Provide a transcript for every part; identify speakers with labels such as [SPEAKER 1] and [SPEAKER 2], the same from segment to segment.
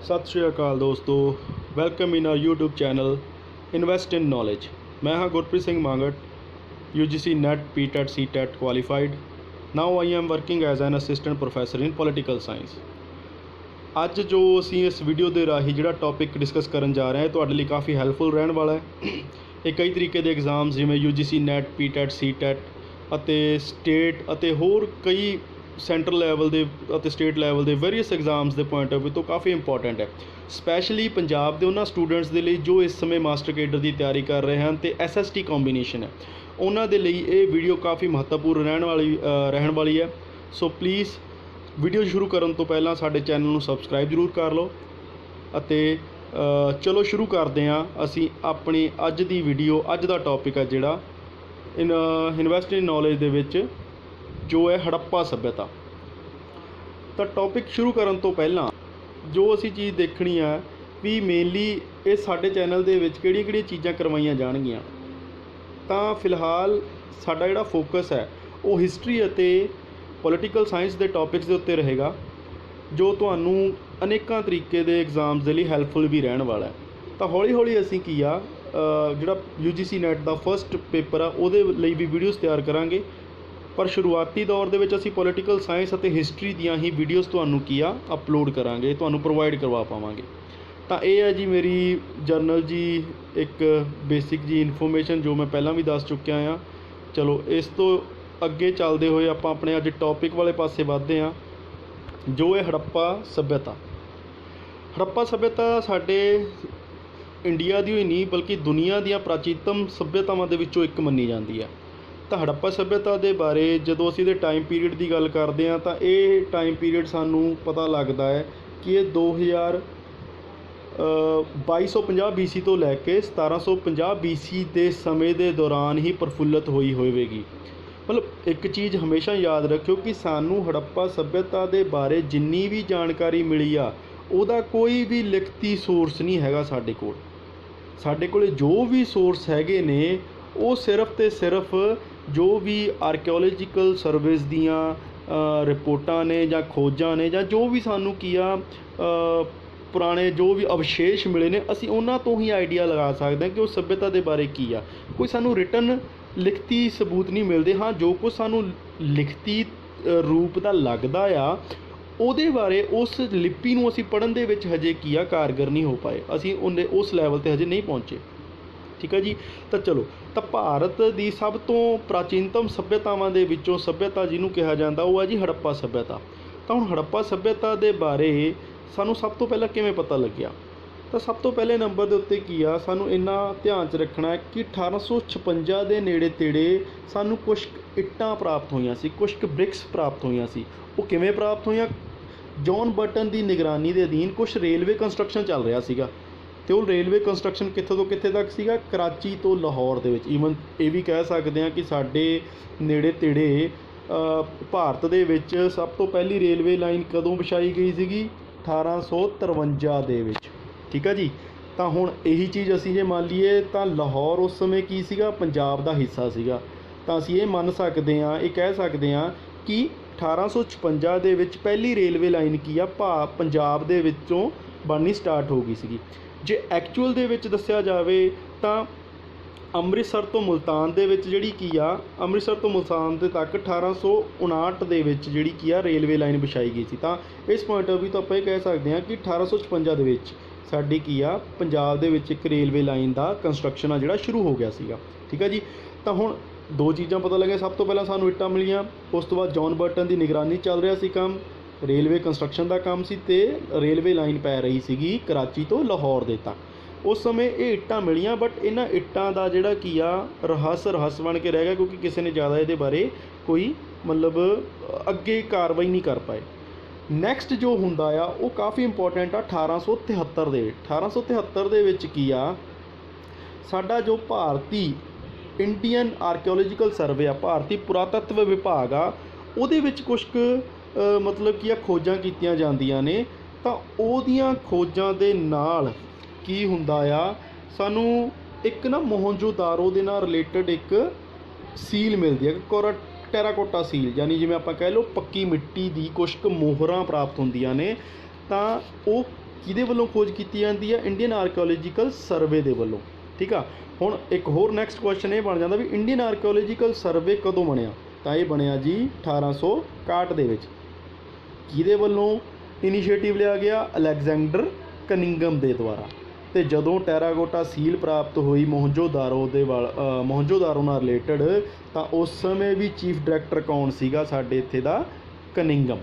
[SPEAKER 1] सत श्री अकाल दोस्तों, welcome in our YouTube channel invest in knowledge. मैं हाँ Gurpreet Singh Mangat, UGC NET PTET CTET qualified. Now I am working as an assistant professor in political science. ਅੱਜ ਜੋ ਅਸੀਂ ਇਸ ਵੀਡੀਓ ਦੇ ਰਾਹੀਂ ਜਿਹੜਾ ਟੌਪਿਕ ਡਿਸਕਸ ਕਰਨ ਜਾ ਰਹੇ ਹਾਂ ਤੁਹਾਡੇ ਲਈ ਕਾਫੀ ਹੈਲਪਫੁਲ ਰਹਿਣ ਵਾਲਾ ਹੈ। ਇਹ ਕਈ ਤਰੀਕੇ ਦੇ ਐਗਜ਼ਾਮਸ ਜਿਵੇਂ UGC NET PTET CTET ਅਤੇ ਸਟੇਟ ਅਤੇ ਹੋਰ ਕਈ ਸੈਂਟਰਲ ਲੈਵਲ ਦੇ ਅਤੇ ਸਟੇਟ ਲੈਵਲ ਦੇ ਵੇਰੀਅਸ ਐਗਜ਼ਾਮਸ ਦੇ ਪੁਆਇੰਟ ਆਫ ਵਿਊ ਤੋਂ ਕਾਫੀ ਇੰਪੋਰਟੈਂਟ ਹੈ, ਸਪੈਸ਼ਲੀ ਪੰਜਾਬ ਦੇ ਉਹਨਾਂ ਸਟੂਡੈਂਟਸ ਦੇ ਲਈ ਜੋ ਇਸ ਸਮੇਂ ਮਾਸਟਰ ਕੇਡਰ ਦੀ ਤਿਆਰੀ ਕਰ ਰਹੇ ਹਨ ਅਤੇ SST ਕੰਬੀਨੇਸ਼ਨ ਹੈ, ਉਹਨਾਂ ਦੇ ਲਈ ਇਹ ਵੀਡੀਓ ਕਾਫੀ ਮਹੱਤਵਪੂਰਨ ਰਹਿਣ ਵਾਲੀ ਹੈ। ਸੋ ਪਲੀਜ਼ ਵੀਡੀਓ ਸ਼ੁਰੂ ਕਰਨ ਤੋਂ ਪਹਿਲਾਂ ਸਾਡੇ ਚੈਨਲ ਨੂੰ ਸਬਸਕ੍ਰਾਈਬ ਜ਼ਰੂਰ ਕਰ ਲਓ ਅਤੇ ਚਲੋ ਸ਼ੁਰੂ ਕਰਦੇ ਹਾਂ ਅਸੀਂ ਆਪਣੀ ਅੱਜ ਦੀ ਵੀਡੀਓ। ਅੱਜ ਦਾ ਟੌਪਿਕ ਹੈ ਜਿਹੜਾ ਇਨਵੈਸਟ ਇਨ ਨੌਲੇਜ ਦੇ ਵਿੱਚ ਜੋ ਹੈ ਹੜੱਪਾ ਸੱਭਿਅਤਾ। ਤਾਂ ਟੌਪਿਕ ਸ਼ੁਰੂ ਕਰਨ ਤੋਂ ਪਹਿਲਾਂ ਜੋ ਅਸੀਂ ਚੀਜ਼ ਦੇਖਣੀ ਹੈ ਵੀ ਮੇਨਲੀ ਇਹ ਸਾਡੇ ਚੈਨਲ ਦੇ ਵਿੱਚ ਕਿਹੜੀਆਂ ਚੀਜ਼ਾਂ ਕਰਵਾਈਆਂ ਜਾਣਗੀਆਂ। ਤਾਂ ਫਿਲਹਾਲ ਸਾਡਾ ਜਿਹੜਾ ਫੋਕਸ ਹੈ ਉਹ ਹਿਸਟਰੀ ਅਤੇ ਪੋਲੀਟੀਕਲ ਸਾਇੰਸ ਦੇ ਟੌਪਿਕਸ ਦੇ ਉੱਤੇ ਰਹੇਗਾ, ਜੋ ਤੁਹਾਨੂੰ ਅਨੇਕਾਂ ਤਰੀਕੇ ਦੇ ਐਗਜ਼ਾਮਸ ਦੇ ਲਈ ਹੈਲਪਫੁਲ ਵੀ ਰਹਿਣ ਵਾਲਾ ਹੈ। ਤਾਂ ਹੌਲੀ ਹੌਲੀ ਅਸੀਂ ਕੀ ਆ ਜਿਹੜਾ UGC NET ਦਾ ਫਸਟ ਪੇਪਰ ਆ ਉਹਦੇ ਲਈ ਵੀ ਵੀਡੀਓਜ਼ ਤਿਆਰ ਕਰਾਂਗੇ, ਪਰ ਸ਼ੁਰੂਆਤੀ ਦੌਰ ਦੇ ਵਿੱਚ ਅਸੀਂ ਪੋਲੀਟੀਕਲ ਸਾਇੰਸ ਅਤੇ ਹਿਸਟਰੀ ਦੀਆਂ ਹੀ ਵੀਡੀਓਜ਼ ਤੁਹਾਨੂੰ ਕੀ ਆ ਅਪਲੋਡ ਕਰਾਂਗੇ, ਤੁਹਾਨੂੰ ਪ੍ਰੋਵਾਈਡ ਕਰਵਾ ਪਾਵਾਂਗੇ। ਤਾਂ ਇਹ ਹੈ ਜੀ ਮੇਰੀ ਜਰਨਲ ਜੀ ਇੱਕ ਬੇਸਿਕ ਜੀ ਇਨਫੋਰਮੇਸ਼ਨ ਜੋ ਮੈਂ ਪਹਿਲਾਂ ਵੀ ਦੱਸ ਚੁੱਕਿਆ ਹਾਂ। ਚਲੋ ਇਸ ਤੋਂ ਅੱਗੇ ਚੱਲਦੇ ਹੋਏ ਆਪਾਂ ਆਪਣੇ ਅੱਜ ਟੌਪਿਕ ਵਾਲੇ ਪਾਸੇ ਵੱਧਦੇ ਹਾਂ, ਜੋ ਹੈ ਹੜੱਪਾ ਸੱਭਿਅਤਾ। ਹੜੱਪਾ ਸੱਭਿਅਤਾ ਸਾਡੇ ਇੰਡੀਆ ਦੀ ਹੀ ਨਹੀਂ ਬਲਕਿ ਦੁਨੀਆ ਦੀਆਂ ਪ੍ਰਾਚੀਨਤਮ ਸੱਭਿਅਤਾਵਾਂ ਦੇ ਵਿੱਚੋਂ ਇੱਕ ਮੰਨੀ ਜਾਂਦੀ ਹੈ। ਤਾਂ ਹੜੱਪਾ ਸੱਭਿਅਤਾ ਦੇ ਬਾਰੇ ਜਦੋਂ ਅਸੀਂ ਇਹਦੇ ਟਾਈਮ ਪੀਰੀਅਡ ਦੀ ਗੱਲ ਕਰਦੇ ਹਾਂ ਤਾਂ ਇਹ ਟਾਈਮ ਪੀਰੀਅਡ ਸਾਨੂੰ ਪਤਾ ਲੱਗਦਾ ਹੈ ਕਿ ਇਹ 2250 BC ਤੋਂ ਲੈ ਕੇ 1750 BC ਦੇ ਸਮੇਂ ਦੇ ਦੌਰਾਨ ਹੀ ਪ੍ਰਫੁੱਲਤ ਹੋਈ ਹੋਵੇਗੀ। ਮਤਲਬ ਇੱਕ ਚੀਜ਼ ਹਮੇਸ਼ਾ ਯਾਦ ਰੱਖਿਓ ਕਿ ਸਾਨੂੰ ਹੜੱਪਾ ਸੱਭਿਅਤਾ ਦੇ ਬਾਰੇ ਜਿੰਨੀ ਵੀ ਜਾਣਕਾਰੀ ਮਿਲੀ ਆ ਉਹਦਾ ਕੋਈ ਵੀ ਲਿਖਤੀ ਸੋਰਸ ਨਹੀਂ ਹੈਗਾ ਸਾਡੇ ਕੋਲ। ਸਾਡੇ ਕੋਲ ਜੋ ਵੀ ਸੋਰਸ ਹੈਗੇ ਨੇ ਉਹ ਸਿਰਫ ਅਤੇ ਸਿਰਫ ਜੋ ਵੀ ਆਰਕਿਓਲੋਜੀਕਲ ਸਰਵਿਸ ਦੀਆਂ ਰਿਪੋਰਟਾਂ ਨੇ ਜਾਂ ਖੋਜਾਂ ਨੇ ਜਾਂ ਜੋ ਵੀ ਸਾਨੂੰ ਕੀ ਆ ਪੁਰਾਣੇ ਜੋ ਵੀ ਅਵਸ਼ੇਸ਼ ਮਿਲੇ ਨੇ, ਅਸੀਂ ਉਹਨਾਂ ਤੋਂ ਹੀ ਆਈਡੀਆ ਲਗਾ ਸਕਦੇ ਹਾਂ ਕਿ ਉਹ ਸੱਭਿਅਤਾ ਦੇ ਬਾਰੇ ਕੀ ਆ। ਕੋਈ ਸਾਨੂੰ ਰਿਟਨ ਲਿਖਤੀ ਸਬੂਤ ਨਹੀਂ ਮਿਲਦੇ। ਹਾਂ, ਜੋ ਕੁਛ ਸਾਨੂੰ ਲਿਖਤੀ ਰੂਪ ਦਾ ਲੱਗਦਾ ਆ ਉਹਦੇ ਬਾਰੇ ਉਸ ਲਿਪੀ ਨੂੰ ਅਸੀਂ ਪੜ੍ਹਨ ਦੇ ਵਿੱਚ ਹਜੇ ਕੀ ਆ ਕਾਰਗਰ ਨਹੀਂ ਹੋ ਪਾਏ, ਅਸੀਂ ਉਸ ਲੈਵਲ 'ਤੇ ਹਜੇ ਨਹੀਂ ਪਹੁੰਚੇ। ਠੀਕ ਹੈ ਜੀ। ਤਾਂ ਚਲੋ, ਤਾਂ ਭਾਰਤ ਦੀ ਸਭ ਤੋਂ ਪ੍ਰਾਚੀਨਤਮ ਸੱਭਿਅਤਾਵਾਂ ਦੇ ਵਿੱਚੋਂ ਸੱਭਿਅਤਾ ਜਿਹਨੂੰ ਕਿਹਾ ਜਾਂਦਾ ਉਹ ਹੈ ਜੀ ਹੜੱਪਾ ਸੱਭਿਅਤਾ। ਤਾਂ ਹੁਣ ਹੜੱਪਾ ਸੱਭਿਅਤਾ ਦੇ ਬਾਰੇ ਸਾਨੂੰ ਸਭ ਤੋਂ ਪਹਿਲਾਂ ਕਿਵੇਂ ਪਤਾ ਲੱਗਿਆ? ਤਾਂ ਸਭ ਤੋਂ ਪਹਿਲੇ ਨੰਬਰ ਦੇ ਉੱਤੇ ਕੀ ਆ ਸਾਨੂੰ ਇੰਨਾ ਧਿਆਨ 'ਚ ਰੱਖਣਾ ਹੈ ਕਿ 1856 ਦੇ ਨੇੜੇ ਤੇੜੇ ਸਾਨੂੰ ਕੁਛ ਇੱਟਾਂ ਪ੍ਰਾਪਤ ਹੋਈਆਂ ਸੀ, ਕੁਛ ਬ੍ਰਿਕਸ ਪ੍ਰਾਪਤ ਹੋਈਆਂ ਸੀ। ਉਹ ਕਿਵੇਂ ਪ੍ਰਾਪਤ ਹੋਈਆਂ? ਜੌਨ ਬਰਟਨ ਦੀ ਨਿਗਰਾਨੀ ਦੇ ਅਧੀਨ ਕੁਛ ਰੇਲਵੇ ਕੰਸਟਰਕਸ਼ਨ ਚੱਲ ਰਿਹਾ ਸੀਗਾ ਅਤੇ ਉਹ ਰੇਲਵੇ ਕੰਸਟਰਕਸ਼ਨ ਕਿੱਥੋਂ ਤੋਂ ਕਿੱਥੇ ਤੱਕ ਸੀਗਾ? ਕਰਾਚੀ ਤੋਂ ਲਾਹੌਰ ਦੇ ਵਿੱਚ। ਈਵਨ ਇਹ ਵੀ ਕਹਿ ਸਕਦੇ ਹਾਂ ਕਿ ਸਾਡੇ ਨੇੜੇ ਤੇੜੇ ਭਾਰਤ ਦੇ ਵਿੱਚ ਸਭ ਤੋਂ ਪਹਿਲੀ ਰੇਲਵੇ ਲਾਈਨ ਕਦੋਂ ਵਿਛਾਈ ਗਈ ਸੀਗੀ? 1853 ਦੇ ਵਿੱਚ। ਠੀਕ ਆ ਜੀ। ਤਾਂ ਹੁਣ ਇਹੀ ਚੀਜ਼ ਅਸੀਂ ਜੇ ਮੰਨ ਲਈਏ ਤਾਂ ਲਾਹੌਰ ਉਸ ਸਮੇਂ ਕੀ ਸੀਗਾ? ਪੰਜਾਬ ਦਾ ਹਿੱਸਾ ਸੀਗਾ। ਤਾਂ ਅਸੀਂ ਇਹ ਮੰਨ ਸਕਦੇ ਹਾਂ, ਇਹ ਕਹਿ ਸਕਦੇ ਹਾਂ ਕਿ 1856 ਦੇ ਵਿੱਚ ਪਹਿਲੀ ਰੇਲਵੇ ਲਾਈਨ ਕੀ ਆ ਪੰਜਾਬ ਦੇ ਵਿੱਚੋਂ ਬਣਨੀ ਸਟਾਰਟ ਹੋ ਗਈ ਸੀਗੀ। ਜੇ ਐਕਚੁਅਲ ਦੇ ਵਿੱਚ ਦੱਸਿਆ ਜਾਵੇ ਤਾਂ ਅੰਮ੍ਰਿਤਸਰ ਤੋਂ ਮੁਲਤਾਨ ਦੇ ਵਿੱਚ ਜਿਹੜੀ ਕੀ ਆ ਅੰਮ੍ਰਿਤਸਰ ਤੋਂ ਮੁਲਤਾਨ ਦੇ ਤੱਕ 1859 ਦੇ ਵਿੱਚ ਜਿਹੜੀ ਕੀ ਆ ਰੇਲਵੇ ਲਾਈਨ ਵਿਛਾਈ ਗਈ ਸੀ। ਤਾਂ ਇਸ ਪੁਆਇੰਟ ਆਫ ਵਿਊ ਤੋਂ ਆਪਾਂ ਇਹ ਕਹਿ ਸਕਦੇ ਹਾਂ ਕਿ 1856 ਦੇ ਵਿੱਚ ਸਾਡੀ ਕੀ ਆ ਪੰਜਾਬ ਦੇ ਵਿੱਚ ਇੱਕ ਰੇਲਵੇ ਲਾਈਨ ਦਾ ਕੰਸਟਰਕਸ਼ਨ ਆ ਜਿਹੜਾ ਸ਼ੁਰੂ ਹੋ ਗਿਆ ਸੀਗਾ। ਠੀਕ ਹੈ ਜੀ। ਤਾਂ ਹੁਣ ਦੋ ਚੀਜ਼ਾਂ ਪਤਾ ਲੱਗੀਆਂ। ਸਭ ਤੋਂ ਪਹਿਲਾਂ ਸਾਨੂੰ ਇੱਟਾਂ ਮਿਲੀਆਂ, ਉਸ ਤੋਂ ਬਾਅਦ ਜੌਨ ਬਰਟਨ ਦੀ ਨਿਗਰਾਨੀ ਚੱਲ ਰਿਹਾ ਸੀ ਕੰਮ, ਰੇਲਵੇ ਕੰਸਟਰਕਸ਼ਨ ਦਾ ਕੰਮ ਸੀ ਅਤੇ ਰੇਲਵੇ ਲਾਈਨ ਪੈ ਰਹੀ ਸੀਗੀ ਕਰਾਚੀ ਤੋਂ ਲਾਹੌਰ ਦੇ ਤੱਕ। ਉਸ ਸਮੇਂ ਇਹ ਇੱਟਾਂ ਮਿਲੀਆਂ, ਬਟ ਇਹਨਾਂ ਇੱਟਾਂ ਦਾ ਜਿਹੜਾ ਕੀ ਆ ਰਹੱਸ ਬਣ ਕੇ ਰਹਿ ਗਿਆ ਕਿਉਂਕਿ ਕਿਸੇ ਨੇ ਜ਼ਿਆਦਾ ਇਹਦੇ ਬਾਰੇ ਕੋਈ ਮਤਲਬ ਅੱਗੇ ਕਾਰਵਾਈ ਨਹੀਂ ਕਰ ਪਾਏ। ਨੈਕਸਟ ਜੋ ਹੁੰਦਾ ਆ ਉਹ ਕਾਫੀ ਇੰਪੋਰਟੈਂਟ ਆ 1873 ਦੇ ਵਿੱਚ। 1873 ਦੇ ਵਿੱਚ ਕੀ ਆ ਸਾਡਾ ਜੋ ਭਾਰਤੀ ਇੰਡੀਅਨ ਆਰਕਿਓਲੋਜੀਕਲ ਸਰਵੇ ਆ, ਭਾਰਤੀ ਪੁਰਾਤੱਤਵ ਵਿਭਾਗ ਆ, ਉਹਦੇ ਵਿੱਚ ਕੁਛ ਕੁ ਮਤਲਬ ਕੀ ਆ ਖੋਜਾਂ ਕੀਤੀਆਂ ਜਾਂਦੀਆਂ ਨੇ। ਤਾਂ ਉਹਦੀਆਂ ਖੋਜਾਂ ਦੇ ਨਾਲ ਕੀ ਹੁੰਦਾ ਆ ਸਾਨੂੰ ਇੱਕ ਨਾ ਮੋਹਨਜੋਦਾਰੋ ਦੇ ਨਾਲ ਰਿਲੇਟਡ ਇੱਕ ਸੀਲ ਮਿਲਦੀ ਹੈ, ਟੈਰਾਕੋਟਾ ਸੀਲ, ਯਾਨੀ ਜਿਵੇਂ ਆਪਾਂ ਕਹਿ ਲਓ ਪੱਕੀ ਮਿੱਟੀ ਦੀ ਕੁਛ ਕੁ ਮੋਹਰਾਂ ਪ੍ਰਾਪਤ ਹੁੰਦੀਆਂ ਨੇ। ਤਾਂ ਉਹ ਕਿਹਦੇ ਵੱਲੋਂ ਖੋਜ ਕੀਤੀ ਜਾਂਦੀ ਹੈ? ਇੰਡੀਅਨ ਆਰਕੀਓਲੋਜੀਕਲ ਸਰਵੇ ਦੇ ਵੱਲੋਂ। ਠੀਕ ਆ। ਹੁਣ ਇੱਕ ਹੋਰ ਨੈਕਸਟ ਕੁਐਸਚਨ ਇਹ ਬਣ ਜਾਂਦਾ ਵੀ ਇੰਡੀਅਨ ਆਰਕੀਓਲੋਜੀਕਲ ਸਰਵੇ ਕਦੋਂ ਬਣਿਆ? ਤਾਂ ਇਹ ਬਣਿਆ ਜੀ 1861 ਦੇ ਵਿੱਚ। ਕਿਹਦੇ ਵੱਲੋਂ ਇਨੀਸ਼ੀਏਟਿਵ ਲਿਆ ਗਿਆ? ਅਲੈਗਜ਼ੈਂਡਰ ਕਨਿੰਗਮ ਦੇ ਦੁਆਰਾ। ਅਤੇ ਜਦੋਂ ਟੈਰਾਕੋਟਾ ਸੀਲ ਪ੍ਰਾਪਤ ਹੋਈ ਮੋਹਨਜੋਦਾਰੋ ਨਾਲ ਰਿਲੇਟਡ, ਤਾਂ ਉਸ ਸਮੇਂ ਵੀ ਚੀਫ ਡਾਇਰੈਕਟਰ ਕੌਣ ਸੀਗਾ ਸਾਡੇ ਇੱਥੇ ਦਾ? ਕਨਿੰਗਮ।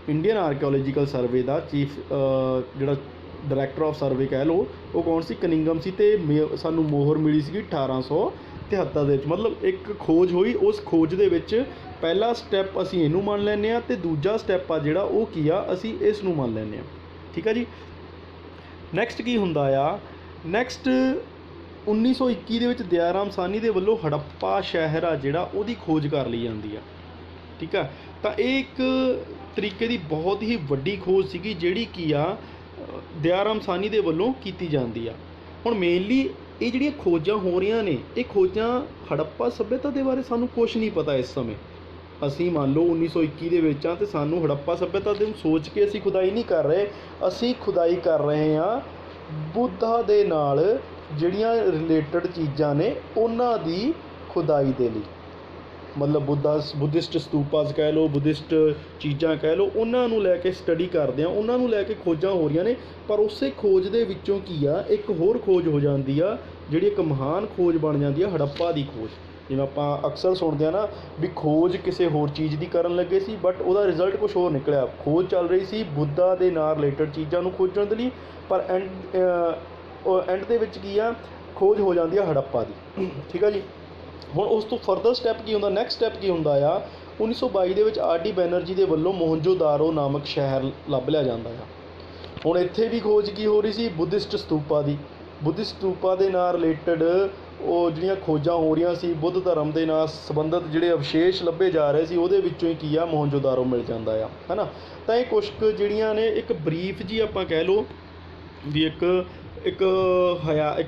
[SPEAKER 1] ਇੰਡੀਅਨ ਆਰਕੀਓਲੋਜੀਕਲ ਸਰਵੇ ਦਾ ਚੀਫ ਜਿਹੜਾ ਡਾਇਰੈਕਟਰ ਆਫ ਸਰਵੇ ਕਹਿ ਲਓ, ਉਹ ਕੌਣ ਸੀ? ਕਨਿੰਗਮ ਸੀ। ਅਤੇ ਸਾਨੂੰ ਮੋਹਰ ਮਿਲੀ ਸੀਗੀ 1873 ਦੇ ਵਿੱਚ। ਮਤਲਬ ਇੱਕ ਖੋਜ ਹੋਈ, ਉਸ ਖੋਜ ਦੇ ਵਿੱਚ ਪਹਿਲਾ ਸਟੈਪ ਅਸੀਂ ਇਹਨੂੰ ਮੰਨ ਲੈਂਦੇ ਹਾਂ, ਅਤੇ ਦੂਜਾ ਸਟੈਪ ਆ ਜਿਹੜਾ ਉਹ ਕੀ ਆ? ਅਸੀਂ ਇਸ ਨੂੰ ਮੰਨ ਲੈਂਦੇ ਹਾਂ। ਠੀਕ ਆ ਜੀ। ਨੈਕਸਟ ਕੀ ਹੁੰਦਾ ਆ? ਨੈਕਸਟ 1921 ਦੇ ਵਿੱਚ ਦਇਆ ਰਾਮ ਸਾਹਨੀ ਦੇ ਵੱਲੋਂ ਹੜੱਪਾ ਸ਼ਹਿਰ ਆ ਜਿਹੜਾ, ਉਹਦੀ ਖੋਜ ਕਰ ਲਈ ਜਾਂਦੀ ਆ। ਠੀਕ ਆ। ਤਾਂ ਇਹ ਇੱਕ ਤਰੀਕੇ ਦੀ ਬਹੁਤ ਹੀ ਵੱਡੀ ਖੋਜ ਸੀਗੀ ਜਿਹੜੀ ਕੀ ਆ ਦਇਆ ਰਾਮ ਸਾਹਨੀ ਦੇ ਵੱਲੋਂ ਕੀਤੀ ਜਾਂਦੀ ਆ। ਹੁਣ ਮੇਨਲੀ ਇਹ ਜਿਹੜੀਆਂ ਖੋਜਾਂ ਹੋ ਰਹੀਆਂ ਨੇ, ਇਹ ਖੋਜਾਂ ਹੜੱਪਾ ਸੱਭਿਅਤਾ ਦੇ ਬਾਰੇ ਸਾਨੂੰ ਕੁਛ ਨਹੀਂ ਪਤਾ ਇਸ ਸਮੇਂ। ਅਸੀਂ ਮੰਨ ਲਓ 1921 ਦੇ ਵਿੱਚ ਆ, ਅਤੇ ਸਾਨੂੰ ਹੜੱਪਾ ਸੱਭਿਅਤਾ ਦੇ ਸੋਚ ਕੇ ਅਸੀਂ ਖੁਦਾਈ ਨਹੀਂ ਕਰ ਰਹੇ, ਅਸੀਂ ਖੁਦਾਈ ਕਰ ਰਹੇ ਹਾਂ ਬੁੱਧਾ ਦੇ ਨਾਲ ਜਿਹੜੀਆਂ ਰਿਲੇਟਡ ਚੀਜ਼ਾਂ ਨੇ ਉਹਨਾਂ ਦੀ ਖੁਦਾਈ ਦੇ ਲਈ। ਮਤਲਬ ਬੁੱਧਿਸਟ ਸਤੂਪਾਸ ਕਹਿ ਲਓ, ਬੁੱਧਿਸਟ ਚੀਜ਼ਾਂ ਕਹਿ ਲਓ, ਉਹਨਾਂ ਨੂੰ ਲੈ ਕੇ ਸਟੱਡੀ ਕਰਦੇ ਹਾਂ, ਉਹਨਾਂ ਨੂੰ ਲੈ ਕੇ ਖੋਜਾਂ ਹੋ ਰਹੀਆਂ ਨੇ। ਪਰ ਉਸੇ ਖੋਜ ਦੇ ਵਿੱਚੋਂ ਕੀ ਆ, ਇੱਕ ਹੋਰ ਖੋਜ ਹੋ ਜਾਂਦੀ ਆ ਜਿਹੜੀ ਇੱਕ ਮਹਾਨ ਖੋਜ ਬਣ ਜਾਂਦੀ ਆ, ਹੜੱਪਾ ਦੀ ਖੋਜ। ਜਿਵੇਂ ਆਪਾਂ ਅਕਸਰ ਸੁਣਦੇ ਹਾਂ ਨਾ ਵੀ ਖੋਜ ਕਿਸੇ ਹੋਰ ਚੀਜ਼ ਦੀ ਕਰਨ ਲੱਗੇ ਸੀ, ਬਟ ਉਹਦਾ ਰਿਜ਼ਲਟ ਕੁਛ ਹੋਰ ਨਿਕਲਿਆ। ਖੋਜ ਚੱਲ ਰਹੀ ਸੀ ਬੁੱਧਾ ਦੇ ਨਾਲ ਰਿਲੇਟਡ ਚੀਜ਼ਾਂ ਨੂੰ ਖੋਜਣ ਦੇ ਲਈ, ਪਰ ਐਂਡ ਦੇ ਵਿੱਚ ਕੀ ਆ, ਖੋਜ ਹੋ ਜਾਂਦੀ ਆ ਹੜੱਪਾ ਦੀ। ਠੀਕ ਆ ਜੀ। ਹੁਣ ਉਸ ਤੋਂ ਫਰਦਰ ਸਟੈਪ ਕੀ ਹੁੰਦਾ? ਨੈਕਸਟ ਸਟੈਪ ਕੀ ਹੁੰਦਾ ਆ? 1922 ਦੇ ਵਿੱਚ ਆਰ ਡੀ ਬੈਨਰਜੀ ਦੇ ਵੱਲੋਂ ਮੋਹਨਜੋਦਾਰੋ ਨਾਮਕ ਸ਼ਹਿਰ ਲੱਭ ਲਿਆ ਜਾਂਦਾ ਆ। ਹੁਣ ਇੱਥੇ ਵੀ ਖੋਜ ਕੀ ਹੋ ਰਹੀ ਸੀ? ਬੁੱਧਿਸਟ ਸਤੂਪਾ ਦੀ। ਬੁੱਧਿਸਟ ਸਤੂਪਾ ਦੇ ਨਾਲ ਰਿਲੇਟਡ ਉਹ ਜਿਹੜੀਆਂ ਖੋਜਾਂ ਹੋ ਰਹੀਆਂ ਸੀ, ਬੁੱਧ ਧਰਮ ਦੇ ਨਾਲ ਸੰਬੰਧਿਤ ਜਿਹੜੇ ਅਵਸ਼ੇਸ਼ ਲੱਭੇ ਜਾ ਰਹੇ ਸੀ, ਉਹਦੇ ਵਿੱਚੋਂ ਹੀ ਕੀ ਆ, ਮੋਹਨਜੋਦਾਰੋ ਮਿਲ ਜਾਂਦਾ ਆ, ਹੈ ਨਾ। ਤਾਂ ਇਹ ਕੁਛ ਕੁ ਜਿਹੜੀਆਂ ਨੇ ਇੱਕ ਬਰੀਫ ਜੀ ਆਪਾਂ ਕਹਿ ਲਓ ਵੀ ਇੱਕ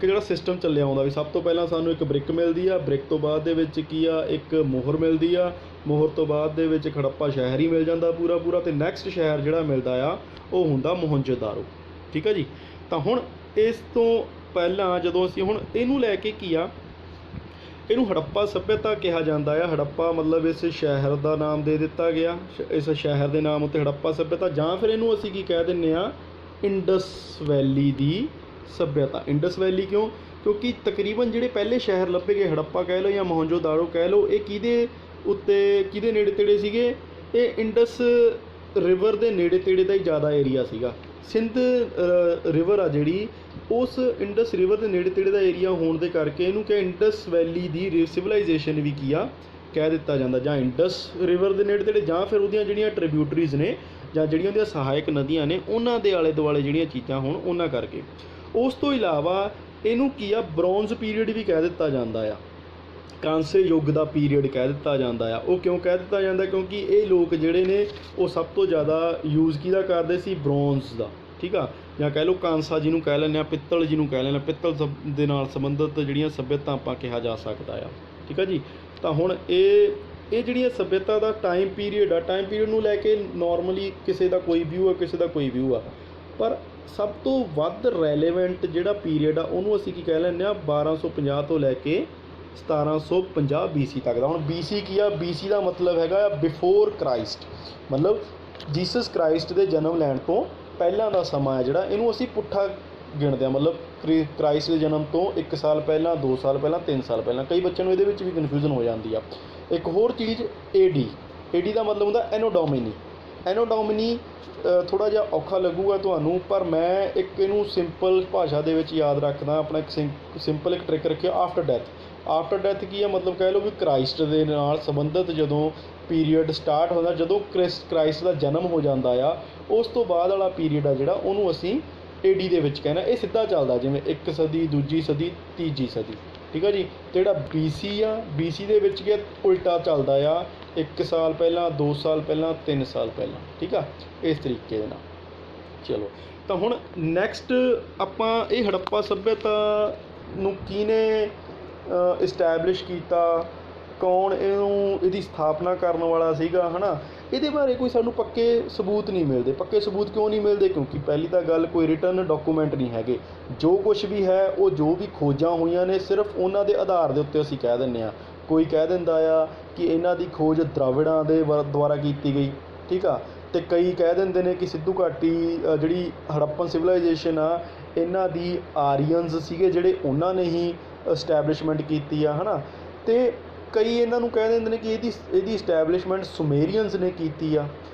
[SPEAKER 1] ਜਿਹੜਾ ਸਿਸਟਮ ਚੱਲਿਆ ਆਉਂਦਾ ਵੀ ਸਭ ਤੋਂ ਪਹਿਲਾਂ ਸਾਨੂੰ ਇੱਕ ਬ੍ਰਿਕ ਮਿਲਦੀ ਆ, ਬ੍ਰਿਕ ਤੋਂ ਬਾਅਦ ਦੇ ਵਿੱਚ ਕੀ ਆ, ਇੱਕ ਮੋਹਰ ਮਿਲਦੀ ਆ, ਮੋਹਰ ਤੋਂ ਬਾਅਦ ਦੇ ਵਿੱਚ ਹੜੱਪਾ ਸ਼ਹਿਰ ਹੀ ਮਿਲ ਜਾਂਦਾ ਪੂਰਾ, ਅਤੇ ਨੈਕਸਟ ਸ਼ਹਿਰ ਜਿਹੜਾ ਮਿਲਦਾ ਆ ਉਹ ਹੁੰਦਾ ਮੋਹਨਜੋਦਾਰੋ। ਠੀਕ ਆ ਜੀ। ਤਾਂ ਹੁਣ ਇਸ ਤੋਂ ਪਹਿਲਾਂ ਜਦੋਂ ਅਸੀਂ ਹੁਣ ਇਹਨੂੰ ਲੈ ਕੇ ਕੀ ਆ, ਇਹਨੂੰ ਹੜੱਪਾ ਸੱਭਿਅਤਾ ਕਿਹਾ ਜਾਂਦਾ ਆ। ਹੜੱਪਾ ਮਤਲਬ ਇਸ ਸ਼ਹਿਰ ਦਾ ਨਾਮ ਦੇ ਦਿੱਤਾ ਗਿਆ, ਇਸ ਸ਼ਹਿਰ ਦੇ ਨਾਮ ਉੱਤੇ ਹੜੱਪਾ ਸੱਭਿਅਤਾ, ਜਾਂ ਫਿਰ ਇਹਨੂੰ ਅਸੀਂ ਕੀ ਕਹਿ ਦਿੰਦੇ ਆ, ਇੰਡਸ ਵੈਲੀ ਦੀ ਸੱਭਿਅਤਾ। ਇੰਡਸ ਵੈਲੀ ਕਿਉਂ? ਕਿਉਂਕਿ ਤਕਰੀਬਨ ਜਿਹੜੇ ਪਹਿਲੇ ਸ਼ਹਿਰ ਲੱਭੇ ਗਏ, ਹੜੱਪਾ ਕਹਿ ਲਓ ਜਾਂ ਮੋਹਨਜੋਦਾਰੋ ਕਹਿ ਲਓ, ਇਹ ਕਿਹਦੇ ਨੇੜੇ ਤੇੜੇ ਸੀਗੇ? ਇਹ ਇੰਡਸ ਰਿਵਰ ਦੇ ਨੇੜੇ ਤੇੜੇ ਦਾ ਹੀ ਜ਼ਿਆਦਾ ਏਰੀਆ ਸੀਗਾ। ਸਿੰਧ ਰਿਵਰ ਆ ਜਿਹੜੀ, ਉਸ ਇੰਡਸ ਰਿਵਰ ਦੇ ਨੇੜੇ ਤੇੜੇ ਦਾ ਏਰੀਆ ਹੋਣ ਦੇ ਕਰਕੇ ਇਹਨੂੰ ਕਿ ਇੰਡਸ ਵੈਲੀ ਦੀ ਸਿਵਲਾਈਜੇਸ਼ਨ ਵੀ ਕੀ ਆ ਕਹਿ ਦਿੱਤਾ ਜਾਂਦਾ, ਜਾਂ ਇੰਡਸ ਰਿਵਰ ਦੇ ਨੇੜੇ ਤੇੜੇ, ਜਾਂ ਫਿਰ ਉਹਦੀਆਂ ਜਿਹੜੀਆਂ ਟ੍ਰਿਬਿਊਟਰੀਜ਼ ਨੇ ਜਾਂ ਜਿਹੜੀਆਂ ਉਹਦੀਆਂ ਸਹਾਇਕ ਨਦੀਆਂ ਨੇ, ਉਹਨਾਂ ਦੇ ਆਲੇ ਦੁਆਲੇ ਜਿਹੜੀਆਂ ਚੀਜ਼ਾਂ ਹੋਣ ਉਹਨਾਂ ਕਰਕੇ। ਉਸ ਤੋਂ ਇਲਾਵਾ ਇਹਨੂੰ ਕੀ ਆ, ਬ੍ਰੌਂਜ਼ ਪੀਰੀਅਡ ਵੀ ਕਹਿ ਦਿੱਤਾ ਜਾਂਦਾ ਆ, ਕਾਂਸੇ ਯੁੱਗ ਦਾ ਪੀਰੀਅਡ ਕਹਿ ਦਿੱਤਾ ਜਾਂਦਾ ਆ। ਉਹ ਕਿਉਂ ਕਹਿ ਦਿੱਤਾ ਜਾਂਦਾ? ਕਿਉਂਕਿ ਇਹ ਲੋਕ ਜਿਹੜੇ ਨੇ ਉਹ ਸਭ ਤੋਂ ਜ਼ਿਆਦਾ ਯੂਜ਼ ਕਿਹਦਾ ਕਰਦੇ ਸੀ? ਬ੍ਰੌਂਜ਼ ਦਾ। ਠੀਕ ਆ। ਜਾਂ ਕਹਿ ਲਓ ਕਾਂਸਾ ਜਿਹਨੂੰ ਕਹਿ ਲੈਂਦੇ ਹਾਂ, ਪਿੱਤਲ ਜਿਹਨੂੰ ਕਹਿ ਲੈਂਦੇ ਹਾਂ, ਪਿੱਤਲ ਦੇ ਨਾਲ ਸੰਬੰਧਿਤ ਜਿਹੜੀਆਂ ਸੱਭਿਅਤਾ ਆਪਾਂ ਕਿਹਾ ਜਾ ਸਕਦਾ ਆ। ਠੀਕ ਆ ਜੀ। ਤਾਂ ਹੁਣ ਇਹ ਜਿਹੜੀਆਂ ਸੱਭਿਅਤਾ ਦਾ ਟਾਈਮ ਪੀਰੀਅਡ ਆ, ਟਾਈਮ ਪੀਰੀਅਡ ਨੂੰ ਲੈ ਕੇ ਨੋਰਮਲੀ ਕਿਸੇ ਦਾ ਕੋਈ ਵਿਊ ਆ, ਕਿਸੇ ਦਾ ਕੋਈ ਵਿਊ ਆ, ਪਰ ਸਭ ਤੋਂ ਵੱਧ ਰੈਲੇਵੈਂਟ ਜਿਹੜਾ ਪੀਰੀਅਡ ਆ ਉਹਨੂੰ ਅਸੀਂ ਕੀ ਕਹਿ ਲੈਂਦੇ ਹਾਂ, 1250 ਤੋਂ ਲੈ ਕੇ 1750 BC ਤੱਕ ਦਾ। ਹੁਣ BC ਕੀ ਆ? BC ਦਾ ਮਤਲਬ ਹੈਗਾ ਬਿਫੋਰ ਕ੍ਰਾਈਸਟ, ਮਤਲਬ ਜੀਸਸ ਕ੍ਰਾਈਸਟ ਦੇ ਜਨਮ ਲੈਣ ਤੋਂ ਪਹਿਲਾਂ ਦਾ ਸਮਾਂ ਹੈ ਜਿਹੜਾ, ਇਹਨੂੰ ਅਸੀਂ ਪੁੱਠਾ ਗਿਣਦੇ ਹਾਂ। ਮਤਲਬ ਕ੍ਰਾਈਸਟ ਦੇ ਜਨਮ ਤੋਂ 1 ਸਾਲ ਪਹਿਲਾਂ, 2 ਸਾਲ ਪਹਿਲਾਂ, 3 ਸਾਲ ਪਹਿਲਾਂ। ਕਈ ਬੱਚਿਆਂ ਨੂੰ ਇਹਦੇ ਵਿੱਚ ਵੀ ਕਨਫਿਊਜ਼ਨ ਹੋ ਜਾਂਦੀ ਆ। ਇੱਕ ਹੋਰ ਚੀਜ਼ AD ਦਾ ਮਤਲਬ ਹੁੰਦਾ ਐਨੋ ਡੋਮਿਨੀ। ਥੋੜ੍ਹਾ ਜਿਹਾ ਔਖਾ ਲੱਗੂਗਾ ਤੁਹਾਨੂੰ, ਪਰ ਮੈਂ ਇਹਨੂੰ ਸਿੰਪਲ ਭਾਸ਼ਾ ਦੇ ਵਿੱਚ ਯਾਦ ਰੱਖਦਾ। ਆਪਣਾ ਇੱਕ ਸਿੰਪਲ ਟ੍ਰਿਕ ਰੱਖਿਆ, ਆਫਟਰ ਡੈਥ ਕੀ ਆ? ਮਤਲਬ ਕਹਿ ਲਓ ਵੀ ਕ੍ਰਾਈਸਟ ਦੇ ਨਾਲ ਸੰਬੰਧਿਤ ਜਦੋਂ ਪੀਰੀਅਡ ਸਟਾਰਟ ਹੁੰਦਾ, ਜਦੋਂ ਕ੍ਰਾਈਸਟ ਦਾ ਜਨਮ ਹੋ ਜਾਂਦਾ ਆ, ਉਸ ਤੋਂ ਬਾਅਦ ਵਾਲਾ ਪੀਰੀਅਡ ਆ ਜਿਹੜਾ, ਉਹਨੂੰ ਅਸੀਂ AD ਦੇ ਵਿੱਚ ਕਹਿਣਾ। ਇਹ ਸਿੱਧਾ ਚੱਲਦਾ, ਜਿਵੇਂ 1 ਸਦੀ, 2 ਸਦੀ, 3 ਸਦੀ। ਠੀਕ ਆ ਜੀ। ਜਿਹੜਾ BC ਆ, BC ਦੇ ਵਿੱਚ ਕੀ ਉਲਟਾ ਚੱਲਦਾ ਆ, 1 ਸਾਲ ਪਹਿਲਾਂ, 2 ਸਾਲ ਪਹਿਲਾਂ, 3 ਸਾਲ ਪਹਿਲਾਂ। ਠੀਕ ਆ। ਇਸ ਤਰੀਕੇ ਦੇ ਨਾਲ ਚਲੋ। ਤਾਂ ਹੁਣ ਨੈਕਸਟ ਆਪਾਂ ਇਹ ਹੜੱਪਾ ਸੱਭਿਅਤਾ ਨੂੰ ਕਿਹਨੇ ਇਸਟੈਬਲਿਸ਼ ਕੀਤਾ, ਕੌਣ ਇਹਦੀ ਸਥਾਪਨਾ ਕਰਨ ਵਾਲਾ ਸੀਗਾ, ਹੈ ਨਾ। ਇਹਦੇ ਬਾਰੇ ਕੋਈ ਸਾਨੂੰ ਪੱਕੇ ਸਬੂਤ ਨਹੀਂ ਮਿਲਦੇ। ਪੱਕੇ ਸਬੂਤ ਕਿਉਂ ਨਹੀਂ ਮਿਲਦੇ? ਕਿਉਂਕਿ ਪਹਿਲੀ ਤਾਂ ਗੱਲ, ਕੋਈ ਰਿਟਨ ਡਾਕੂਮੈਂਟ ਨਹੀਂ ਹੈਗੇ। ਜੋ ਕੁਛ ਵੀ ਹੈ ਉਹ ਜੋ ਵੀ ਖੋਜਾਂ ਹੋਈਆਂ ਨੇ ਸਿਰਫ ਉਹਨਾਂ ਦੇ ਆਧਾਰ ਦੇ ਉੱਤੇ ਅਸੀਂ ਕਹਿ ਦਿੰਦੇ ਹਾਂ। ਕੋਈ ਕਹਿ ਦਿੰਦਾ ਆ ਕਿ ਇਹਨਾਂ ਦੀ ਖੋਜ ਦ੍ਰਾਵਿੜਾਂ ਦੇ ਦੁਆਰਾ ਕੀਤੀ ਗਈ, ਠੀਕ ਆ, ਅਤੇ ਕਈ ਕਹਿ ਦਿੰਦੇ ਨੇ ਕਿ ਸਿੱਧੂ ਘਾਟੀ ਜਿਹੜੀ ਹੜੱਪਨ ਸਿਵਲਾਈਜੇਸ਼ਨ ਆ, ਇਹਨਾਂ ਦੀ ਆਰੀਅਨਸ ਸੀਗੇ ਜਿਹੜੇ ਉਹਨਾਂ ਨੇ ਹੀ ਇਸਟੈਬਲਿਸ਼ਮੈਂਟ ਕੀਤੀ ਆ, ਹੈ ਨਾ। ਅਤੇ ਕਈ ਇਹਨਾਂ ਨੂੰ ਕਹਿ ਦਿੰਦੇ ਨੇ ਕਿ ਇਹਦੀ ਇਸਟੈਬਲਿਸ਼ਮੈਂਟ ਸੁਮੇਰੀਅਨਸ ਨੇ ਕੀਤੀ ਆ।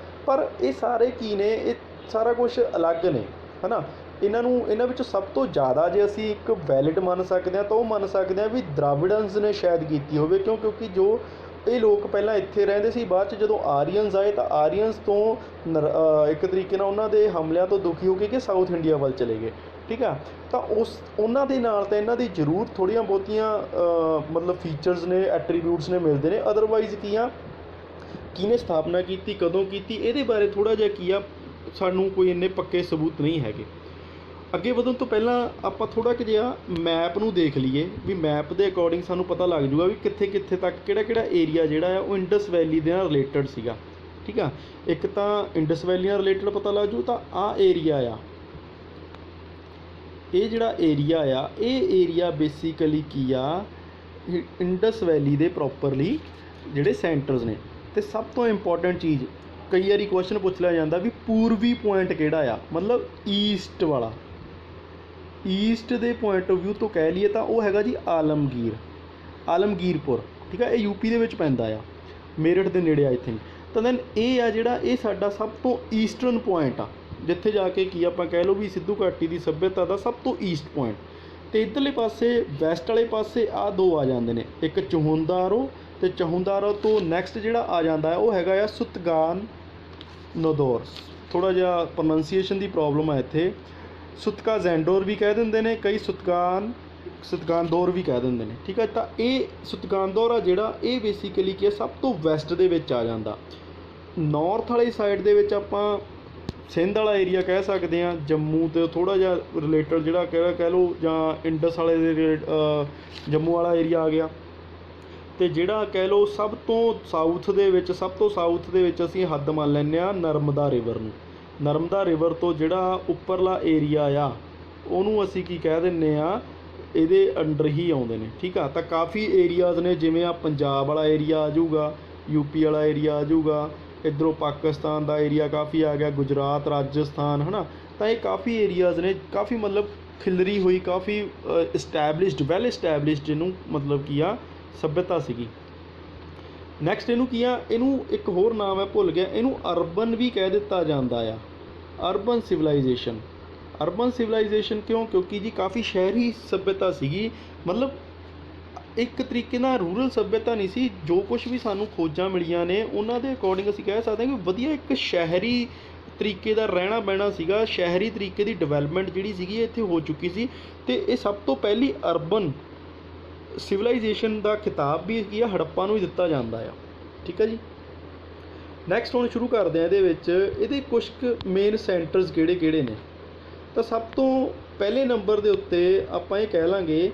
[SPEAKER 1] ਪਰ ਇਹ ਸਾਰੇ ਕੀ ਨੇ? ਇਹ ਸਾਰਾ ਕੁਛ ਅਲੱਗ ਨੇ, ਹੈ ਨਾ। ਇਹਨਾਂ ਵਿੱਚੋਂ ਸਭ ਤੋਂ ਜ਼ਿਆਦਾ ਜੇ ਅਸੀਂ ਇੱਕ ਵੈਲਿਡ ਮੰਨ ਸਕਦੇ ਹਾਂ ਤਾਂ ਉਹ ਮੰਨ ਸਕਦੇ ਹਾਂ ਵੀ ਦ੍ਰਾਵਿੜਨਸ ਨੇ ਸ਼ਾਇਦ ਕੀਤੀ ਹੋਵੇ। ਕਿਉਂਕਿ ਜੋ ਇਹ ਲੋਕ ਪਹਿਲਾਂ ਇੱਥੇ ਰਹਿੰਦੇ ਸੀ, ਬਾਅਦ 'ਚ ਜਦੋਂ ਆਰੀਅਨਸ ਆਏ ਤਾਂ ਆਰੀਅਨਸ ਤੋਂ ਇੱਕ ਤਰੀਕੇ ਨਾਲ ਉਹਨਾਂ ਦੇ ਹਮਲਿਆਂ ਤੋਂ ਦੁਖੀ ਹੋ ਕੇ ਸਾਊਥ ਇੰਡੀਆ ਵੱਲ ਚਲੇ ਗਏ, ਠੀਕ ਆ। ਤਾਂ ਉਹਨਾਂ ਦੇ ਨਾਲ ਤਾਂ ਇਹਨਾਂ ਦੀ ਜ਼ਰੂਰ ਥੋੜ੍ਹੀਆਂ ਬਹੁਤੀਆਂ ਮਤਲਬ ਫੀਚਰਸ ਨੇ, ਐਟਰੀਬਿਊਟਸ ਨੇ, ਮਿਲਦੇ ਨੇ। ਅਦਰਵਾਈਜ਼ ਕੀ ਆ, ਕਿਹਨੇ ਸਥਾਪਨਾ ਕੀਤੀ, ਕਦੋਂ ਕੀਤੀ, ਇਹਦੇ ਬਾਰੇ ਥੋੜ੍ਹਾ ਜਿਹਾ ਕੀ ਆ, ਸਾਨੂੰ ਕੋਈ ਇੰਨੇ ਪੱਕੇ ਸਬੂਤ ਨਹੀਂ ਹੈਗੇ। ਅੱਗੇ ਵਧਣ ਤੋਂ ਪਹਿਲਾਂ ਆਪਾਂ ਥੋੜ੍ਹਾ ਕੁ ਜਿਹਾ ਮੈਪ ਨੂੰ ਦੇਖ ਲਈਏ ਵੀ ਮੈਪ ਦੇ ਅਕੋਰਡਿੰਗ ਸਾਨੂੰ ਪਤਾ ਲੱਗ ਜੂਗਾ ਵੀ ਕਿੱਥੇ ਕਿੱਥੇ ਤੱਕ ਕਿਹੜਾ ਏਰੀਆ ਜਿਹੜਾ ਆ ਉਹ ਇੰਡਸ ਵੈਲੀ ਦੇ ਨਾਲ ਰਿਲੇਟਡ ਸੀਗਾ, ਠੀਕ ਆ। ਇੱਕ ਤਾਂ ਇੰਡਸ ਵੈਲੀ ਨਾਲ ਰਿਲੇਟਡ ਪਤਾ ਲੱਗ ਜੂ, ਤਾਂ ਆਹ ਏਰੀਆ ਆ, ਇਹ ਜਿਹੜਾ ਏਰੀਆ ਆ, ਇਹ ਏਰੀਆ ਬੇਸਿਕਲੀ ਕੀ ਆ, ਇੰਡਸ ਵੈਲੀ ਦੇ ਪ੍ਰੋਪਰਲੀ ਜਿਹੜੇ ਸੈਂਟਰਸ ਨੇ। ਅਤੇ ਸਭ ਤੋਂ ਇੰਪੋਰਟੈਂਟ ਚੀਜ਼, ਕਈ ਵਾਰੀ ਕੁਐਸਚਨ ਪੁੱਛ ਲਿਆ ਜਾਂਦਾ ਵੀ ਪੂਰਬੀ ਪੁਆਇੰਟ ਕਿਹੜਾ ਆ, ਮਤਲਬ ਈਸਟ ਵਾਲਾ। ਈਸਟ ਦੇ ਪੁਆਇੰਟ ਆਫ ਵਿਊ ਤੋਂ ਕਹਿ ਲਈਏ ਤਾਂ ਉਹ ਹੈਗਾ ਜੀ ਆਲਮਗੀਰਪੁਰ, ਠੀਕ ਆ। ਇਹ ਯੂਪੀ ਦੇ ਵਿੱਚ ਪੈਂਦਾ ਆ, ਮੇਰਠ ਦੇ ਨੇੜੇ ਆਈ ਥਿੰਕ। ਤਾਂ ਦੈਨ ਇਹ ਆ ਜਿਹੜਾ, ਇਹ ਸਾਡਾ ਸਭ ਤੋਂ ਈਸਟਰਨ ਪੁਆਇੰਟ ਆ, ਜਿੱਥੇ ਜਾ ਕੇ ਕੀ ਆਪਾਂ ਕਹਿ ਲਓ ਵੀ ਸਿੱਧੂ ਘਾਟੀ ਦੀ ਸੱਭਿਅਤਾ ਦਾ ਸਭ ਤੋਂ ਈਸਟ ਪੁਆਇੰਟ। ਅਤੇ ਇੱਧਰਲੇ ਪਾਸੇ ਵੈਸਟ ਵਾਲੇ ਪਾਸੇ ਆਹ ਦੋ ਆ ਜਾਂਦੇ ਨੇ, ਇੱਕ ਚਹੁੰਦਾਰੋ, ਅਤੇ ਚਹੁੰਦਾਰੋ ਤੋਂ ਨੈਕਸਟ ਜਿਹੜਾ ਆ ਜਾਂਦਾ ਹੈ ਉਹ ਹੈਗਾ ਆ ਸੁਤਗਾਨ-ਨੌਦੋਰ। ਥੋੜ੍ਹਾ ਜਿਹਾ ਪ੍ਰੋਨੰਸੀਏਸ਼ਨ ਦੀ ਪ੍ਰੋਬਲਮ ਆ ਇੱਥੇ। ਸੁਤਕਾ ਜ਼ੈਂਡੋਰ ਵੀ ਕਹਿ ਦਿੰਦੇ ਨੇ ਕਈ, ਸੁਤਗਾਨਦੌਰ ਵੀ ਕਹਿ ਦਿੰਦੇ ਨੇ, ਠੀਕ ਹੈ। ਤਾਂ ਇਹ ਸੁਤਗਾਨਦੌਰ ਆ ਜਿਹੜਾ, ਇਹ ਬੇਸਿਕਲੀ ਕੀ ਸਭ ਤੋਂ ਵੈਸਟ ਦੇ ਵਿੱਚ ਆ ਜਾਂਦਾ। ਨੌਰਥ ਵਾਲੀ ਸਾਈਡ ਦੇ ਵਿੱਚ ਆਪਾਂ ਸਿੰਧ ਵਾਲਾ ਏਰੀਆ ਕਹਿ ਸਕਦੇ ਹਾਂ, ਜੰਮੂ ਤੇ ਥੋੜ੍ਹਾ ਜਿਹਾ ਰਿਲੇਟਡ ਜਿਹੜਾ ਕਹਿ ਲਓ, ਜਾਂ ਇੰਡਸ ਵਾਲੇ ਦੇ ਜੰਮੂ ਵਾਲਾ ਏਰੀਆ ਆ ਗਿਆ। ਅਤੇ ਜਿਹੜਾ ਕਹਿ ਲਓ ਸਭ ਤੋਂ ਸਾਊਥ ਦੇ ਵਿੱਚ ਅਸੀਂ ਹੱਦ ਮੰਨ ਲੈਂਦੇ ਹਾਂ ਨਰਮਦਾ ਰਿਵਰ ਨੂੰ। ਨਰਮਦਾ ਰਿਵਰ ਤੋਂ ਜਿਹੜਾ ਉੱਪਰਲਾ ਏਰੀਆ ਆ ਉਹਨੂੰ ਅਸੀਂ ਕੀ ਕਹਿ ਦਿੰਦੇ ਹਾਂ, ਇਹਦੇ ਅੰਡਰ ਹੀ ਆਉਂਦੇ ਨੇ, ਠੀਕ ਆ। ਤਾਂ ਕਾਫੀ ਏਰੀਆਜ਼ ਨੇ, ਜਿਵੇਂ ਆ ਪੰਜਾਬ ਵਾਲਾ ਏਰੀਆ ਆ ਜਾਊਗਾ, ਯੂਪੀ ਵਾਲਾ ਏਰੀਆ ਆ ਜਾਊਗਾ, ਇੱਧਰੋਂ ਪਾਕਿਸਤਾਨ ਦਾ ਏਰੀਆ ਕਾਫੀ ਆ ਗਿਆ, ਗੁਜਰਾਤ, ਰਾਜਸਥਾਨ, ਹੈ ਨਾ। ਤਾਂ ਇਹ ਕਾਫੀ ਏਰੀਆਜ਼ ਨੇ, ਕਾਫੀ ਮਤਲਬ ਖਿਲਰੀ ਹੋਈ, ਕਾਫੀ ਵੈਲ ਇਸਟੈਬਲਿਸ਼ਡ ਜਿਹਨੂੰ ਮਤਲਬ ਕੀ ਆ ਸੱਭਿਅਤਾ ਸੀਗੀ। ਨੈਕਸਟ ਇਹਨੂੰ ਕੀ ਆ, ਇਹਨੂੰ ਇੱਕ ਹੋਰ ਨਾਮ ਹੈ ਭੁੱਲ ਗਿਆ, ਇਹਨੂੰ ਅਰਬਨ ਵੀ ਕਹਿ ਦਿੱਤਾ ਜਾਂਦਾ ਆ, ਅਰਬਨ ਸਿਵਲਾਈਜੇਸ਼ਨ। ਅਰਬਨ ਸਿਵਲਾਈਜੇਸ਼ਨ ਕਿਉਂ? ਕਿਉਂਕਿ ਜੀ ਕਾਫੀ ਸ਼ਹਿਰੀ ਸੱਭਿਅਤਾ ਸੀਗੀ, ਮਤਲਬ ਇੱਕ ਤਰੀਕੇ ਨਾਲ ਰੂਰਲ ਸੱਭਿਅਤਾ ਨਹੀਂ ਸੀ। ਜੋ ਕੁਛ ਵੀ ਸਾਨੂੰ ਖੋਜਾਂ ਮਿਲੀਆਂ ਨੇ ਉਹਨਾਂ ਦੇ ਅਕੋਰਡਿੰਗ ਅਸੀਂ ਕਹਿ ਸਕਦੇ ਹਾਂ ਕਿ ਵਧੀਆ ਇੱਕ ਸ਼ਹਿਰੀ ਤਰੀਕੇ ਦਾ ਰਹਿਣਾ ਬਹਿਣਾ ਸੀਗਾ, ਸ਼ਹਿਰੀ ਤਰੀਕੇ ਦੀ ਡਿਵੈਲਪਮੈਂਟ ਜਿਹੜੀ ਸੀਗੀ ਇੱਥੇ ਹੋ ਚੁੱਕੀ ਸੀ। ਅਤੇ ਇਹ ਸਭ ਤੋਂ ਪਹਿਲੀ ਅਰਬਨ ਸਿਵਲਾਈਜੇਸ਼ਨ ਦਾ ਖਿਤਾਬ ਵੀ ਕੀ ਆ, ਹੜੱਪਾ ਨੂੰ ਹੀ ਦਿੱਤਾ ਜਾਂਦਾ ਆ, ਠੀਕ ਆ ਜੀ। ਨੈਕਸਟ ਹੁਣ ਸ਼ੁਰੂ ਕਰਦੇ ਹਾਂ ਇਹਦੇ ਵਿੱਚ, ਇਹਦੇ ਕੁਛ ਕੁ ਮੇਨ ਸੈਂਟਰਸ ਕਿਹੜੇ ਨੇ। ਤਾਂ ਸਭ ਤੋਂ ਪਹਿਲੇ ਨੰਬਰ ਦੇ ਉੱਤੇ ਆਪਾਂ ਇਹ ਕਹਿ ਲਾਂਗੇ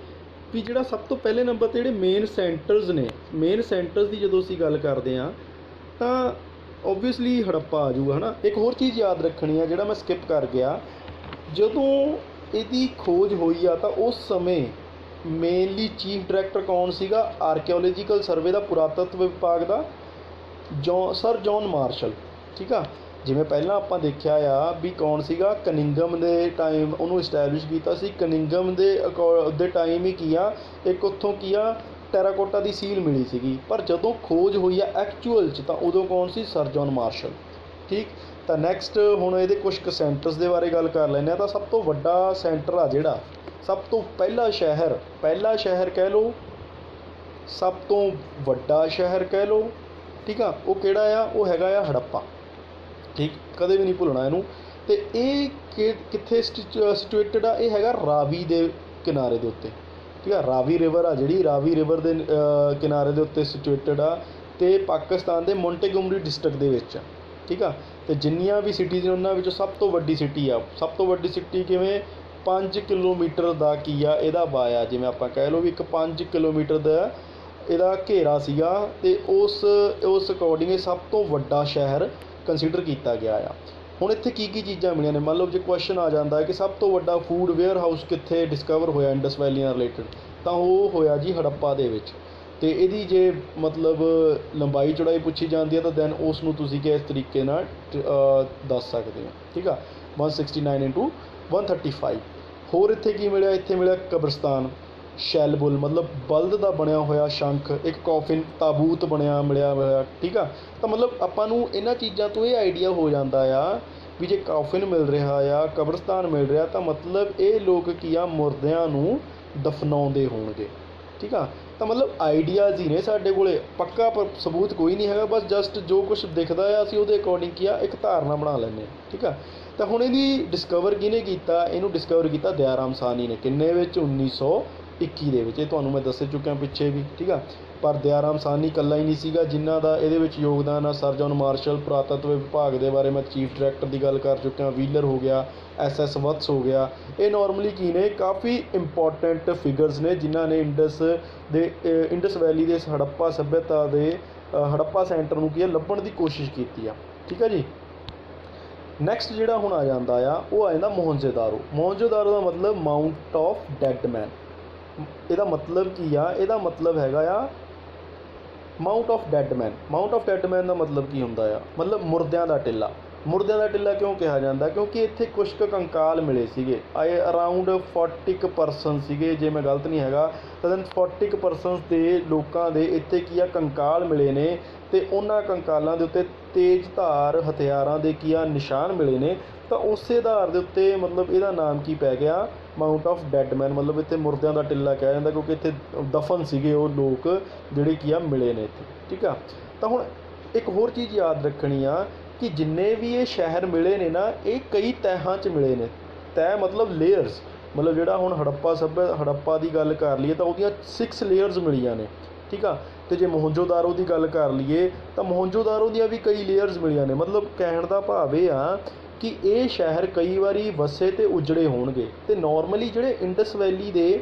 [SPEAKER 1] ਵੀ ਜਿਹੜਾ ਸਭ ਤੋਂ ਪਹਿਲੇ ਨੰਬਰ 'ਤੇ ਜਿਹੜੇ ਮੇਨ ਸੈਂਟਰਸ ਨੇ, ਮੇਨ ਸੈਂਟਰਸ ਦੀ ਜਦੋਂ ਅਸੀਂ ਗੱਲ ਕਰਦੇ ਹਾਂ ਤਾਂ ਓਬਵੀਅਸਲੀ ਹੜੱਪਾ ਆ ਜਾਊਗਾ, ਹੈ ਨਾ। ਇੱਕ ਹੋਰ ਚੀਜ਼ ਯਾਦ ਰੱਖਣੀ ਆ ਜਿਹੜਾ ਮੈਂ ਸਕਿਪ ਕਰ ਗਿਆ, ਜਦੋਂ ਇਹਦੀ ਖੋਜ ਹੋਈ ਆ ਤਾਂ ਉਸ ਸਮੇਂ ਮੇਨਲੀ ਚੀਫ ਡਾਇਰੈਕਟਰ ਕੌਣ ਸੀਗਾ? ਆਰਕੀਓਲੋਜੀਕਲ ਸਰਵੇ ਦਾ, ਪੁਰਾਤਤਵ ਵਿਭਾਗ ਦਾ, ਸਰ ਜੌਨ ਮਾਰਸ਼ਲ, ਠੀਕ ਆ। ਜਿਵੇਂ ਪਹਿਲਾਂ ਆਪਾਂ ਦੇਖਿਆ ਆ ਵੀ ਕੌਣ ਸੀਗਾ, ਕਨਿੰਗਮ ਦੇ ਟਾਈਮ ਉਹਨੂੰ ਇਸਟੈਬਲਿਸ਼ ਕੀਤਾ ਸੀ। ਕਨਿੰਗਮ ਦੇ ਟਾਈਮ ਹੀ ਕੀ ਆ, ਇੱਕ ਉੱਥੋਂ ਕੀ ਆ ਟੈਰਾਕੋਟਾ ਦੀ ਸੀਲ ਮਿਲੀ ਸੀਗੀ। ਪਰ ਜਦੋਂ ਖੋਜ ਹੋਈ ਆ ਐਕਚੁਅਲ 'ਚ ਤਾਂ ਉਦੋਂ ਕੌਣ ਸੀ? ਸਰ ਜੌਨ ਮਾਰਸ਼ਲ, ਠੀਕ। ਤਾਂ ਨੈਕਸਟ ਹੁਣ ਇਹਦੇ ਕੁਛ ਕੁ ਸੈਂਟਰਸ ਦੇ ਬਾਰੇ ਗੱਲ ਕਰ ਲੈਂਦੇ ਹਾਂ। ਤਾਂ ਸਭ ਤੋਂ ਵੱਡਾ ਸੈਂਟਰ ਆ ਜਿਹੜਾ, ਸਭ ਤੋਂ ਪਹਿਲਾ ਸ਼ਹਿਰ ਕਹਿ ਲਓ, ਸਭ ਤੋਂ ਵੱਡਾ ਸ਼ਹਿਰ ਕਹਿ ਲਓ, ਠੀਕ ਆ, ਉਹ ਕਿਹੜਾ ਆ? ਉਹ ਹੈਗਾ ਆ ਹੜੱਪਾ, ਠੀਕ। ਕਦੇ ਵੀ ਨਹੀਂ ਭੁੱਲਣਾ ਇਹਨੂੰ। ਅਤੇ ਇਹ ਕਿੱਥੇ ਸਿਚੁਏਟਡ ਆ? ਇਹ ਹੈਗਾ ਰਾਵੀ ਦੇ ਕਿਨਾਰੇ ਦੇ ਉੱਤੇ, ਠੀਕ ਆ। ਰਾਵੀ ਰਿਵਰ ਆ ਜਿਹੜੀ, ਰਾਵੀ ਰਿਵਰ ਦੇ ਕਿਨਾਰੇ ਦੇ ਉੱਤੇ ਸਿਚੁਏਟਡ ਆ, ਅਤੇ ਪਾਕਿਸਤਾਨ ਦੇ ਮੋਂਟੇਗੋਮਰੀ ਡਿਸਟ੍ਰਿਕਟ ਦੇ ਵਿੱਚ, ਠੀਕ ਆ। ਅਤੇ ਜਿੰਨੀਆਂ ਵੀ ਸਿਟੀਜ਼ ਨੇ ਉਹਨਾਂ ਵਿੱਚੋਂ ਸਭ ਤੋਂ ਵੱਡੀ ਸਿਟੀ ਆ। ਸਭ ਤੋਂ ਵੱਡੀ ਸਿਟੀ ਕਿਵੇਂ? 5 ਕਿਲੋਮੀਟਰ ਦਾ ਕੀ ਆ ਇਹਦਾ ਵਾਇਆ, ਜਿਵੇਂ ਆਪਾਂ ਕਹਿ ਲਓ ਵੀ ਇੱਕ 5 ਕਿਲੋਮੀਟਰ ਦਾ ਇਹਦਾ ਘੇਰਾ ਸੀਗਾ ਅਤੇ ਉਸ ਅਕੋਰਡਿੰਗ ਇਹ ਸਭ ਤੋਂ ਵੱਡਾ ਸ਼ਹਿਰ ਕੰਸੀਡਰ ਕੀਤਾ ਗਿਆ ਆ। ਹੁਣ ਇੱਥੇ ਕੀ ਕੀ ਚੀਜ਼ਾਂ ਮਿਲੀਆਂ ਨੇ, ਮੰਨ ਲਓ ਜੇ ਕੁਐਸਚਨ ਆ ਜਾਂਦਾ ਹੈ ਕਿ ਸਭ ਤੋਂ ਵੱਡਾ ਫੂਡ ਵੇਅਰ ਹਾਊਸ ਕਿੱਥੇ ਡਿਸਕਵਰ ਹੋਇਆ ਇੰਡਸ ਵੈਲੀ ਨਾਲ ਰਿਲੇਟਡ, ਤਾਂ ਉਹ ਹੋਇਆ ਜੀ ਹੜੱਪਾ ਦੇ ਵਿੱਚ। ਅਤੇ ਇਹਦੀ ਜੇ ਮਤਲਬ ਲੰਬਾਈ ਚੌੜਾਈ ਪੁੱਛੀ ਜਾਂਦੀ ਹੈ ਤਾਂ ਦੈਨ ਉਸ ਨੂੰ ਤੁਸੀਂ ਕਿਸ ਤਰੀਕੇ ਨਾਲ ਦੱਸ ਸਕਦੇ ਹੋ, ਠੀਕ ਆ, 169 × 135। ਹੋਰ ਇੱਥੇ ਕੀ ਮਿਲਿਆ, ਇੱਥੇ ਮਿਲਿਆ ਕਬਰਸਤਾਨ, ਸ਼ੈਲ ਬੁੱਲ ਮਤਲਬ ਬਲਦ ਦਾ ਬਣਿਆ ਹੋਇਆ ਸ਼ੰਖ, ਇੱਕ ਕੌਫਿਨ ਤਾਬੂਤ ਮਿਲਿਆ ਹੋਇਆ, ਠੀਕ ਆ। ਤਾਂ ਮਤਲਬ ਆਪਾਂ ਨੂੰ ਇਹਨਾਂ ਚੀਜ਼ਾਂ ਤੋਂ ਇਹ ਆਈਡੀਆ ਹੋ ਜਾਂਦਾ ਆ ਵੀ ਜੇ ਕੌਫਿਨ ਮਿਲ ਰਿਹਾ ਆ, ਕਬਰਸਤਾਨ ਮਿਲ ਰਿਹਾ, ਤਾਂ ਮਤਲਬ ਇਹ ਲੋਕ ਕੀ ਆ, ਮੁਰਦਿਆਂ ਨੂੰ ਦਫਨਾਉਂਦੇ ਹੋਣਗੇ, ਠੀਕ ਆ। ਤਾਂ ਮਤਲਬ ਆਈਡੀਆਜ਼ ਹੀ ਨੇ ਸਾਡੇ ਕੋਲ, ਪੱਕਾ ਸਬੂਤ ਕੋਈ ਨਹੀਂ ਹੈਗਾ, ਬਸ ਜਸਟ ਜੋ ਕੁਛ ਦਿਖਦਾ ਆ ਅਸੀਂ ਉਹਦੇ ਅਕੋਰਡਿੰਗ ਕੀ ਆ ਇੱਕ ਧਾਰਨਾ ਬਣਾ ਲੈਂਦੇ ਹਾਂ, ਠੀਕ ਆ। ਤਾਂ ਹੁਣ ਇਹਦੀ ਡਿਸਕਵਰ ਕਿਹਨੇ ਕੀਤਾ, ਇਹਨੂੰ ਡਿਸਕਵਰ ਕੀਤਾ ਦਯਾਰਾਮ ਸਾਹਨੀ ਨੇ। ਕਿੰਨੇ ਵਿੱਚ, 1921 ਦੇ ਵਿੱਚ। ਇਹ ਤੁਹਾਨੂੰ ਮੈਂ ਦੱਸ ਚੁੱਕਿਆ ਪਿੱਛੇ ਵੀ, ਠੀਕ ਆ। ਪਰ ਦਯਾਰਾਮ ਸਾਹਨੀ ਇਕੱਲਾ ਹੀ ਨਹੀਂ ਸੀਗਾ ਜਿਨ੍ਹਾਂ ਦਾ ਇਹਦੇ ਵਿੱਚ ਯੋਗਦਾਨ ਆ। ਸਰ ਜੌਨ ਮਾਰਸ਼ਲ ਪੁਰਾਤਤਵ ਵਿਭਾਗ ਦੇ ਬਾਰੇ ਮੈਂ ਚੀਫ ਡਾਇਰੈਕਟਰ ਦੀ ਗੱਲ ਕਰ ਚੁੱਕਿਆ, ਵੀਲਰ ਹੋ ਗਿਆ, SS ਵਤਸ ਹੋ ਗਿਆ। ਇਹ ਨੋਰਮਲੀ ਕੀ ਨੇ, ਕਾਫੀ ਇੰਪੋਰਟੈਂਟ ਫਿਗਰਸ ਨੇ ਜਿਨ੍ਹਾਂ ਨੇ ਇੰਡਸ ਵੈਲੀ ਦੇ ਹੜੱਪਾ ਸੱਭਿਅਤਾ ਦੇ ਹੜੱਪਾ ਸੈਂਟਰ ਨੂੰ ਕੀ ਆ ਲੱਭਣ ਦੀ ਕੋਸ਼ਿਸ਼ ਕੀਤੀ ਆ, ਠੀਕ ਆ ਜੀ। ਨੈਕਸਟ ਜਿਹੜਾ ਹੁਣ ਆ ਜਾਂਦਾ ਆ ਉਹ ਆ ਜਾਂਦਾ ਮੋਹਨਜੋਦਾਰੋ। ਮੋਹਨਜੋਦਾਰੋ ਦਾ ਮਤਲਬ ਮਾਊਂਟ ਆਫ ਡੈਡ ਮੈਨ। ਇਹਦਾ ਮਤਲਬ ਕੀ ਆ, ਇਹਦਾ ਮਤਲਬ ਹੈਗਾ ਆ mound of dead man. Mound of dead man ਦਾ ਮਤਲਬ ਕੀ ਹੁੰਦਾ ਆ, ਮਤਲਬ ਮੁਰਦਿਆਂ ਦਾ ਟਿੱਲਾ। ਮੁਰਦਿਆਂ ਦਾ ਟਿੱਲਾ ਕਿਉਂ ਕਿਹਾ ਜਾਂਦਾ, ਕਿਉਂਕਿ ਇੱਥੇ ਕੁਛ ਕੁ ਕੰਕਾਲ ਮਿਲੇ ਸੀਗੇ, ਅਰਾਊਂਡ 40% ਸੀਗੇ ਜੇ ਮੈਂ ਗਲਤ ਨਹੀਂ ਹੈਗਾ, ਤਾਂ 40% ਦੇ ਲੋਕਾਂ ਦੇ ਇੱਥੇ ਕੀ ਆ ਕੰਕਾਲ ਮਿਲੇ ਨੇ, ਅਤੇ ਉਹਨਾਂ ਕੰਕਾਲਾਂ ਦੇ ਉੱਤੇ ਤੇਜ਼ ਧਾਰ ਹਥਿਆਰਾਂ ਦੇ ਕੀ ਆ ਨਿਸ਼ਾਨ ਮਿਲੇ ਨੇ। ਤਾਂ ਉਸੇ ਆਧਾਰ ਦੇ ਉੱਤੇ ਮਤਲਬ ਇਹਦਾ ਨਾਮ ਕੀ ਪੈ ਗਿਆ, ਮਾਊਂਟ ਆਫ ਡੈਡ ਮੈਨ। ਮਤਲਬ ਇੱਥੇ ਮੁਰਦਿਆਂ ਦਾ ਟਿੱਲਾ ਕਿਹਾ ਜਾਂਦਾ ਕਿਉਂਕਿ ਇੱਥੇ ਦਫਨ ਸੀਗੇ ਉਹ ਲੋਕ ਜਿਹੜੇ ਕੀ ਆ ਮਿਲੇ ਨੇ ਇੱਥੇ, ਠੀਕ ਆ। ਤਾਂ ਹੁਣ ਇੱਕ ਹੋਰ ਚੀਜ਼ ਯਾਦ ਰੱਖਣੀ ਆ ਕਿ ਜਿੰਨੇ ਵੀ ਇਹ ਸ਼ਹਿਰ ਮਿਲੇ ਨੇ ਨਾ, ਇਹ ਕਈ ਤਹਿਾਂ 'ਚ ਮਿਲੇ ਨੇ। ਤਹਿ ਮਤਲਬ ਲੇਅਰਸ, ਮਤਲਬ ਜਿਹੜਾ ਹੁਣ ਹੜੱਪਾ ਦੀ ਗੱਲ ਕਰ ਲਈਏ ਤਾਂ ਉਹਦੀਆਂ 6 ਲੇਅਰਸ ਮਿਲੀਆਂ ਨੇ, ਠੀਕ ਆ। ਅਤੇ ਜੇ ਮੋਹਨਜੋਦਾਰੋ ਦੀ ਗੱਲ ਕਰ ਲਈਏ ਤਾਂ ਮੋਹਨਜੋਦਾਰੋ ਦੀਆਂ ਵੀ ਕਈ ਲੇਅਰਸ ਮਿਲੀਆਂ ਨੇ। ਮਤਲਬ ਕਹਿਣ ਦਾ ਭਾਵ ਇਹ ਆ ਕਿ ਇਹ ਸ਼ਹਿਰ ਕਈ ਵਾਰੀ ਵਸੇ ਅਤੇ ਉਜੜੇ ਹੋਣਗੇ। ਅਤੇ ਨੋਰਮਲੀ ਜਿਹੜੇ ਇੰਡਸ ਵੈਲੀ ਦੇ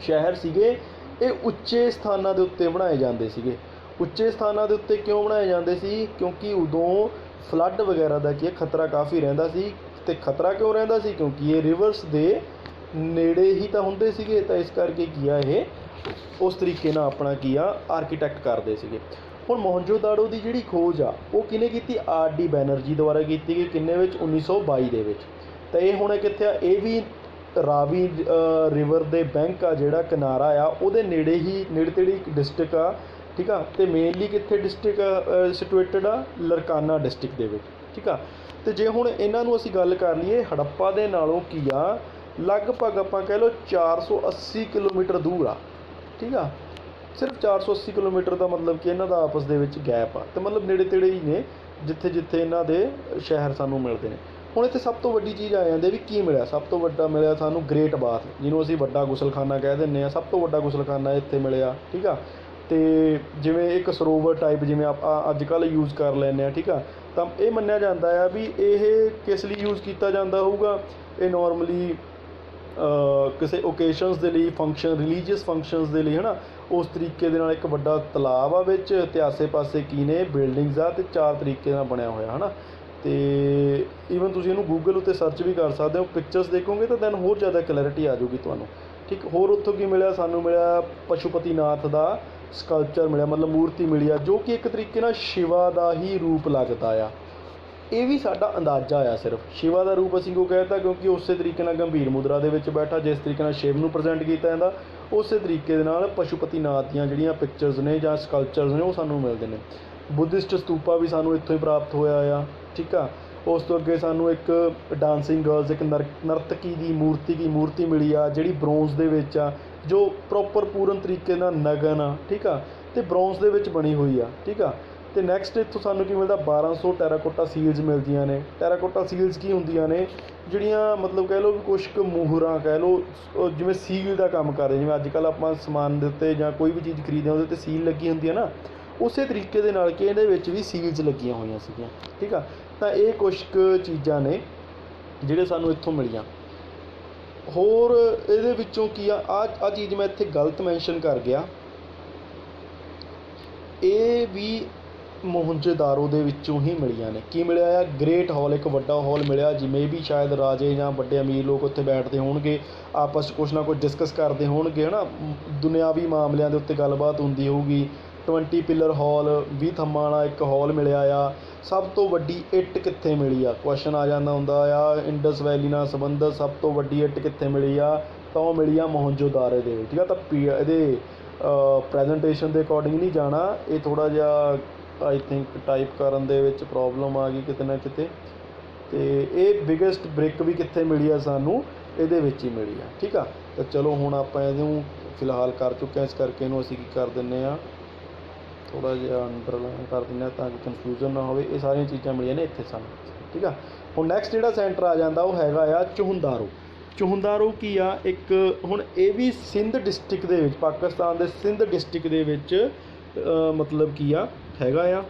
[SPEAKER 1] ਸ਼ਹਿਰ ਸੀਗੇ ਇਹ ਉੱਚੇ ਸਥਾਨਾਂ ਦੇ ਉੱਤੇ ਬਣਾਏ ਜਾਂਦੇ ਸੀਗੇ। ਉੱਚੇ ਸਥਾਨਾਂ ਦੇ ਉੱਤੇ ਕਿਉਂ ਬਣਾਏ ਜਾਂਦੇ ਸੀ, ਕਿਉਂਕਿ ਉਦੋਂ ਫਲੱਡ ਵਗੈਰਾ ਦਾ ਕੀ ਖਤਰਾ ਕਾਫੀ ਰਹਿੰਦਾ ਸੀ। ਅਤੇ ਖਤਰਾ ਕਿਉਂ ਰਹਿੰਦਾ ਸੀ, ਕਿਉਂਕਿ ਇਹ ਰਿਵਰਸ ਦੇ ਨੇੜੇ ਹੀ ਤਾਂ ਹੁੰਦੇ ਸੀਗੇ। ਤਾਂ ਇਸ ਕਰਕੇ ਕੀ ਆ ਇਹ ਉਸ ਤਰੀਕੇ ਨਾਲ ਆਪਣਾ ਕੀ ਆ ਆਰਕੀਟੈਕਟ ਕਰਦੇ ਸੀਗੇ। ਹੁਣ ਮੋਹਨਜੋਦਾੜੋ ਦੀ ਜਿਹੜੀ ਖੋਜ ਆ ਉਹ ਕਿਹਨੇ ਕੀਤੀ, RD ਬੈਨਰਜੀ ਦੁਆਰਾ ਕੀਤੀ ਗਈ। ਕਿੰਨੇ ਵਿੱਚ, 1922 ਦੇ ਵਿੱਚ। ਤਾਂ ਇਹ ਹੁਣ ਕਿੱਥੇ ਆ, ਇਹ ਵੀ ਰਾਵੀ ਰਿਵਰ ਦੇ ਬੈਂਕ ਆ ਜਿਹੜਾ ਕਿਨਾਰਾ ਆ ਉਹਦੇ ਨੇੜੇ ਤੇੜੇ ਇੱਕ ਡਿਸਟ੍ਰਿਕਟ ਆ, ਠੀਕ ਆ। ਅਤੇ ਮੇਨਲੀ ਕਿੱਥੇ ਡਿਸਟ੍ਰਿਕਟ ਸਿਟੂਏਟਡ ਆ, ਲਰਕਾਨਾ ਡਿਸਟ੍ਰਿਕਟ ਦੇ ਵਿੱਚ, ਠੀਕ ਆ। ਅਤੇ ਜੇ ਹੁਣ ਇਹਨਾਂ ਨੂੰ ਅਸੀਂ ਗੱਲ ਕਰ ਲਈਏ ਹੜੱਪਾ ਦੇ ਨਾਲੋਂ ਕੀ ਆ, ਲਗਭਗ ਆਪਾਂ ਕਹਿ ਲਓ 480 ਕਿਲੋਮੀਟਰ ਦੂਰ ਆ, ਠੀਕ ਆ। ਸਿਰਫ 480 ਕਿਲੋਮੀਟਰ ਦਾ ਮਤਲਬ ਕਿ ਇਹਨਾਂ ਦਾ ਆਪਸ ਦੇ ਵਿੱਚ ਗੈਪ ਆ, ਅਤੇ ਮਤਲਬ ਨੇੜੇ ਤੇੜੇ ਹੀ ਨੇ ਜਿੱਥੇ ਜਿੱਥੇ ਇਹਨਾਂ ਦੇ ਸ਼ਹਿਰ ਸਾਨੂੰ ਮਿਲਦੇ ਨੇ। ਹੁਣ ਇੱਥੇ ਸਭ ਤੋਂ ਵੱਡੀ ਚੀਜ਼ ਆ ਜਾਂਦੀ ਵੀ ਕੀ ਮਿਲਿਆ, ਸਭ ਤੋਂ ਵੱਡਾ ਮਿਲਿਆ ਸਾਨੂੰ ਗ੍ਰੇਟ ਬਾਥ, ਜਿਹਨੂੰ ਅਸੀਂ ਵੱਡਾ ਗੁਸਲਖਾਨਾ ਕਹਿ ਦਿੰਦੇ ਹਾਂ। ਸਭ ਤੋਂ ਵੱਡਾ ਗੁਸਲਖਾਨਾ ਇੱਥੇ ਮਿਲਿਆ, ਠੀਕ ਆ। ਅਤੇ ਜਿਵੇਂ ਇੱਕ ਸਰੋਵਰ ਟਾਈਪ ਜਿਵੇਂ ਆਪਾਂ ਅੱਜ ਕੱਲ੍ਹ ਯੂਜ਼ ਕਰ ਲੈਂਦੇ ਹਾਂ, ਠੀਕ ਆ। ਤਾਂ ਇਹ ਮੰਨਿਆ ਜਾਂਦਾ ਆ ਵੀ ਇਹ ਕਿਸ ਲਈ ਯੂਜ਼ ਕੀਤਾ ਜਾਂਦਾ ਹੋਊਗਾ, ਇਹ ਨੋਰਮਲੀ ਕਿਸੇ ਓਕੇਸ਼ਨਸ ਦੇ ਲਈ, ਰਿਲੀਜੀਅਸ ਫੰਕਸ਼ਨਸ ਦੇ ਲਈ, ਹੈ ਨਾ। ਉਸ ਤਰੀਕੇ ਦੇ ਨਾਲ ਇੱਕ ਵੱਡਾ ਤਲਾਬ ਆ ਵਿੱਚ, ਅਤੇ ਆਸੇ ਪਾਸੇ ਕੀ ਨੇ ਬਿਲਡਿੰਗਸ ਆ, ਅਤੇ 4 ਤਰੀਕੇ ਨਾਲ ਬਣਿਆ ਹੋਇਆ, ਹੈ ਨਾ। ਅਤੇ ਈਵਨ ਤੁਸੀਂ ਇਹਨੂੰ ਗੂਗਲ ਉੱਤੇ ਸਰਚ ਵੀ ਕਰ ਸਕਦੇ ਹੋ, ਪਿਕਚਰਸ ਦੇਖੋਗੇ ਤਾਂ ਦੈਨ ਹੋਰ ਜ਼ਿਆਦਾ ਕਲੈਰਿਟੀ ਆ ਜਾਊਗੀ ਤੁਹਾਨੂੰ, ਠੀਕ। ਹੋਰ ਉੱਥੋਂ ਕੀ ਮਿਲਿਆ, ਸਾਨੂੰ ਮਿਲਿਆ ਪਸ਼ੂਪਤੀਨਾਥ ਦਾ ਸਕਲਪਚਰ ਮਿਲਿਆ, ਮਤਲਬ ਮੂਰਤੀ ਮਿਲੀ ਆ, ਜੋ ਕਿ ਇੱਕ ਤਰੀਕੇ ਨਾਲ ਸ਼ਿਵਾ ਦਾ ਹੀ ਰੂਪ ਲੱਗਦਾ ਆ। ਇਹ ਵੀ ਸਾਡਾ ਅੰਦਾਜ਼ਾ ਆ ਸਿਰਫ। ਸ਼ਿਵਾ ਦਾ ਰੂਪ ਅਸੀਂ ਕਿਉਂ ਕਹਿ ਦਿੱਤਾ, ਕਿਉਂਕਿ ਉਸੇ ਤਰੀਕੇ ਨਾਲ ਗੰਭੀਰ ਮੁਦਰਾ ਦੇ ਵਿੱਚ ਬੈਠਾ, ਜਿਸ ਤਰੀਕੇ ਨਾਲ ਸ਼ਿਵ ਨੂੰ ਪ੍ਰਜੈਂਟ ਕੀਤਾ ਜਾਂਦਾ, ਉਸੇ ਤਰੀਕੇ ਦੇ ਨਾਲ ਪਸ਼ੂਪਤੀਨਾਥ ਦੀਆਂ ਜਿਹੜੀਆਂ ਪਿਕਚਰਸ ਨੇ ਜਾਂ ਸਕਲਪਚਰਸ ਨੇ ਉਹ ਸਾਨੂੰ ਮਿਲਦੇ ਨੇ। ਬੁੱਧਿਸਟ ਸਤੂਪਾ ਵੀ ਸਾਨੂੰ ਇੱਥੋਂ ਹੀ ਪ੍ਰਾਪਤ ਹੋਇਆ ਆ, ਠੀਕ ਆ। ਉਸ ਤੋਂ ਅੱਗੇ ਸਾਨੂੰ ਇੱਕ ਡਾਂਸਿੰਗ ਗਰਲਸ, ਇੱਕ ਨਰਤਕੀ ਦੀ ਮੂਰਤੀ ਮਿਲੀ ਆ, ਜਿਹੜੀ ਬ੍ਰੋਂਜ਼ ਦੇ ਵਿੱਚ ਆ, ਜੋ ਪ੍ਰੋਪਰ ਪੂਰਨ ਤਰੀਕੇ ਨਾਲ ਨਗਨ ਆ, ਠੀਕ ਆ, ਅਤੇ ਬ੍ਰੋਂਜ਼ ਦੇ ਵਿੱਚ ਬਣੀ ਹੋਈ ਆ, ਠੀਕ ਆ। ਅਤੇ ਨੈਕਸਟ ਇੱਥੋਂ ਸਾਨੂੰ ਕੀ ਮਿਲਦਾ, 1200 ਟੈਰਾਕੋਟਾ ਸੀਲਸ ਮਿਲਦੀਆਂ ਨੇ। ਟੈਰਾਕੋਟਾ ਸੀਲਸ ਕੀ ਹੁੰਦੀਆਂ ਨੇ, ਜਿਹੜੀਆਂ ਮਤਲਬ ਕਹਿ ਲਓ ਵੀ ਕੁਛ ਕੁ ਮੋਹਰਾਂ ਕਹਿ ਲਓ, ਜਿਵੇਂ ਸੀਲ ਦਾ ਕੰਮ ਕਰਦੇ, ਜਿਵੇਂ ਅੱਜ ਕੱਲ੍ਹ ਆਪਾਂ ਸਮਾਨ ਦੇ ਉੱਤੇ ਜਾਂ ਕੋਈ ਵੀ ਚੀਜ਼ ਖਰੀਦਦੇ ਉਹਦੇ 'ਤੇ ਸੀਲ ਲੱਗੀ ਹੁੰਦੀ ਹੈ ਨਾ, ਉਸੇ ਤਰੀਕੇ ਦੇ ਨਾਲ ਕਿ ਇਹਦੇ ਵਿੱਚ ਵੀ ਸੀਲਸ ਲੱਗੀਆਂ ਹੋਈਆਂ ਸੀਗੀਆਂ, ਠੀਕ ਆ। ਤਾਂ ਇਹ ਕੁਛ ਕੁ ਚੀਜ਼ਾਂ ਨੇ ਜਿਹੜੇ ਸਾਨੂੰ ਇੱਥੋਂ ਮਿਲੀਆਂ। ਹੋਰ ਇਹਦੇ ਵਿੱਚੋਂ ਕੀ ਆ ਚੀਜ਼ ਮੈਂ ਇੱਥੇ ਗਲਤ ਮੈਂਸ਼ਨ ਕਰ ਗਿਆ, ਇਹ ਵੀ ਮੋਹਨਜੋਦਾਰੋ ਦੇ ਵਿੱਚੋਂ ਹੀ ਮਿਲੀਆਂ ਨੇ। ਕੀ ਮਿਲਿਆ ਆ? ਗ੍ਰੇਟ ਹਾਲ, ਇੱਕ ਵੱਡਾ ਹਾਲ ਮਿਲਿਆ, ਜਿਵੇਂ ਵੀ ਸ਼ਾਇਦ ਰਾਜੇ ਜਾਂ ਵੱਡੇ ਅਮੀਰ ਲੋਕ ਉੱਥੇ ਬੈਠਦੇ ਹੋਣਗੇ, ਆਪਸ 'ਚ ਕੁਛ ਨਾ ਕੁਛ ਡਿਸਕਸ ਕਰਦੇ ਹੋਣਗੇ, ਹੈ ਨਾ, ਦੁਨਿਆਵੀ ਮਾਮਲਿਆਂ ਦੇ ਉੱਤੇ ਗੱਲਬਾਤ ਹੁੰਦੀ ਹੋਊਗੀ। 20 ਪਿਲਰ ਹਾਲ, 20 ਥੰਮਾਂ ਵਾਲਾ ਇੱਕ ਹਾਲ ਮਿਲਿਆ ਆ। ਸਭ ਤੋਂ ਵੱਡੀ ਇੱਟ ਕਿੱਥੇ ਮਿਲੀ ਆ? ਕੁਐਸ਼ਨ ਆ ਜਾਂਦਾ ਹੁੰਦਾ ਆ, ਇੰਡਸ ਵੈਲੀ ਨਾਲ ਸੰਬੰਧਿਤ ਸਭ ਤੋਂ ਵੱਡੀ ਇੱਟ ਕਿੱਥੇ ਮਿਲੀ ਆ? ਤਾਂ ਉਹ ਮਿਲੀ ਆ ਮੋਹਨਜੋਦਾਰੋ ਦੇ ਵਿੱਚ। ਠੀਕ ਆ, ਤਾਂ ਇਹਦੇ ਪ੍ਰੈਜੈਂਟੇਸ਼ਨ ਦੇ ਅਕੋਰਡਿੰਗ ਨਹੀਂ ਜਾਣਾ, ਇਹ ਥੋੜ੍ਹਾ ਜਿਹਾ ਆਈ ਥਿੰਕ ਟਾਈਪ ਕਰਨ ਦੇ ਵਿੱਚ ਪ੍ਰੋਬਲਮ ਆ ਗਈ ਕਿਤੇ ਨਾ ਕਿਤੇ। ਅਤੇ ਇਹ ਬਿਗੈਸਟ ਬ੍ਰਿਕ ਵੀ ਕਿੱਥੇ ਮਿਲੀ ਆ ਸਾਨੂੰ? ਇਹਦੇ ਵਿੱਚ ਹੀ ਮਿਲੀ ਆ। ਠੀਕ ਆ, ਤਾਂ ਚਲੋ ਹੁਣ ਆਪਾਂ ਇਹਨੂੰ ਫਿਲਹਾਲ ਕਰ ਚੁੱਕੇ ਹਾਂ, ਇਸ ਕਰਕੇ ਇਹਨੂੰ ਅਸੀਂ ਕੀ ਕਰ ਦਿੰਦੇ ਹਾਂ, ਥੋੜ੍ਹਾ ਜਿਹਾ ਅੰਡਰਲਾਈਨ ਕਰ ਦਿੰਦੇ ਹਾਂ ਤਾਂ ਕਿ ਕਨਫਿਊਜ਼ਨ ਨਾ ਹੋਵੇ। ਇਹ ਸਾਰੀਆਂ ਚੀਜ਼ਾਂ ਮਿਲੀਆਂ ਨੇ ਇੱਥੇ ਸਾਨੂੰ। ਠੀਕ ਆ, ਹੁਣ ਨੈਕਸਟ ਜਿਹੜਾ ਸੈਂਟਰ ਆ ਜਾਂਦਾ ਉਹ ਹੈਗਾ ਆ ਚੁਹੰਦਾਰੋ। ਚੁਹੰਦਾਰੋ ਕੀ ਆ? ਇੱਕ ਹੁਣ ਇਹ ਵੀ ਸਿੰਧ ਡਿਸਟ੍ਰਿਕਟ ਦੇ ਵਿੱਚ, ਪਾਕਿਸਤਾਨ ਦੇ ਸਿੰਧ ਡਿਸਟ੍ਰਿਕਟ ਦੇ ਵਿੱਚ ਮਤਲਬ ਕੀ ਆ ਹੈਗਾ ਆ।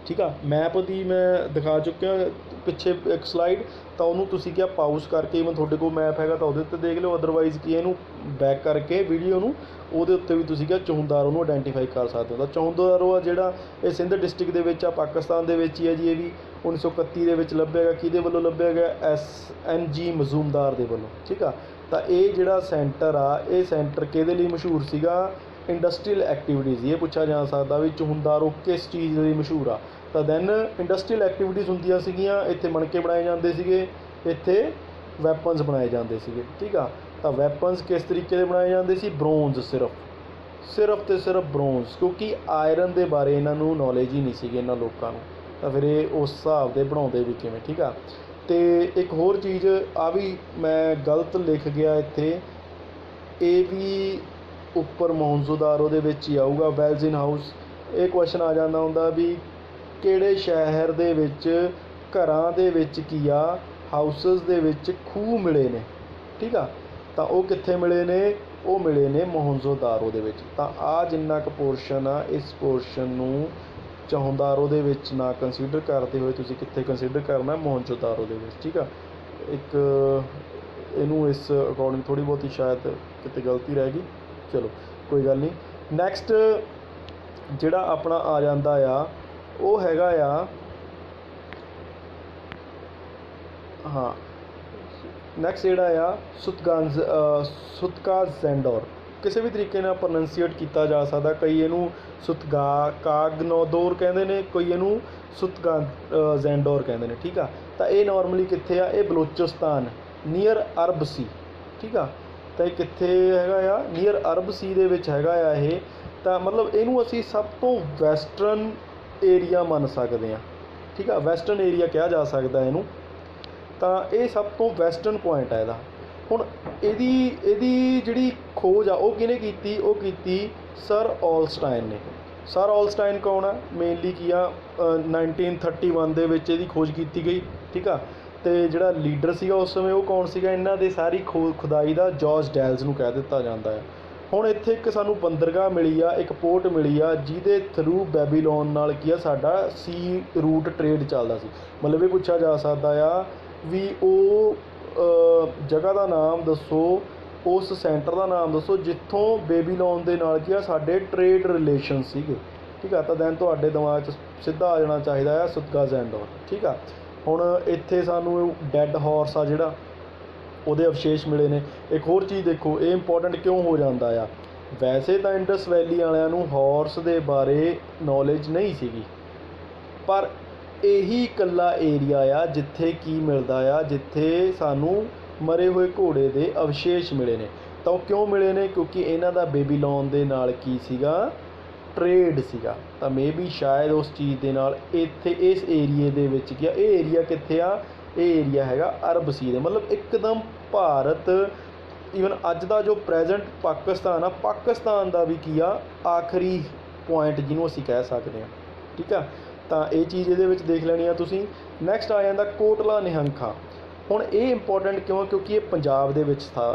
[SPEAKER 1] ਠੀਕ ਆ, ਮੈਪ ਦੀ ਮੈਂ ਦਿਖਾ ਚੁੱਕਿਆ ਪਿੱਛੇ ਇੱਕ ਸਲਾਈਡ, ਤਾਂ ਉਹਨੂੰ ਤੁਸੀਂ ਕਿਹਾ ਪਾਊਸ ਕਰਕੇ, ਈਵਨ ਤੁਹਾਡੇ ਕੋਲ ਮੈਪ ਹੈਗਾ ਤਾਂ ਉਹਦੇ ਉੱਤੇ ਦੇਖ ਲਿਓ, ਅਦਰਵਾਈਜ਼ ਕੀ ਇਹਨੂੰ ਬੈਕ ਕਰਕੇ ਵੀਡੀਓ ਨੂੰ ਉਹਦੇ ਉੱਤੇ ਵੀ ਤੁਸੀਂ ਕਿਹਾ ਚੁਹੰਦਾਰੋ ਨੂੰ ਆਇਡੈਂਟੀਫਾਈ ਕਰ ਸਕਦੇ ਹੋ। ਤਾਂ ਚੁਹੰਦਾਰੋ ਆ ਜਿਹੜਾ ਇਹ ਸਿੰਧ ਡਿਸਟ੍ਰਿਕਟ ਦੇ ਵਿੱਚ ਆ, ਪਾਕਿਸਤਾਨ ਦੇ ਵਿੱਚ ਹੀ ਹੈ ਜੀ। ਇਹ ਵੀ 1931 ਦੇ ਵਿੱਚ ਲੱਭਿਆ ਗਿਆ। ਕਿਹਦੇ ਵੱਲੋਂ ਲੱਭਿਆ ਗਿਆ? SNG ਮਜ਼ੂਮਦਾਰ ਦੇ ਵੱਲੋਂ। ਠੀਕ ਆ, ਤਾਂ ਇਹ ਜਿਹੜਾ ਸੈਂਟਰ ਆ, ਇਹ ਸੈਂਟਰ ਕਿਹਦੇ ਲਈ ਮਸ਼ਹੂਰ ਸੀਗਾ? Industrial activities. ਇਹ ਪੁੱਛਿਆ ਜਾ ਸਕਦਾ ਵੀ ਚੁਹੰਦਾਰੋ ਕਿਸ ਚੀਜ਼ ਲਈ ਮਸ਼ਹੂਰ ਆ? ਤਾਂ ਦੈਨ ਇੰਡਸਟਰੀਅਲ ਐਕਟੀਵਿਟੀਜ਼ ਹੁੰਦੀਆਂ ਸੀਗੀਆਂ, ਇੱਥੇ ਮਣਕੇ ਬਣਾਏ ਜਾਂਦੇ ਸੀਗੇ, ਇੱਥੇ ਵੈਪਨਸ ਬਣਾਏ ਜਾਂਦੇ ਸੀਗੇ। ਠੀਕ ਆ, ਤਾਂ ਵੈਪਨਸ ਕਿਸ ਤਰੀਕੇ ਦੇ ਬਣਾਏ ਜਾਂਦੇ ਸੀ? ਬ੍ਰੋਂਜ਼, ਸਿਰਫ ਅਤੇ ਸਿਰਫ ਬ੍ਰੋਂਜ਼, ਕਿਉਂਕਿ ਆਇਰਨ ਦੇ ਬਾਰੇ ਇਹਨਾਂ ਨੂੰ ਨੌਲੇਜ ਹੀ ਨਹੀਂ ਸੀਗੀ ਇਹਨਾਂ ਲੋਕਾਂ ਨੂੰ, ਤਾਂ ਫਿਰ ਇਹ ਉਸ ਹਿਸਾਬ ਦੇ ਬਣਾਉਂਦੇ ਵੀ ਕਿਵੇਂ। ਠੀਕ ਆ, ਅਤੇ ਇੱਕ ਹੋਰ ਚੀਜ਼ ਆ ਵੀ ਮੈਂ ਗਲਤ ਲਿਖ ਗਿਆ ਇੱਥੇ, ਇਹ ਵੀ ਉੱਪਰ ਮੋਹਨਜੋਦਾਰੋ ਦੇ ਵਿੱਚ ਹੀ ਆਊਗਾ, ਵੈਲਜ਼ ਇਨ ਹਾਊਸ। ਇਹ ਕੁਐਸ਼ਨ ਆ ਜਾਂਦਾ ਹੁੰਦਾ ਵੀ ਕਿਹੜੇ ਸ਼ਹਿਰ ਦੇ ਵਿੱਚ ਘਰਾਂ ਦੇ ਵਿੱਚ ਕੀ ਆ, ਹਾਊਸਸ ਦੇ ਵਿੱਚ ਖੂਹ ਮਿਲੇ ਨੇ। ਠੀਕ ਆ, ਤਾਂ ਉਹ ਕਿੱਥੇ ਮਿਲੇ ਨੇ? ਉਹ ਮਿਲੇ ਨੇ ਮੋਹਨਜੋਦਾਰੋ ਦੇ ਵਿੱਚ। ਤਾਂ ਆ ਜਿੰਨਾ ਕੁ ਪੋਰਸ਼ਨ ਆ, ਇਸ ਪੋਰਸ਼ਨ ਨੂੰ ਚੁਹੰਦਾਰੋ ਦੇ ਵਿੱਚ ਨਾ ਕੰਸੀਡਰ ਕਰਦੇ ਹੋਏ ਤੁਸੀਂ ਕਿੱਥੇ ਕੰਸੀਡਰ ਕਰਨਾ? ਮੋਹਨਜੋਦਾਰੋ ਦੇ ਵਿੱਚ। ਠੀਕ ਆ, ਇੱਕ ਇਹਨੂੰ ਇਸ ਅਕੋਰਡਿੰਗ ਥੋੜ੍ਹੀ ਬਹੁਤੀ ਸ਼ਾਇਦ ਕਿਤੇ ਗਲਤੀ ਰਹਿ ਗਈ, ਚਲੋ ਕੋਈ ਗੱਲ ਨਹੀਂ। ਨੈਕਸਟ ਜਿਹੜਾ ਆਪਣਾ ਆ ਜਾਂਦਾ ਆ ਉਹ ਹੈਗਾ ਆ, ਹਾਂ, ਨੈਕਸਟ ਜਿਹੜਾ ਆ ਸੁਤਕਾਜ਼ੈਂਡੋਰ। ਕਿਸੇ ਵੀ ਤਰੀਕੇ ਨਾਲ ਪ੍ਰੋਨੰਸੀਏਟ ਕੀਤਾ ਜਾ ਸਕਦਾ। ਕਈ ਇਹਨੂੰ ਕਾਗਨੋਦੋਰ ਕਹਿੰਦੇ ਨੇ, ਕੋਈ ਇਹਨੂੰ ਸੁਤਕਾਜ਼ੈਂਡੋਰ ਕਹਿੰਦੇ ਨੇ। ਠੀਕ ਆ, ਤਾਂ ਇਹ ਨੋਰਮਲੀ ਕਿੱਥੇ ਆ? ਇਹ ਬਲੋਚਿਸਤਾਨ, ਨੀਅਰ ਅਰਬ ਸੀ। ਠੀਕ ਆ, ਤਾਂ ਇਹ ਕਿੱਥੇ ਹੈਗਾ ਆ? ਨੀਅਰ ਅਰਬ ਸੀ ਦੇ ਵਿੱਚ ਹੈਗਾ ਆ ਇਹ। ਤਾਂ ਮਤਲਬ ਇਹਨੂੰ ਅਸੀਂ ਸਭ ਤੋਂ ਵੈਸਟਰਨ ਏਰੀਆ ਮੰਨ ਸਕਦੇ ਹਾਂ। ਠੀਕ ਆ, ਵੈਸਟਰਨ ਏਰੀਆ ਕਿਹਾ ਜਾ ਸਕਦਾ ਇਹਨੂੰ। ਤਾਂ ਇਹ ਸਭ ਤੋਂ ਵੈਸਟਰਨ ਪੁਆਇੰਟ ਹੈ ਇਹਦਾ। ਹੁਣ ਇਹਦੀ ਜਿਹੜੀ ਖੋਜ ਆ ਉਹ ਕਿਹਨੇ ਕੀਤੀ? ਉਹ ਕੀਤੀ ਸਰ ਆਲਸਟਾਈਨ ਨੇ। ਸਰ ਆਲਸਟਾਈਨ ਕੌਣ ਆ? ਮੇਨਲੀ ਕੀ ਆ, 1931 ਦੇ ਵਿੱਚ ਇਹਦੀ ਖੋਜ ਕੀਤੀ ਗਈ। ਠੀਕ ਆ, ਅਤੇ ਜਿਹੜਾ ਲੀਡਰ ਸੀਗਾ ਉਸ ਸਮੇਂ ਉਹ ਕੌਣ ਸੀਗਾ? ਇਹਨਾਂ ਦੇ ਸਾਰੀ ਖੁਦਾਈ ਦਾ ਜੋਰਜ ਡੈਲਜ਼ ਨੂੰ ਕਹਿ ਦਿੱਤਾ ਜਾਂਦਾ ਹੈ। ਹੁਣ ਇੱਥੇ ਇੱਕ ਸਾਨੂੰ ਬੰਦਰਗਾਹ ਮਿਲੀ ਆ, ਇੱਕ ਪੋਰਟ ਮਿਲੀ ਆ, ਜਿਹਦੇ ਥਰੂ ਬੈਬੀਲੋਨ ਨਾਲ ਕੀ ਆ ਸਾਡਾ ਸੀ ਰੂਟ ਟਰੇਡ ਚੱਲਦਾ ਸੀ। ਮਤਲਬ ਇਹ ਪੁੱਛਿਆ ਜਾ ਸਕਦਾ ਆ ਵੀ ਉਹ ਜਗ੍ਹਾ ਦਾ ਨਾਮ ਦੱਸੋ, ਉਸ ਸੈਂਟਰ ਦਾ ਨਾਮ ਦੱਸੋ ਜਿੱਥੋਂ ਬੇਬੀਲੋਨ ਦੇ ਨਾਲ ਕੀ ਆ ਸਾਡੇ ਟਰੇਡ ਰਿਲੇਸ਼ਨ ਸੀਗੇ। ਠੀਕ ਆ, ਤਾਂ ਦੈਨ ਤੁਹਾਡੇ ਦਿਮਾਗ 'ਚ ਸਿੱਧਾ ਆ ਜਾਣਾ ਚਾਹੀਦਾ ਆ ਸੁਤਕਾਜ਼ੈਂਡੋਰ। ਠੀਕ ਆ, ਹੁਣ ਇੱਥੇ ਸਾਨੂੰ ਡੈੱਡ ਹਾਰਸ ਆ ਜਿਹੜਾ, ਉਹਦੇ ਅਵਸ਼ੇਸ਼ ਮਿਲੇ ਨੇ। ਇੱਕ ਹੋਰ ਚੀਜ਼ ਦੇਖੋ, ਇਹ ਇੰਪੋਰਟੈਂਟ ਕਿਉਂ ਹੋ ਜਾਂਦਾ ਆ? ਵੈਸੇ ਤਾਂ ਇੰਡਸ ਵੈਲੀ ਵਾਲਿਆਂ ਨੂੰ ਹਾਰਸ ਦੇ ਬਾਰੇ ਨੌਲੇਜ ਨਹੀਂ ਸੀਗੀ, ਪਰ ਇਹੀ ਇਕੱਲਾ ਏਰੀਆ ਆ ਜਿੱਥੇ ਕੀ ਮਿਲਦਾ ਆ, ਜਿੱਥੇ ਸਾਨੂੰ ਮਰੇ ਹੋਏ ਘੋੜੇ ਦੇ ਅਵਸ਼ੇਸ਼ ਮਿਲੇ ਨੇ। ਤਾਂ ਉਹ ਕਿਉਂ ਮਿਲੇ ਨੇ? ਕਿਉਂਕਿ ਇਹਨਾਂ ਦਾ ਬੇਬੀਲੋਨ ਦੇ ਨਾਲ ਕੀ ਸੀਗਾ? ਟਰੇਡ ਸੀਗਾ। ਤਾਂ ਮੇ ਬੀ ਸ਼ਾਇਦ ਉਸ ਚੀਜ਼ ਦੇ ਨਾਲ ਇੱਥੇ ਇਸ ਏਰੀਏ ਦੇ ਵਿੱਚ ਕੀ ਆ, ਇਹ ਏਰੀਆ ਕਿੱਥੇ ਆ? ਇਹ ਏਰੀਆ ਹੈਗਾ ਅਰਬ ਸੀ ਦੇ, ਮਤਲਬ ਇੱਕਦਮ ਭਾਰਤ, ਈਵਨ ਅੱਜ ਦਾ ਜੋ ਪ੍ਰੈਜੈਂਟ ਪਾਕਿਸਤਾਨ ਆ, ਪਾਕਿਸਤਾਨ ਦਾ ਵੀ ਕੀ ਆ ਆਖਰੀ ਪੁਆਇੰਟ ਜਿਹਨੂੰ ਅਸੀਂ ਕਹਿ ਸਕਦੇ ਹਾਂ। ਠੀਕ ਆ, ਤਾਂ ਇਹ ਚੀਜ਼ ਇਹਦੇ ਵਿੱਚ ਦੇਖ ਲੈਣੀ ਆ ਤੁਸੀਂ। ਨੈਕਸਟ ਆ ਜਾਂਦਾ ਕੋਟਲਾ ਨਿਹੰਗ ਖਾਂ। ਹੁਣ ਇਹ ਇੰਪੋਰਟੈਂਟ ਕਿਉਂ? ਕਿਉਂਕਿ ਇਹ ਪੰਜਾਬ ਦੇ ਵਿੱਚ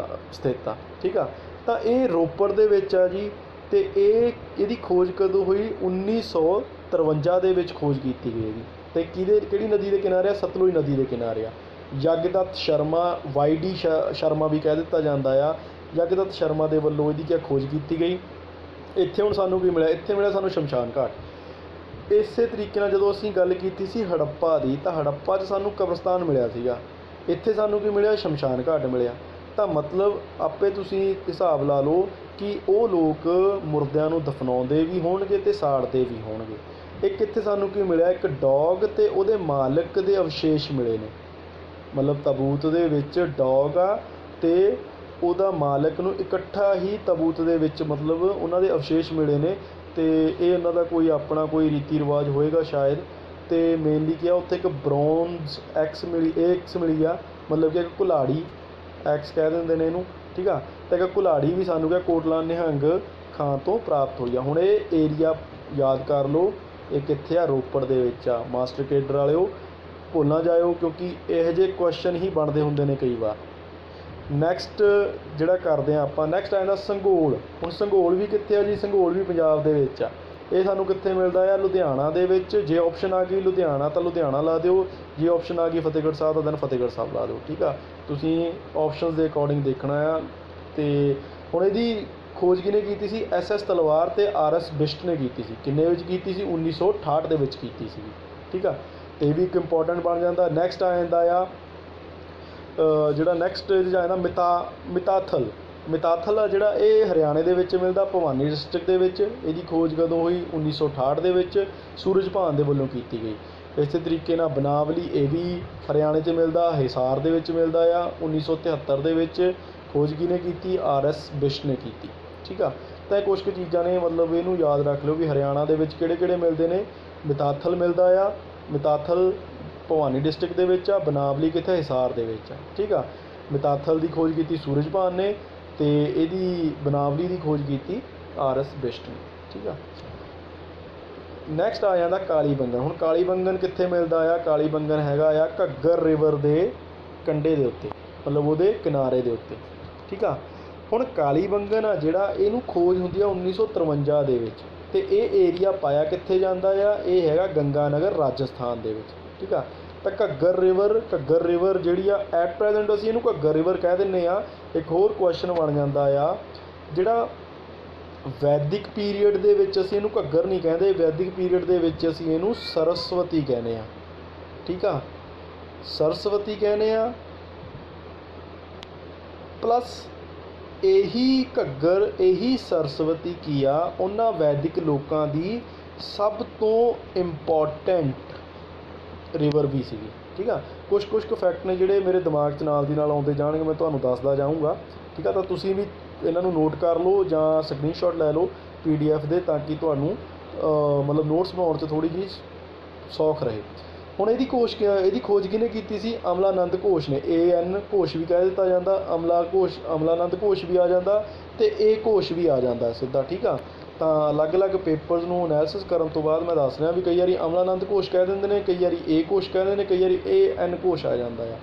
[SPEAKER 1] ਸਥਿਤ ਆ। ਠੀਕ ਆ, ਤਾਂ ਇਹ ਰੋਪੜ ਦੇ ਵਿੱਚ ਆ ਜੀ, ਅਤੇ ਇਹਦੀ ਖੋਜ ਕਦੋਂ ਹੋਈ? 1953 ਦੇ ਵਿੱਚ ਖੋਜ ਕੀਤੀ ਗਈ ਇਹਦੀ। ਅਤੇ ਕਿਹੜੀ ਨਦੀ ਦੇ ਕਿਨਾਰੇ ਆ? ਸਤਲੁਜ ਨਦੀ ਦੇ ਕਿਨਾਰੇ ਆ। ਜਗਦੱਤ ਸ਼ਰਮਾ, YD ਸ਼ਰਮਾ ਵੀ ਕਹਿ ਦਿੱਤਾ ਜਾਂਦਾ ਆ, ਜਗਦੱਤ ਸ਼ਰਮਾ ਦੇ ਵੱਲੋਂ ਇਹਦੀ ਕਿਆ ਖੋਜ ਕੀਤੀ ਗਈ। ਇੱਥੇ ਹੁਣ ਸਾਨੂੰ ਕੀ ਮਿਲਿਆ, ਇੱਥੇ ਮਿਲਿਆ ਸਾਨੂੰ ਸ਼ਮਸ਼ਾਨ ਘਾਟ। ਇਸੇ ਤਰੀਕੇ ਨਾਲ ਜਦੋਂ ਅਸੀਂ ਗੱਲ ਕੀਤੀ ਸੀ ਹੜੱਪਾ ਦੀ, ਤਾਂ ਹੜੱਪਾ 'ਚ ਸਾਨੂੰ ਕਬਰਸਤਾਨ ਮਿਲਿਆ ਸੀਗਾ, ਇੱਥੇ ਸਾਨੂੰ ਕੀ ਮਿਲਿਆ, ਸ਼ਮਸ਼ਾਨ ਘਾਟ ਮਿਲਿਆ। ਤਾਂ ਮਤਲਬ ਆਪੇ ਤੁਸੀਂ ਹਿਸਾਬ ਲਾ ਲਓ ਕਿ ਉਹ ਲੋਕ ਮੁਰਦਿਆਂ ਨੂੰ ਦਫਨਾਉਂਦੇ ਵੀ ਹੋਣਗੇ ਅਤੇ ਸਾੜਦੇ ਵੀ ਹੋਣਗੇ। ਇੱਕ ਇੱਥੇ ਸਾਨੂੰ ਕੀ ਮਿਲਿਆ, ਇੱਕ ਡੌਗ ਅਤੇ ਉਹਦੇ ਮਾਲਕ ਦੇ ਅਵਸ਼ੇਸ਼ ਮਿਲੇ ਨੇ। ਮਤਲਬ ਤਾਬੂਤ ਦੇ ਵਿੱਚ ਡੌਗ ਆ ਅਤੇ ਉਹਦਾ ਮਾਲਕ ਨੂੰ ਇਕੱਠਾ ਹੀ ਤਾਬੂਤ ਦੇ ਵਿੱਚ ਮਤਲਬ ਉਹਨਾਂ ਦੇ ਅਵਸ਼ੇਸ਼ ਮਿਲੇ ਨੇ। ਅਤੇ ਇਹ ਉਹਨਾਂ ਦਾ ਕੋਈ ਆਪਣਾ ਕੋਈ ਰੀਤੀ ਰਿਵਾਜ ਹੋਏਗਾ ਸ਼ਾਇਦ। ਅਤੇ ਮੇਨਲੀ ਕੀ ਆ, ਉੱਥੇ ਇੱਕ ਬਰੋਂਜ਼ ਐਕਸ ਮਿਲੀ ਆ, ਮਤਲਬ ਕਿ ਇੱਕ ਕੁਲਾੜੀ ਐਕਸ ਕਹਿ ਦਿੰਦੇ ਨੇ ਇਹਨੂੰ, ਠੀਕ ਆ। ਅਤੇ ਇੱਕ ਕੁਲਾੜੀ ਵੀ ਸਾਨੂੰ ਕਿਹਾ ਕੋਟਲਾ ਨਿਹੰਗ ਖਾਂ ਤੋਂ ਪ੍ਰਾਪਤ ਹੋਈ ਆ। ਹੁਣ ਇਹ ਏਰੀਆ ਯਾਦ ਕਰ ਲਓ, ਇਹ ਕਿੱਥੇ ਆ, ਰੋਪੜ ਦੇ ਵਿੱਚ ਆ। ਮਾਸਟਰ ਕੇਡਰ ਵਾਲਿਓ ਭੁੱਲ ਨਾ ਜਾਇਓ, ਕਿਉਂਕਿ ਇਹੋ ਜਿਹੇ ਕੁਐਸਚਨ ਹੀ ਬਣਦੇ ਹੁੰਦੇ ਨੇ ਕਈ ਵਾਰ। ਨੈਕਸਟ ਜਿਹੜਾ ਕਰਦੇ ਹਾਂ ਆਪਾਂ, ਨੈਕਸਟ ਆ ਜਾਂਦਾ ਸੰਘੋਲ। ਹੁਣ ਸੰਘੋਲ ਵੀ ਕਿੱਥੇ ਆ ਜੀ, ਸੰਘੋਲ ਵੀ ਪੰਜਾਬ ਦੇ ਵਿੱਚ ਆ। ਇਹ ਸਾਨੂੰ ਕਿੱਥੇ ਮਿਲਦਾ ਆ, ਲੁਧਿਆਣਾ ਦੇ ਵਿੱਚ। ਜੇ ਆਪਸ਼ਨ ਆ ਗਈ ਲੁਧਿਆਣਾ ਤਾਂ ਲੁਧਿਆਣਾ ਲਾ ਦਿਓ, ਜੇ ਆਪਸ਼ਨ ਆ ਗਈ ਫਤਿਹਗੜ੍ਹ ਸਾਹਿਬ ਤਾਂ ਦੈਨ ਫਤਿਹਗੜ੍ਹ ਸਾਹਿਬ ਲਾ ਦਿਓ, ਠੀਕ ਆ। ਤੁਸੀਂ ਆਪਸ਼ਨਸ ਦੇ ਅਕੋਰਡਿੰਗ ਦੇਖਣਾ ਆ। ਅਤੇ ਹੁਣ ਇਹਦੀ ਖੋਜ ਕਿਹਨੇ ਕੀਤੀ ਸੀ, SS ਤਲਵਾਰ ਅਤੇ RS ਬਿਸ਼ਟ ਨੇ ਕੀਤੀ ਸੀ। ਕਿੰਨੇ ਵਿੱਚ ਕੀਤੀ ਸੀ, 1968 ਦੇ ਵਿੱਚ ਕੀਤੀ ਸੀ, ਠੀਕ ਆ। ਅਤੇ ਇਹ ਵੀ ਇੱਕ ਇੰਪੋਰਟੈਂਟ ਬਣ ਜਾਂਦਾ। ਨੈਕਸਟ ਆ ਜਾਂਦਾ ਆ ਜਿਹੜਾ ਨੈਕਸਟ ਆ ਜਾਂਦਾ ਮਿਤਾਥਲ ਆ ਜਿਹੜਾ, ਇਹ ਹਰਿਆਣੇ ਦੇ ਵਿੱਚ ਮਿਲਦਾ, ਭਵਾਨੀ ਡਿਸਟ੍ਰਿਕਟ ਦੇ ਵਿੱਚ। ਇਹਦੀ ਖੋਜ ਕਦੋਂ ਹੋਈ, 1968 ਦੇ ਵਿੱਚ ਸੂਰਜਭਾਨ ਦੇ ਵੱਲੋਂ ਕੀਤੀ ਗਈ। ਇਸੇ ਤਰੀਕੇ ਨਾਲ ਬਨਾਵਲੀ, ਇਹ ਵੀ ਹਰਿਆਣੇ 'ਚ ਮਿਲਦਾ, ਹਿਸਾਰ ਦੇ ਵਿੱਚ ਮਿਲਦਾ ਆ। 1973 ਦੇ ਵਿੱਚ ਖੋਜ ਕਿਹਨੇ ਕੀਤੀ, RS ਬਿਸ਼ਟ ਨੇ ਕੀਤੀ, ਠੀਕ ਆ। ਤਾਂ ਇਹ ਕੁਛ ਕੁ ਚੀਜ਼ਾਂ ਨੇ, ਮਤਲਬ ਇਹਨੂੰ ਯਾਦ ਰੱਖ ਲਓ ਵੀ ਹਰਿਆਣਾ ਦੇ ਵਿੱਚ ਕਿਹੜੇ ਕਿਹੜੇ ਮਿਲਦੇ ਨੇ। ਮਿਤਾਥਲ ਮਿਲਦਾ ਆ, ਮਿਤਾਥਲ ਭਵਾਨੀ ਡਿਸਟ੍ਰਿਕਟ ਦੇ ਵਿੱਚ ਆ। ਬਨਾਵਲੀ ਕਿੱਥੇ, ਹਿਸਾਰ ਦੇ ਵਿੱਚ ਆ, ਠੀਕ ਆ। ਮਿਤਾਥਲ ਦੀ ਖੋਜ ਕੀਤੀ ਸੂਰਜਭਾਨ ਨੇ, ਅਤੇ ਇਹਦੀ ਬਨਾਵਲੀ ਦੀ ਖੋਜ ਕੀਤੀ RS ਬਿਸ਼ਟ ਨੇ, ਠੀਕ ਆ। ਨੈਕਸਟ ਆ ਜਾਂਦਾ ਕਾਲੀ ਬੰਗਨ। ਹੁਣ ਕਾਲੀ ਬੰਗਨ ਕਿੱਥੇ ਮਿਲਦਾ ਆ, ਕਾਲੀ ਬੰਗਨ ਹੈਗਾ ਆ ਘੱਗਰ ਰਿਵਰ ਦੇ ਕੰਢੇ ਦੇ ਉੱਤੇ, ਮਤਲਬ ਉਹਦੇ ਕਿਨਾਰੇ ਦੇ ਉੱਤੇ, ਠੀਕ ਆ। ਹੁਣ ਕਾਲੀ ਬੰਗਨ ਆ ਜਿਹੜਾ, ਇਹਨੂੰ ਖੋਜ ਹੁੰਦੀ ਆ 1953 ਦੇ ਵਿੱਚ। ਅਤੇ ਇਹ ਏਰੀਆ ਪਾਇਆ ਕਿੱਥੇ ਜਾਂਦਾ ਆ, ਇਹ ਹੈਗਾ ਗੰਗਾਨਗਰ ਰਾਜਸਥਾਨ ਦੇ ਵਿੱਚ, ਠੀਕ ਆ। ਤਾਂ ਘੱਗਰ ਰਿਵਰ ਜਿਹੜੀ ਆ, ਐਟ ਪ੍ਰੈਜੈਂਟ ਅਸੀਂ ਇਹਨੂੰ ਘੱਗਰ ਰਿਵਰ ਕਹਿ ਦਿੰਦੇ ਆ। ਇੱਕ ਹੋਰ ਕੁਐਸਚਨ ਬਣ ਜਾਂਦਾ ਆ, ਜਿਹੜਾ ਵੈਦਿਕ ਪੀਰੀਅਡ ਦੇ ਵਿੱਚ ਅਸੀਂ ਇਹਨੂੰ ਘੱਗਰ ਨਹੀਂ ਕਹਿੰਦੇ, ਵੈਦਿਕ ਪੀਰੀਅਡ ਦੇ ਵਿੱਚ ਅਸੀਂ ਇਹਨੂੰ ਸਰਸਵਤੀ ਕਹਿੰਦੇ ਆ, ਠੀਕ ਆ। ਸਰਸਵਤੀ ਕਹਿੰਦੇ ਆ। ਪਲੱਸ ਇਹੀ ਘੱਗਰ, ਇਹੀ ਸਰਸਵਤੀ ਕੀ ਆ, ਉਹਨਾਂ ਵੈਦਿਕ ਲੋਕਾਂ ਦੀ ਸਭ ਤੋਂ ਇੰਪੋਰਟੈਂਟ ਰਿਵਰ ਵੀ ਸੀਗੀ, ਠੀਕ ਆ। ਕੁਛ ਕੁ ਫੈਕਟ ਨੇ ਜਿਹੜੇ ਮੇਰੇ ਦਿਮਾਗ 'ਚ ਨਾਲ ਦੀ ਨਾਲ ਆਉਂਦੇ ਜਾਣਗੇ, ਮੈਂ ਤੁਹਾਨੂੰ ਦੱਸਦਾ ਜਾਊਂਗਾ, ਠੀਕ ਆ। ਤਾਂ ਤੁਸੀਂ ਵੀ ਇਹਨਾਂ ਨੂੰ ਨੋਟ ਕਰ ਲਓ ਜਾਂ ਸਕਰੀਨਸ਼ਾਟ ਲੈ ਲਓ PDF ਦੇ, ਤਾਂ ਕਿ ਤੁਹਾਨੂੰ ਮਤਲਬ ਨੋਟਸ ਬਣਾਉਣ 'ਚ ਥੋੜ੍ਹੀ ਜਿਹੀ ਸੌਖ ਰਹੇ। ਹੁਣ ਇਹਦੀ ਖੋਜ ਕਿਹਨੇ ਕੀਤੀ ਸੀ, ਅਮਲਾਨੰਦ ਘੋਸ਼ ਨੇ। AN ਘੋਸ਼ ਵੀ ਕਹਿ ਦਿੱਤਾ ਜਾਂਦਾ, ਅਮਲਾਨੰਦ ਘੋਸ਼ ਵੀ ਆ ਜਾਂਦਾ, ਅਤੇ A ਘੋਸ਼ ਵੀ ਆ ਜਾਂਦਾ ਸਿੱਧਾ, ਠੀਕ ਆ। ਤਾਂ ਅਲੱਗ-ਅਲੱਗ ਪੇਪਰਸ ਨੂੰ ਅਨੈਲਿਸਿਸ ਕਰਨ ਤੋਂ ਬਾਅਦ ਮੈਂ ਦੱਸ ਰਿਹਾ ਵੀ ਕਈ ਵਾਰੀ ਅਮਲਾਨੰਦ ਘੋਸ਼ ਕਹਿ ਦਿੰਦੇ ਨੇ, ਕਈ ਵਾਰੀ A ਘੋਸ਼ ਕਹਿੰਦੇ ਨੇ, ਕਈ ਵਾਰੀ AN ਘੋਸ਼ ਆ ਜਾਂਦਾ ਆ।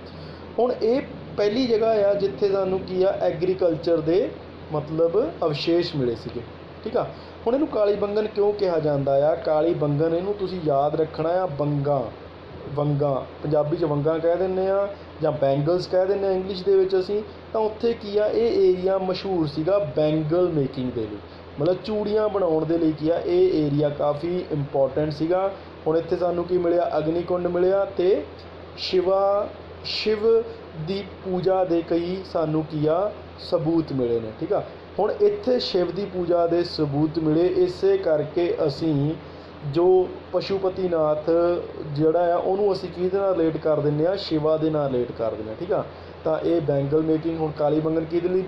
[SPEAKER 1] ਹੁਣ ਇਹ ਪਹਿਲੀ ਜਗ੍ਹਾ ਆ ਜਿੱਥੇ ਸਾਨੂੰ ਕੀ ਆ, ਐਗਰੀਕਲਚਰ ਦੇ ਮਤਲਬ ਅਵਸ਼ੇਸ਼ ਮਿਲੇ ਸੀਗੇ, ਠੀਕ ਆ। ਹੁਣ ਇਹਨੂੰ ਕਾਲੀ ਬੰਗਨ ਕਿਉਂ ਕਿਹਾ ਜਾਂਦਾ ਆ, ਕਾਲੀ ਬੰਗਨ ਇਹਨੂੰ ਤੁਸੀਂ ਯਾਦ ਰੱਖਣਾ ਆ, ਵੰਗਾਂ ਪੰਜਾਬੀ 'ਚ ਵੰਗਾਂ ਕਹਿ ਦਿੰਦੇ ਆ, ਜਾਂ ਬੈਂਗਲਸ ਕਹਿ ਦਿੰਦੇ ਹਾਂ ਇੰਗਲਿਸ਼ ਦੇ ਵਿੱਚ ਅਸੀਂ। ਤਾਂ ਉੱਥੇ ਕੀ ਆ, ਇਹ ਏਰੀਆ ਮਸ਼ਹੂਰ ਸੀਗਾ ਬੈਂਗਲ ਮੇਕਿੰਗ ਦੇ ਲਈ, ਮਤਲਬ ਚੂੜੀਆਂ ਬਣਾਉਣ ਦੇ ਲਈ ਕੀ ਆ, ਇਹ ਏਰੀਆ ਕਾਫੀ ਇੰਪੋਰਟੈਂਟ ਸੀਗਾ। ਹੁਣ ਇੱਥੇ ਸਾਨੂੰ ਕੀ ਮਿਲਿਆ, ਅਗਨੀ ਕੁੰਡ ਮਿਲਿਆ, ਅਤੇ ਸ਼ਿਵ ਦੀ ਪੂਜਾ ਦੇ ਕਈ ਸਾਨੂੰ ਕੀ ਆ, ਸਬੂਤ ਮਿਲੇ ਨੇ, ਠੀਕ ਆ। ਹੁਣ ਇੱਥੇ ਸ਼ਿਵ ਦੀ ਪੂਜਾ ਦੇ ਸਬੂਤ ਮਿਲੇ, ਇਸੇ ਕਰਕੇ ਅਸੀਂ ਜੋ ਪਸ਼ੂਪਤੀਨਾਥ ਜਿਹੜਾ ਆ, ਉਹਨੂੰ ਅਸੀਂ ਕਿਹਦੇ ਨਾਲ ਰਿਲੇਟ ਕਰ ਦਿੰਦੇ ਹਾਂ, ਸ਼ਿਵਾ ਦੇ ਨਾਲ ਰਿਲੇਟ ਕਰ ਦਿੰਦੇ ਹਾਂ, ਠੀਕ ਆ। ਤਾਂ ਇਹ ਬੈਂਗਲ ਮੇਕਿੰਗ, ਹੁਣ ਕਾਲੀ ਬੰਗਨ ਕਿਹਦੇ ਲਈ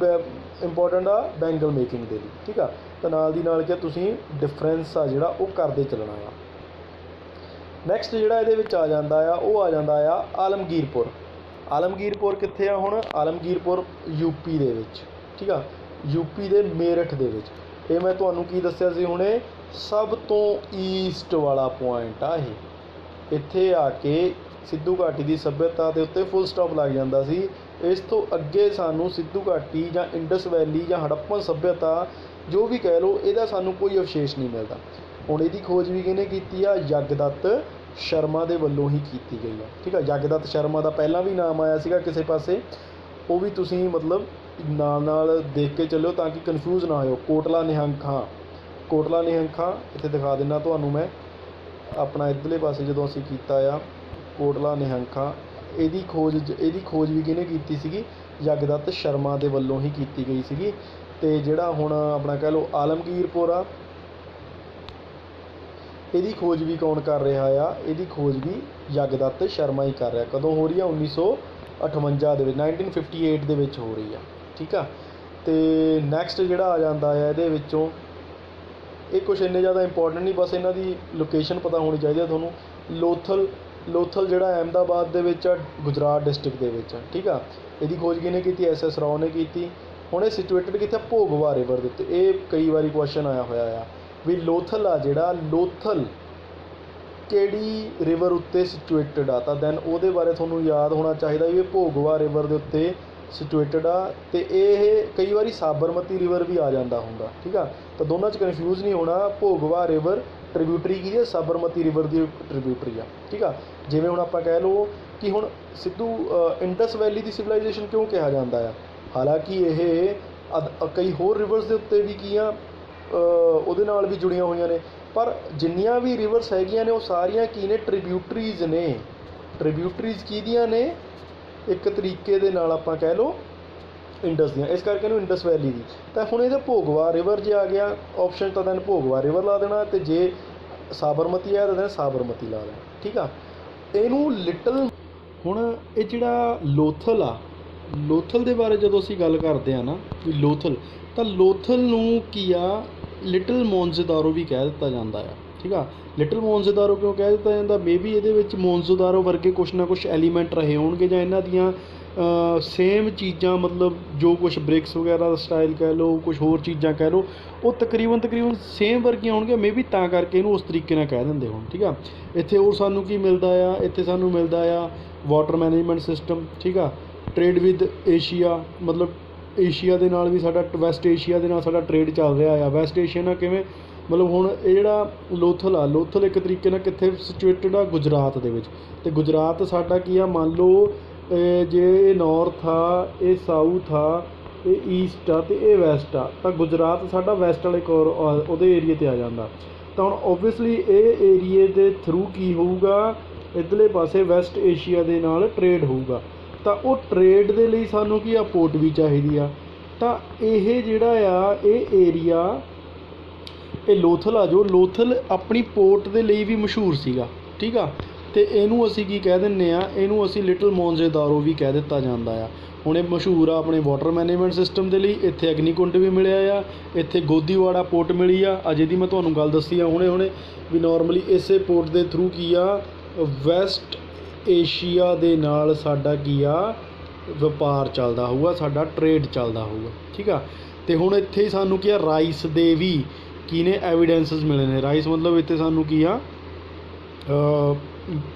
[SPEAKER 1] ਇੰਪੋਰਟੈਂਟ ਆ, ਬੈਂਗਲ ਮੇਕਿੰਗ ਦੇ ਲਈ, ਠੀਕ ਆ। ਤਾਂ ਨਾਲ ਦੀ ਨਾਲ ਕਿ ਤੁਸੀਂ ਡਿਫਰੈਂਸ ਆ ਜਿਹੜਾ ਉਹ ਕਰਦੇ ਚੱਲਣਾ ਆ। ਨੈਕਸਟ ਜਿਹੜਾ ਇਹਦੇ ਵਿੱਚ ਆ ਜਾਂਦਾ ਆ, ਉਹ ਆ ਜਾਂਦਾ ਆ ਆਲਮਗੀਰਪੁਰ ਕਿੱਥੇ ਆ, ਹੁਣ ਆਲਮਗੀਰਪੁਰ UP ਦੇ ਵਿੱਚ, ਠੀਕ ਆ। UP ਦੇ ਮੇਰਠ ਦੇ ਵਿੱਚ। ਇਹ ਮੈਂ ਤੁਹਾਨੂੰ ਕੀ ਦੱਸਿਆ ਸੀ ਹੁਣੇ, ਸਭ ਤੋਂ ਈਸਟ ਵਾਲਾ ਪੁਆਇੰਟ ਆ ਇਹ। ਇੱਥੇ ਆ ਕੇ ਸਿੱਧੂ ਘਾਟੀ ਦੀ ਸੱਭਿਅਤਾ ਦੇ ਉੱਤੇ ਫੁੱਲ ਸਟਾਪ ਲੱਗ ਜਾਂਦਾ ਸੀ। ਇਸ ਤੋਂ ਅੱਗੇ ਸਾਨੂੰ ਸਿੱਧੂ ਘਾਟੀ ਜਾਂ ਇੰਡਸ ਵੈਲੀ ਜਾਂ ਹੜੱਪਨ ਸੱਭਿਅਤਾ ਜੋ ਵੀ ਕਹਿ ਲਓ, ਇਹਦਾ ਸਾਨੂੰ ਕੋਈ ਅਵਸ਼ੇਸ਼ ਨਹੀਂ ਮਿਲਦਾ। ਹੁਣ ਇਹਦੀ ਖੋਜ ਵੀ ਕਿਹਨੇ ਕੀਤੀ ਆ, ਜਗਦੱਤ ਸ਼ਰਮਾ ਦੇ ਵੱਲੋਂ ਹੀ ਕੀਤੀ ਗਈ ਆ, ਠੀਕ ਆ। ਜਗਦੱਤ ਸ਼ਰਮਾ ਦਾ ਪਹਿਲਾਂ ਵੀ ਨਾਮ ਆਇਆ ਸੀਗਾ ਕਿਸੇ ਪਾਸੇ, ਉਹ ਵੀ ਤੁਸੀਂ ਮਤਲਬ ਨਾਲ ਦੇਖ ਕੇ ਚੱਲਿਓ ਤਾਂ ਕਿ ਕਨਫਿਊਜ਼ ਨਾ ਹੋਇਓ। ਕੋਟਲਾ ਨਿਹੰਗ ਖਾਂ, ਕੋਟਲਾ ਨਿਹੰਖਾਂ ਇੱਥੇ ਦਿਖਾ ਦਿੰਦਾ ਤੁਹਾਨੂੰ ਮੈਂ ਆਪਣਾ ਇੱਧਰਲੇ ਪਾਸੇ ਜਦੋਂ ਅਸੀਂ ਕੀਤਾ ਆ ਕੋਟਲਾ ਨਿਹੰਖਾਂ ਇਹਦੀ ਖੋਜ ਵੀ ਕਿਹਨੇ ਕੀਤੀ ਸੀਗੀ ਜਗਦੱਤ ਸ਼ਰਮਾ ਦੇ ਵੱਲੋਂ ਹੀ ਕੀਤੀ ਗਈ ਸੀਗੀ। ਅਤੇ ਜਿਹੜਾ ਹੁਣ ਆਪਣਾ ਕਹਿ ਲਓ ਆਲਮਗੀਰਪੁਰ ਆ ਇਹਦੀ ਖੋਜ ਵੀ ਕੌਣ ਕਰ ਰਿਹਾ ਆ, ਇਹਦੀ ਖੋਜ ਵੀ ਜਗਦੱਤ ਸ਼ਰਮਾ ਹੀ ਕਰ ਰਿਹਾ। ਕਦੋਂ ਹੋ ਰਹੀ ਆ 1958 ਦੇ ਵਿੱਚ 1958 ਦੇ ਵਿੱਚ ਹੋ ਰਹੀ ਆ। ਠੀਕ ਆ। ਅਤੇ ਨੈਕਸਟ ਜਿਹੜਾ ਆ ਜਾਂਦਾ ਆ ਇਹਦੇ ਵਿੱਚੋਂ ਇਹ ਕੁਛ ਇੰਨੇ ਜ਼ਿਆਦਾ ਇੰਪੋਰਟੈਂਟ ਨਹੀਂ, ਬਸ ਇਹਨਾਂ ਦੀ ਲੋਕੇਸ਼ਨ ਪਤਾ ਹੋਣੀ ਚਾਹੀਦੀ ਆ ਤੁਹਾਨੂੰ। ਲੋਥਲ ਜਿਹੜਾ ਅਹਿਮਦਾਬਾਦ ਦੇ ਵਿੱਚ ਆ ਗੁਜਰਾਤ ਡਿਸਟ੍ਰਿਕਟ ਦੇ ਵਿੱਚ। ਠੀਕ ਆ। ਇਹਦੀ ਖੋਜ ਕਿਹਨੇ ਕੀਤੀ? SS ਰਾਓ ਨੇ ਕੀਤੀ। ਹੁਣ ਇਹ ਸਿਚੁਏਟਡ ਕਿੱਥੇ? ਭੋਗਵਾ ਰਿਵਰ ਦੇ ਉੱਤੇ। ਇਹ ਕਈ ਵਾਰੀ ਕੁਐਸਚਨ ਆਇਆ ਹੋਇਆ ਆ ਵੀ ਲੋਥਲ ਆ ਜਿਹੜਾ ਲੋਥਲ ਕਿਹੜੀ ਰਿਵਰ ਉੱਤੇ ਸਿਚੁਏਟਡ ਆ, ਤਾਂ ਦੈਨ ਉਹਦੇ ਬਾਰੇ ਤੁਹਾਨੂੰ ਯਾਦ ਹੋਣਾ ਚਾਹੀਦਾ ਵੀ ਇਹ ਭੋਗਵਾ ਰਿਵਰ ਦੇ ਉੱਤੇ ਸਿਚੁਏਟਡ ਆ। ਅਤੇ ਇਹ ਕਈ ਵਾਰੀ ਸਾਬਰਮਤੀ ਰਿਵਰ ਵੀ ਆ ਜਾਂਦਾ ਹੁੰਦਾ। ਠੀਕ ਆ। ਤਾਂ ਦੋਨਾਂ 'ਚ ਕਨਫਿਊਜ਼ ਨਹੀਂ ਹੋਣਾ। ਭੋਗਵਾ ਰਿਵਰ ਟ੍ਰਿਬਿਊਟਰੀ ਕੀ ਹੈ? ਸਾਬਰਮਤੀ ਰਿਵਰ ਦੀ ਟ੍ਰਿਬਿਊਟਰੀ ਆ। ਠੀਕ ਆ। ਜਿਵੇਂ ਹੁਣ ਆਪਾਂ ਕਹਿ ਲਓ ਕਿ ਹੁਣ ਸਿੱਧੂ ਇੰਡਸ ਵੈਲੀ ਦੀ ਸਿਵਲਾਈਜੇਸ਼ਨ ਕਿਉਂ ਕਿਹਾ ਜਾਂਦਾ ਆ, ਹਾਲਾਂਕਿ ਇਹ ਕਈ ਹੋਰ ਰਿਵਰਸ ਦੇ ਉੱਤੇ ਵੀ ਕੀ ਆ ਉਹਦੇ ਨਾਲ ਵੀ ਜੁੜੀਆਂ ਹੋਈਆਂ ਨੇ, ਪਰ ਜਿੰਨੀਆਂ ਵੀ ਰਿਵਰਸ ਹੈਗੀਆਂ ਨੇ ਉਹ ਸਾਰੀਆਂ ਕੀ ਨੇ? ਟ੍ਰਿਬਿਊਟਰੀਜ਼ ਨੇ। ਟ੍ਰਿਬਿਊਟਰੀਜ਼ ਕਿਹਦੀਆਂ ਨੇ? ਇੱਕ ਤਰੀਕੇ ਦੇ ਨਾਲ ਆਪਾਂ ਕਹਿ ਲਓ ਇੰਡਸ ਦੀਆਂ, ਇਸ ਕਰਕੇ ਇਹਨੂੰ ਇੰਡਸ ਵੈਲੀ ਦੀ। ਤਾਂ ਹੁਣ ਇਹਦੇ ਭੋਗਵਾ ਰਿਵਰ ਜੇ ਆ ਗਿਆ ਆਪਸ਼ਨ ਤਾਂ ਦੈਨ ਭੋਗਵਾ ਰਿਵਰ ਲਾ ਦੇਣਾ, ਅਤੇ ਜੇ ਸਾਬਰਮਤੀ ਆ ਤਾਂ ਦੈਨ ਸਾਬਰਮਤੀ ਲਾ ਦੇਣਾ। ਠੀਕ ਆ। ਇਹਨੂੰ ਲਿਟਲ ਹੁਣ ਇਹ ਜਿਹੜਾ ਲੋਥਲ ਆ, ਲੋਥਲ ਦੇ ਬਾਰੇ ਜਦੋਂ ਅਸੀਂ ਗੱਲ ਕਰਦੇ ਹਾਂ ਨਾ ਵੀ ਲੋਥਲ, ਤਾਂ ਲੋਥਲ ਨੂੰ ਕੀ ਆ ਲਿਟਲ ਮੋਨਜ਼ੋਦਾਰੋ ਵੀ ਕਹਿ ਦਿੱਤਾ ਜਾਂਦਾ ਆ। ਠੀਕ ਆ। ਲਿਟਲ ਮੋਨਜ਼ੋਦਾਰੋ ਕਿਉਂ ਕਹਿ ਦਿੱਤਾ ਜਾਂਦਾ? ਮੇਬੀ ਇਹਦੇ ਵਿੱਚ ਮੋਨਜ਼ੋਦਾਰੋ ਵਰਗੇ ਕੁਛ ਨਾ ਕੁਛ ਐਲੀਮੈਂਟ ਰਹੇ ਹੋਣਗੇ, ਜਾਂ ਇਹਨਾਂ ਦੀਆਂ ਸੇਮ ਚੀਜ਼ਾਂ, ਮਤਲਬ ਜੋ ਕੁਛ ਬ੍ਰਿਕਸ ਵਗੈਰਾ ਦਾ ਸਟਾਈਲ ਕਹਿ ਲਓ, ਕੁਛ ਹੋਰ ਚੀਜ਼ਾਂ ਕਹਿ ਲਓ, ਉਹ ਤਕਰੀਬਨ ਸੇਮ ਵਰਗੀਆਂ ਹੋਣਗੀਆਂ। ਮੇਬੀ ਤਾਂ ਕਰਕੇ ਇਹਨੂੰ ਉਸ ਤਰੀਕੇ ਨਾਲ ਕਹਿ ਦਿੰਦੇ ਹੋਣ। ਠੀਕ ਆ। ਇੱਥੇ ਹੋਰ ਸਾਨੂੰ ਕੀ ਮਿਲਦਾ ਆ? ਇੱਥੇ ਸਾਨੂੰ ਮਿਲਦਾ ਆ ਵਾਟਰ ਮੈਨੇਜਮੈਂਟ ਸਿਸਟਮ। ਠੀਕ ਆ। ਟ੍ਰੇਡ ਵਿਦ ਏਸ਼ੀਆ, ਮਤਲਬ ਏਸ਼ੀਆ ਦੇ ਨਾਲ ਵੀ ਸਾਡਾ, ਵੈਸਟ ਏਸ਼ੀਆ ਦੇ ਨਾਲ ਸਾਡਾ ਟ੍ਰੇਡ ਚੱਲ ਰਿਹਾ ਆ। ਵੈਸਟ ਏਸ਼ੀਆ ਨਾਲ ਕਿਵੇਂ? ਮਤਲਬ ਹੁਣ ਇਹ ਜਿਹੜਾ ਲੋਥਲ ਆ, ਲੋਥਲ ਇੱਕ ਤਰੀਕੇ ਨਾਲ ਕਿੱਥੇ ਸਿਚੁਏਟਡ ਆ? ਗੁਜਰਾਤ ਦੇ ਵਿੱਚ। ਅਤੇ ਗੁਜਰਾਤ ਸਾਡਾ ਕੀ ਆ? ਮੰਨ ਲਓ ਜੇ ਇਹ ਨੌਰਥ ਆ, ਇਹ ਸਾਊਥ ਆ, ਇਹ ਈਸਟ ਆ ਅਤੇ ਇਹ ਵੈਸਟ ਆ, ਤਾਂ ਗੁਜਰਾਤ ਸਾਡਾ ਵੈਸਟ ਵਾਲੇ ਉਹਦੇ ਏਰੀਏ 'ਤੇ ਆ ਜਾਂਦਾ। ਤਾਂ ਹੁਣ ਓਬਵੀਅਸਲੀ ਇਹ ਏਰੀਏ ਦੇ ਥਰੂ ਕੀ ਹੋਊਗਾ? ਇੱਧਰਲੇ ਪਾਸੇ ਵੈਸਟ ਏਸ਼ੀਆ ਦੇ ਨਾਲ ਟ੍ਰੇਡ ਹੋਊਗਾ। ਤਾਂ ਉਹ ਟ੍ਰੇਡ ਦੇ ਲਈ ਸਾਨੂੰ ਕੀ ਆ? ਪੋਰਟ ਵੀ ਚਾਹੀਦੀ ਆ। ਤਾਂ ਇਹ ਜਿਹੜਾ ਆ ਇਹ ਏਰੀਆ, ਇਹ ਲੋਥਲ ਆ, ਜੋ ਲੋਥਲ ਆਪਣੀ ਪੋਰਟ ਦੇ ਲਈ ਵੀ ਮਸ਼ਹੂਰ ਸੀਗਾ। ਠੀਕ ਆ। ਅਤੇ ਇਹਨੂੰ ਅਸੀਂ ਕੀ ਕਹਿ ਦਿੰਦੇ ਆ? ਇਹਨੂੰ ਅਸੀਂ ਲਿਟਲ ਮੋਨਜ਼ੋਦਾਰੋ ਵੀ ਕਹਿ ਦਿੱਤਾ ਜਾਂਦਾ ਆ। ਹੁਣ ਇਹ ਮਸ਼ਹੂਰ ਆ ਆਪਣੇ ਵਾਟਰ ਮੈਨੇਜਮੈਂਟ ਸਿਸਟਮ ਦੇ ਲਈ। ਇੱਥੇ ਅਗਨੀਕੁੰਡ ਵੀ ਮਿਲਿਆ ਆ, ਇੱਥੇ ਗੋਦੀਵਾੜਾ ਪੋਰਟ ਮਿਲੀ ਆ। ਅਜੇ ਦੀ ਮੈਂ ਤੁਹਾਨੂੰ ਗੱਲ ਦੱਸੀ ਆ ਹੁਣੇ ਵੀ ਨੋਰਮਲੀ ਇਸੇ ਪੋਰਟ ਦੇ ਥਰੂ ਕੀ ਆ ਵੈਸਟ ਏਸ਼ੀਆ ਦੇ ਨਾਲ ਸਾਡਾ ਕੀ ਆ ਵਪਾਰ ਚੱਲਦਾ ਹੋਊਗਾ, ਸਾਡਾ ਟ੍ਰੇਡ ਚੱਲਦਾ ਹੋਊਗਾ। ਠੀਕ ਆ। ਅਤੇ ਹੁਣ ਇੱਥੇ ਹੀ ਸਾਨੂੰ ਕੀ ਆ ਰਾਈਸ ਦੇ ਵੀ ਕੀ ਨੇ ਐਵੀਡੈਂਸਿਸ ਮਿਲੇ ਨੇ। ਰਾਈਸ ਮਤਲਬ ਇੱਥੇ ਸਾਨੂੰ ਕੀ ਆ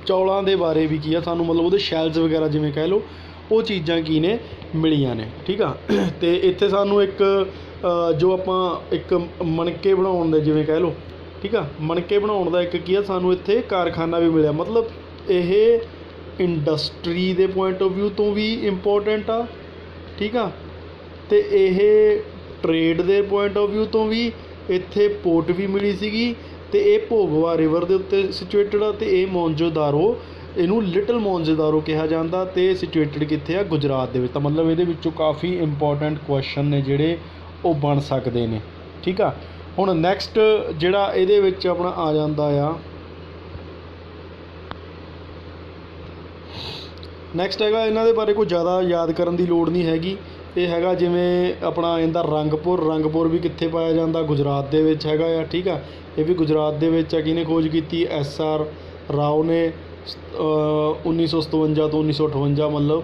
[SPEAKER 1] ਚੌਲਾਂ ਦੇ ਬਾਰੇ ਵੀ ਕੀ ਆ ਸਾਨੂੰ, ਮਤਲਬ ਉਹਦੇ ਸ਼ੈਲਸ ਵਗੈਰਾ ਜਿਵੇਂ ਕਹਿ ਲਓ, ਉਹ ਚੀਜ਼ਾਂ ਕੀ ਨੇ ਮਿਲੀਆਂ ਨੇ। ਠੀਕ ਆ। ਅਤੇ ਇੱਥੇ ਸਾਨੂੰ ਇੱਕ ਜੋ ਆਪਾਂ ਇੱਕ ਮਣਕੇ ਬਣਾਉਣ ਦੇ ਜਿਵੇਂ ਕਹਿ ਲਓ, ਠੀਕ ਆ, ਮਣਕੇ ਬਣਾਉਣ ਦਾ ਇੱਕ ਕੀ ਆ ਸਾਨੂੰ ਇੱਥੇ ਕਾਰਖਾਨਾ ਵੀ ਮਿਲਿਆ। ਮਤਲਬ ਇਹ ਇੰਡਸਟਰੀ ਦੇ ਪੁਆਇੰਟ ਆਫ ਵਿਊ ਤੋਂ ਵੀ ਇੰਪੋਰਟੈਂਟ ਆ। ਠੀਕ ਆ। ਅਤੇ ਇਹ ਟ੍ਰੇਡ ਦੇ ਪੁਆਇੰਟ ਆਫ ਵਿਊ ਤੋਂ ਵੀ ਇੱਥੇ ਪੋਰਟ ਵੀ ਮਿਲੀ ਸੀਗੀ, ਅਤੇ ਇਹ ਭੋਗਵਾ ਰਿਵਰ ਦੇ ਉੱਤੇ ਸਿਚੁਏਟਡ ਆ। ਅਤੇ ਇਹ ਮੋਨਜ਼ੋਦਾਰੋ, ਇਹਨੂੰ ਲਿਟਲ ਮੋਨਜ਼ੋਦਾਰੋ ਕਿਹਾ ਜਾਂਦਾ, ਅਤੇ ਸਿਚੁਏਟਡ ਕਿੱਥੇ ਆ? ਗੁਜਰਾਤ ਦੇ ਵਿੱਚ। ਤਾਂ ਮਤਲਬ ਇਹਦੇ ਵਿੱਚੋਂ ਕਾਫੀ ਇੰਪੋਰਟੈਂਟ ਕੁਐਸਚਨ ਨੇ ਜਿਹੜੇ ਉਹ ਬਣ ਸਕਦੇ ਨੇ। ਠੀਕ ਆ। ਹੁਣ ਨੈਕਸਟ ਜਿਹੜਾ ਇਹਦੇ ਵਿੱਚ ਆਪਣਾ ਆ ਜਾਂਦਾ ਆ, ਨੈਕਸਟ ਹੈਗਾ, ਇਹਨਾਂ ਦੇ ਬਾਰੇ ਕੋਈ ਜ਼ਿਆਦਾ ਯਾਦ ਕਰਨ ਦੀ ਲੋੜ ਨਹੀਂ ਹੈਗੀ। ਇਹ ਹੈਗਾ ਜਿਵੇਂ ਆਪਣਾ ਇਹਦਾ ਰੰਗਪੁਰ ਵੀ ਕਿੱਥੇ ਪਾਇਆ ਜਾਂਦਾ? ਗੁਜਰਾਤ ਦੇ ਵਿੱਚ ਹੈਗਾ ਆ। ਠੀਕ ਆ। ਇਹ ਵੀ ਗੁਜਰਾਤ ਦੇ ਵਿੱਚ ਆ। ਕਿਹਨੇ ਖੋਜ ਕੀਤੀ? SR ਰਾਓ ਨੇ 1957 ਤੋਂ 1958, ਮਤਲਬ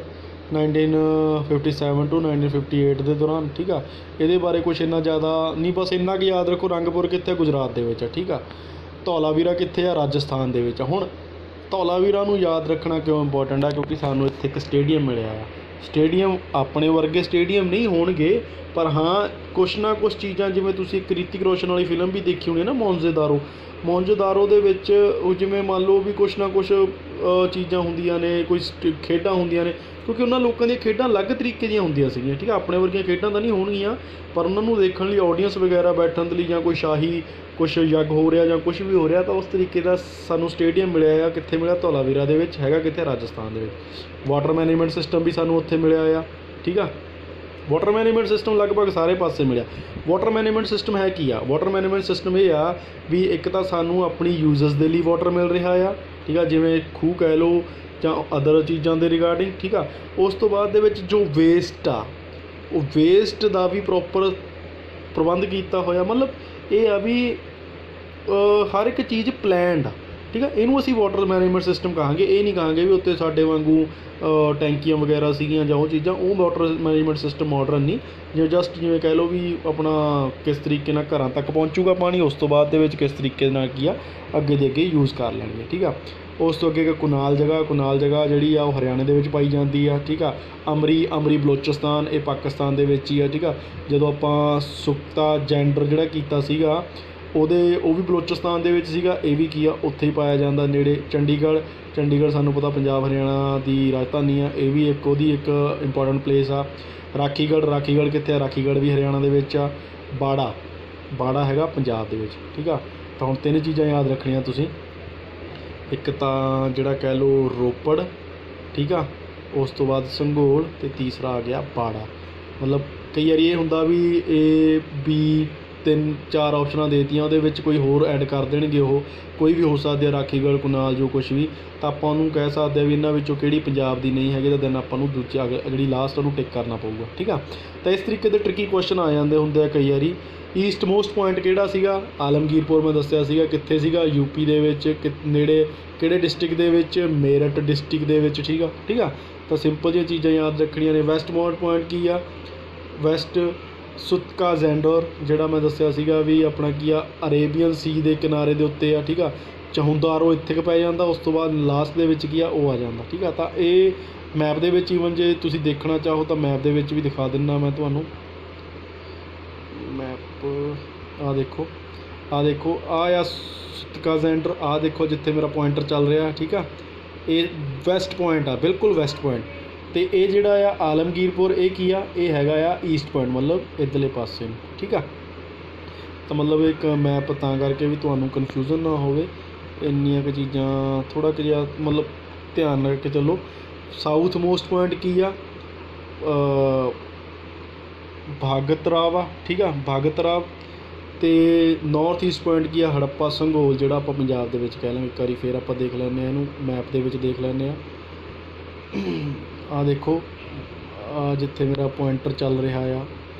[SPEAKER 1] 1957 to 1958 ਦੇ ਦੌਰਾਨ। ਠੀਕ ਆ। ਇਹਦੇ ਬਾਰੇ ਕੁਛ ਇੰਨਾ ਜ਼ਿਆਦਾ ਨਹੀਂ, ਬਸ ਇੰਨਾ ਕੁ ਯਾਦ ਰੱਖੋ ਰੰਗਪੁਰ ਕਿੱਥੇ? ਗੁਜਰਾਤ ਦੇ ਵਿੱਚ ਆ। ਠੀਕ ਆ। ਧੌਲਾਵੀਰਾ ਕਿੱਥੇ ਆ? ਰਾਜਸਥਾਨ ਦੇ ਵਿੱਚ ਆ। ਹੁਣ ਧੌਲਾਵੀਰਾ ਨੂੰ ਯਾਦ ਰੱਖਣਾ ਕਿਉਂ ਇੰਪੋਰਟੈਂਟ ਆ? ਕਿਉਂਕਿ ਸਾਨੂੰ ਇੱਥੇ ਇੱਕ ਸਟੇਡੀਅਮ ਮਿਲਿਆ ਆ। ਸਟੇਡੀਅਮ ਆਪਣੇ ਵਰਗੇ ਸਟੇਡੀਅਮ ਨਹੀਂ ਹੋਣਗੇ, ਪਰ ਹਾਂ ਕੁਛ ਨਾ ਕੁਛ ਚੀਜ਼ਾਂ, ਜਿਵੇਂ ਤੁਸੀਂ ਇੱਕ ਰਿਤਿਕ ਰੋਸ਼ਨ ਵਾਲੀ ਫਿਲਮ ਵੀ ਦੇਖੀ ਹੋਣੀ ਨਾ ਮੋਨਜ਼ੋਦਾਰੋ, ਮੋਹਨਜੋਦਾਰੋ ਦੇ ਵਿੱਚ ਉਹ ਜਿਵੇਂ ਮੰਨ ਲਓ ਵੀ ਕੁਛ ਨਾ ਕੁਛ ਚੀਜ਼ਾਂ ਹੁੰਦੀਆਂ ਨੇ, ਕੋਈ ਖੇਡਾਂ ਹੁੰਦੀਆਂ ਨੇ, ਕਿਉਂਕਿ ਉਹਨਾਂ ਲੋਕਾਂ ਦੀਆਂ ਖੇਡਾਂ ਅਲੱਗ ਤਰੀਕੇ ਦੀਆਂ ਹੁੰਦੀਆਂ ਸੀਗੀਆਂ, ਠੀਕ ਆ। ਆਪਣੇ ਵਰਗੀਆਂ ਖੇਡਾਂ ਤਾਂ ਨਹੀਂ ਹੋਣਗੀਆਂ, ਪਰ ਉਹਨਾਂ ਨੂੰ ਦੇਖਣ ਲਈ ਆਡੀਅੰਸ ਵਗੈਰਾ ਬੈਠਣ ਦੇ ਲਈ, ਜਾਂ ਕੋਈ ਸ਼ਾਹੀ ਕੁਛ ਯੱਗ ਹੋ ਰਿਹਾ ਜਾਂ ਕੁਛ ਵੀ ਹੋ ਰਿਹਾ, ਤਾਂ ਉਸ ਤਰੀਕੇ ਦਾ ਸਾਨੂੰ ਸਟੇਡੀਅਮ ਮਿਲਿਆ ਆ। ਕਿੱਥੇ ਮਿਲਿਆ? ਧੌਲਾਵੀਰਾ ਦੇ ਵਿੱਚ ਹੈਗਾ, ਕਿੱਥੇ? ਰਾਜਸਥਾਨ ਦੇ ਵਿੱਚ। ਵਾਟਰ ਮੈਨੇਜਮੈਂਟ ਸਿਸਟਮ ਵੀ ਸਾਨੂੰ ਉੱਥੇ ਮਿਲਿਆ ਆ, ਠੀਕ ਆ। ਵਾਟਰ ਮੈਨੇਜਮੈਂਟ ਸਿਸਟਮ ਲਗਭਗ ਸਾਰੇ ਪਾਸੇ ਮਿਲਿਆ। ਵਾਟਰ ਮੈਨੇਜਮੈਂਟ ਸਿਸਟਮ ਹੈ ਕੀ ਆ? ਵਾਟਰ ਮੈਨੇਜਮੈਂਟ ਸਿਸਟਮ ਇਹ ਆ ਵੀ ਇੱਕ ਤਾਂ ਸਾਨੂੰ ਆਪਣੀ ਯੂਜ਼ਰਸ ਦੇ ਲਈ ਵਾਟਰ ਮਿਲ ਰਿਹਾ ਆ, ਠੀਕ ਆ, ਜਿਵੇਂ ਖੂਹ ਕਹਿ ਲਓ ਜਾਂ ਅਦਰ ਚੀਜ਼ਾਂ ਦੇ ਰਿਗਾਰਡਿੰਗ, ਠੀਕ ਆ। ਉਸ ਤੋਂ ਬਾਅਦ ਦੇ ਵਿੱਚ ਜੋ ਵੇਸਟ ਆ, ਉਹ ਵੇਸਟ ਦਾ ਵੀ ਪ੍ਰੋਪਰ ਪ੍ਰਬੰਧ ਕੀਤਾ ਹੋਇਆ। ਮਤਲਬ ਇਹ ਆ ਵੀ ਹਰ ਇੱਕ ਚੀਜ਼ ਪਲੈਨਡ ਆ, ਠੀਕ ਆ। ਇਹਨੂੰ ਅਸੀਂ ਵਾਟਰ ਮੈਨੇਜਮੈਂਟ ਸਿਸਟਮ ਕਹਾਂਗੇ। ਇਹ ਨਹੀਂ ਕਹਾਂਗੇ ਵੀ ਉੱਤੇ ਸਾਡੇ ਵਾਂਗੂ ਟੈਂਕੀਆਂ ਵਗੈਰਾ ਸੀਗੀਆਂ ਜਾਂ ਉਹ ਚੀਜ਼ਾਂ। ਉਹ ਵਾਟਰ ਮੈਨੇਜਮੈਂਟ ਸਿਸਟਮ ਮਾਡਰਨ ਨਹੀਂ, ਜਿਵੇਂ ਕਹਿ ਲਓ ਵੀ ਆਪਣਾ ਕਿਸ ਤਰੀਕੇ ਨਾਲ ਘਰਾਂ ਤੱਕ ਪਹੁੰਚੂਗਾ ਪਾਣੀ, ਉਸ ਤੋਂ ਬਾਅਦ ਦੇ ਵਿੱਚ ਕਿਸ ਤਰੀਕੇ ਨਾਲ ਕੀ ਆ ਅੱਗੇ ਦੇ ਅੱਗੇ ਯੂਜ਼ ਕਰ ਲੈਣਗੇ, ਠੀਕ ਆ। ਉਸ ਤੋਂ ਅੱਗੇ ਕੁਨਾਲ ਜਗ੍ਹਾ ਜਿਹੜੀ ਆ ਉਹ ਹਰਿਆਣੇ ਦੇ ਵਿੱਚ ਪਾਈ ਜਾਂਦੀ ਆ, ਠੀਕ ਆ। ਅਮਰੀ ਬਲੋਚਿਸਤਾਨ, ਇਹ ਪਾਕਿਸਤਾਨ ਦੇ ਵਿੱਚ ਹੀ ਆ, ਠੀਕ ਆ। ਜਦੋਂ ਆਪਾਂ ਸੁਖਤਾ ਜੈਂਡਰ ਜਿਹੜਾ ਕੀਤਾ ਸੀਗਾ ਉਹ ਵੀ ਬਲੋਚਿਸਤਾਨ ਦੇ ਵਿੱਚ ਸੀਗਾ। ਇਹ ਵੀ ਕੀ ਆ ਉੱਥੇ ਹੀ ਪਾਇਆ ਜਾਂਦਾ ਨੇੜੇ। ਚੰਡੀਗੜ੍ਹ ਸਾਨੂੰ ਪਤਾ ਪੰਜਾਬ ਹਰਿਆਣਾ ਦੀ ਰਾਜਧਾਨੀ ਆ, ਇਹ ਵੀ ਉਹਦੀ ਇੱਕ ਇੰਪੋਰਟੈਂਟ ਪਲੇਸ ਆ। ਰਾਖੀਗੜ੍ਹ ਕਿੱਥੇ ਆ? ਰਾਖੀਗੜ੍ਹ ਵੀ ਹਰਿਆਣਾ ਦੇ ਵਿੱਚ ਆ। ਬਾੜਾ ਹੈਗਾ ਪੰਜਾਬ ਦੇ ਵਿੱਚ, ਠੀਕ ਆ। ਤਾਂ ਹੁਣ 3 ਚੀਜ਼ਾਂ ਯਾਦ ਰੱਖਣੀਆਂ ਤੁਸੀਂ। ਇੱਕ ਤਾਂ ਜਿਹੜਾ ਕਹਿ ਲਓ ਰੋਪੜ, ਠੀਕ ਆ। ਉਸ ਤੋਂ ਬਾਅਦ ਸੰਘੋਲ, ਅਤੇ ਤੀਸਰਾ ਆ ਗਿਆ ਬਾੜਾ। ਮਤਲਬ ਕਈ ਵਾਰੀ ਇਹ ਹੁੰਦਾ ਵੀ A B 3-4 ਆਪਸ਼ਨਾਂ ਦੇ ਦਿੱਤੀਆਂ, ਉਹਦੇ ਵਿੱਚ ਕੋਈ ਹੋਰ ਐਡ ਕਰ ਦੇਣਗੇ, ਉਹ ਕੋਈ ਵੀ ਹੋ ਸਕਦੇ ਆ, ਰਾਖੀਗੜ੍ਹ, ਕੁਨਾਲ, ਜੋ ਕੁਛ ਵੀ। ਤਾਂ ਆਪਾਂ ਉਹਨੂੰ ਕਹਿ ਸਕਦੇ ਹਾਂ ਵੀ ਇਹਨਾਂ ਵਿੱਚੋਂ ਕਿਹੜੀ ਪੰਜਾਬ ਦੀ ਨਹੀਂ ਹੈਗੀ, ਤਾਂ ਦੈਨ ਆਪਾਂ ਨੂੰ ਦੂਜਾ ਜਿਹੜੀ ਲਾਸਟ ਉਹਨੂੰ ਟਿਕ ਕਰਨਾ ਪਊਗਾ, ਠੀਕ ਆ। ਤਾਂ ਇਸ ਤਰੀਕੇ ਦੇ ਟ੍ਰਿਕੀ ਕੁਐਸਚਨ ਆ ਜਾਂਦੇ ਹੁੰਦੇ ਆ ਕਈ ਵਾਰੀ। ਈਸਟ ਮੋਸਟ ਪੁਆਇੰਟ ਕਿਹੜਾ ਸੀਗਾ? ਆਲਮਗੀਰਪੁਰ ਮੈਂ ਦੱਸਿਆ ਸੀਗਾ। ਕਿੱਥੇ ਸੀਗਾ? ਯੂਪੀ ਦੇ ਵਿੱਚ। ਨੇੜੇ ਕਿਹੜੇ ਡਿਸਟ੍ਰਿਕਟ ਦੇ ਵਿੱਚ? ਮੇਰਠ ਡਿਸਟ੍ਰਿਕਟ ਦੇ ਵਿੱਚ, ਠੀਕ ਆ। ਤਾਂ ਸਿੰਪਲ ਜਿਹੀਆਂ ਚੀਜ਼ਾਂ ਯਾਦ ਰੱਖਣੀਆਂ ਨੇ। ਵੈਸਟ ਮੋਸਟ ਪੁਆਇੰਟ ਕੀ ਆ? ਵੈਸਟ ਸੁਤਕਾ ਜ਼ੈਂਡਰ, ਜਿਹੜਾ ਮੈਂ ਦੱਸਿਆ ਸੀਗਾ ਵੀ ਆਪਣਾ ਕੀ ਆ ਅਰੇਬੀਅਨ ਸੀ ਦੇ ਕਿਨਾਰੇ ਦੇ ਉੱਤੇ ਆ, ਠੀਕ ਆ। ਚਹੁੰਦਾਰੋ ਇੱਥੇ ਕੁ ਪੈ ਜਾਂਦਾ। ਉਸ ਤੋਂ ਬਾਅਦ ਲਾਸਟ ਦੇ ਵਿੱਚ ਕੀ ਆ ਉਹ ਆ ਜਾਂਦਾ, ਠੀਕ ਆ। ਤਾਂ ਇਹ ਮੈਪ ਦੇ ਵਿੱਚ ਈਵਨ ਜੇ ਤੁਸੀਂ ਦੇਖਣਾ ਚਾਹੋ ਤਾਂ ਮੈਪ ਦੇ ਵਿੱਚ ਵੀ ਦਿਖਾ ਦਿੰਦਾ ਮੈਂ ਤੁਹਾਨੂੰ। ਮੈਪ ਆਹ ਦੇਖੋ ਆਹ ਆ ਸੁਤਕਾ ਜ਼ੈਂਡਰ, ਆਹ ਦੇਖੋ ਜਿੱਥੇ ਮੇਰਾ ਪੁਆਇੰਟਰ ਚੱਲ ਰਿਹਾ, ਠੀਕ ਆ। ਇਹ ਵੈਸਟ ਪੁਆਇੰਟ ਆ, ਬਿਲਕੁਲ ਵੈਸਟ ਪੁਆਇੰਟ। ਅਤੇ ਇਹ ਜਿਹੜਾ ਆ ਆਲਮਗੀਰਪੁਰ, ਇਹ ਕੀ ਆ? ਇਹ ਹੈਗਾ ਆ ਈਸਟ ਪੁਆਇੰਟ, ਮਤਲਬ ਇੱਧਰਲੇ ਪਾਸੇ ਨੂੰ, ਠੀਕ ਆ। ਤਾਂ ਇੱਕ ਮੈਪ ਤਾਂ ਕਰਕੇ ਵੀ ਤੁਹਾਨੂੰ ਕਨਫਿਊਜ਼ਨ ਨਾ ਹੋਵੇ। ਇੰਨੀਆਂ ਕੁ ਚੀਜ਼ਾਂ ਥੋੜ੍ਹਾ ਕੁ ਜਿਹਾ ਧਿਆਨ ਰੱਖ ਕੇ ਚੱਲੋ। ਸਾਊਥ ਮੋਸਟ ਪੁਆਇੰਟ ਕੀ ਆ? ਭਾਗਤਰਾਵ ਆ, ਠੀਕ ਆ, ਭਾਗਤਰਾਵ। ਅਤੇ ਨੌਰਥ ਈਸਟ ਪੁਆਇੰਟ ਕੀ ਆ? ਹੜੱਪਾ ਸੰਘੋਲ, ਜਿਹੜਾ ਆਪਾਂ ਪੰਜਾਬ ਦੇ ਵਿੱਚ ਕਹਿ ਲਾਂਗੇ। ਇੱਕ ਵਾਰੀ ਫਿਰ ਆਪਾਂ ਦੇਖ ਲੈਂਦੇ ਹਾਂ, ਇਹਨੂੰ ਮੈਪ ਦੇ ਵਿੱਚ ਦੇਖ ਲੈਂਦੇ ਹਾਂ। ਆਹ ਦੇਖੋ, ਜਿੱਥੇ ਮੇਰਾ ਪੁਆਇੰਟਰ ਚੱਲ ਰਿਹਾ ਆ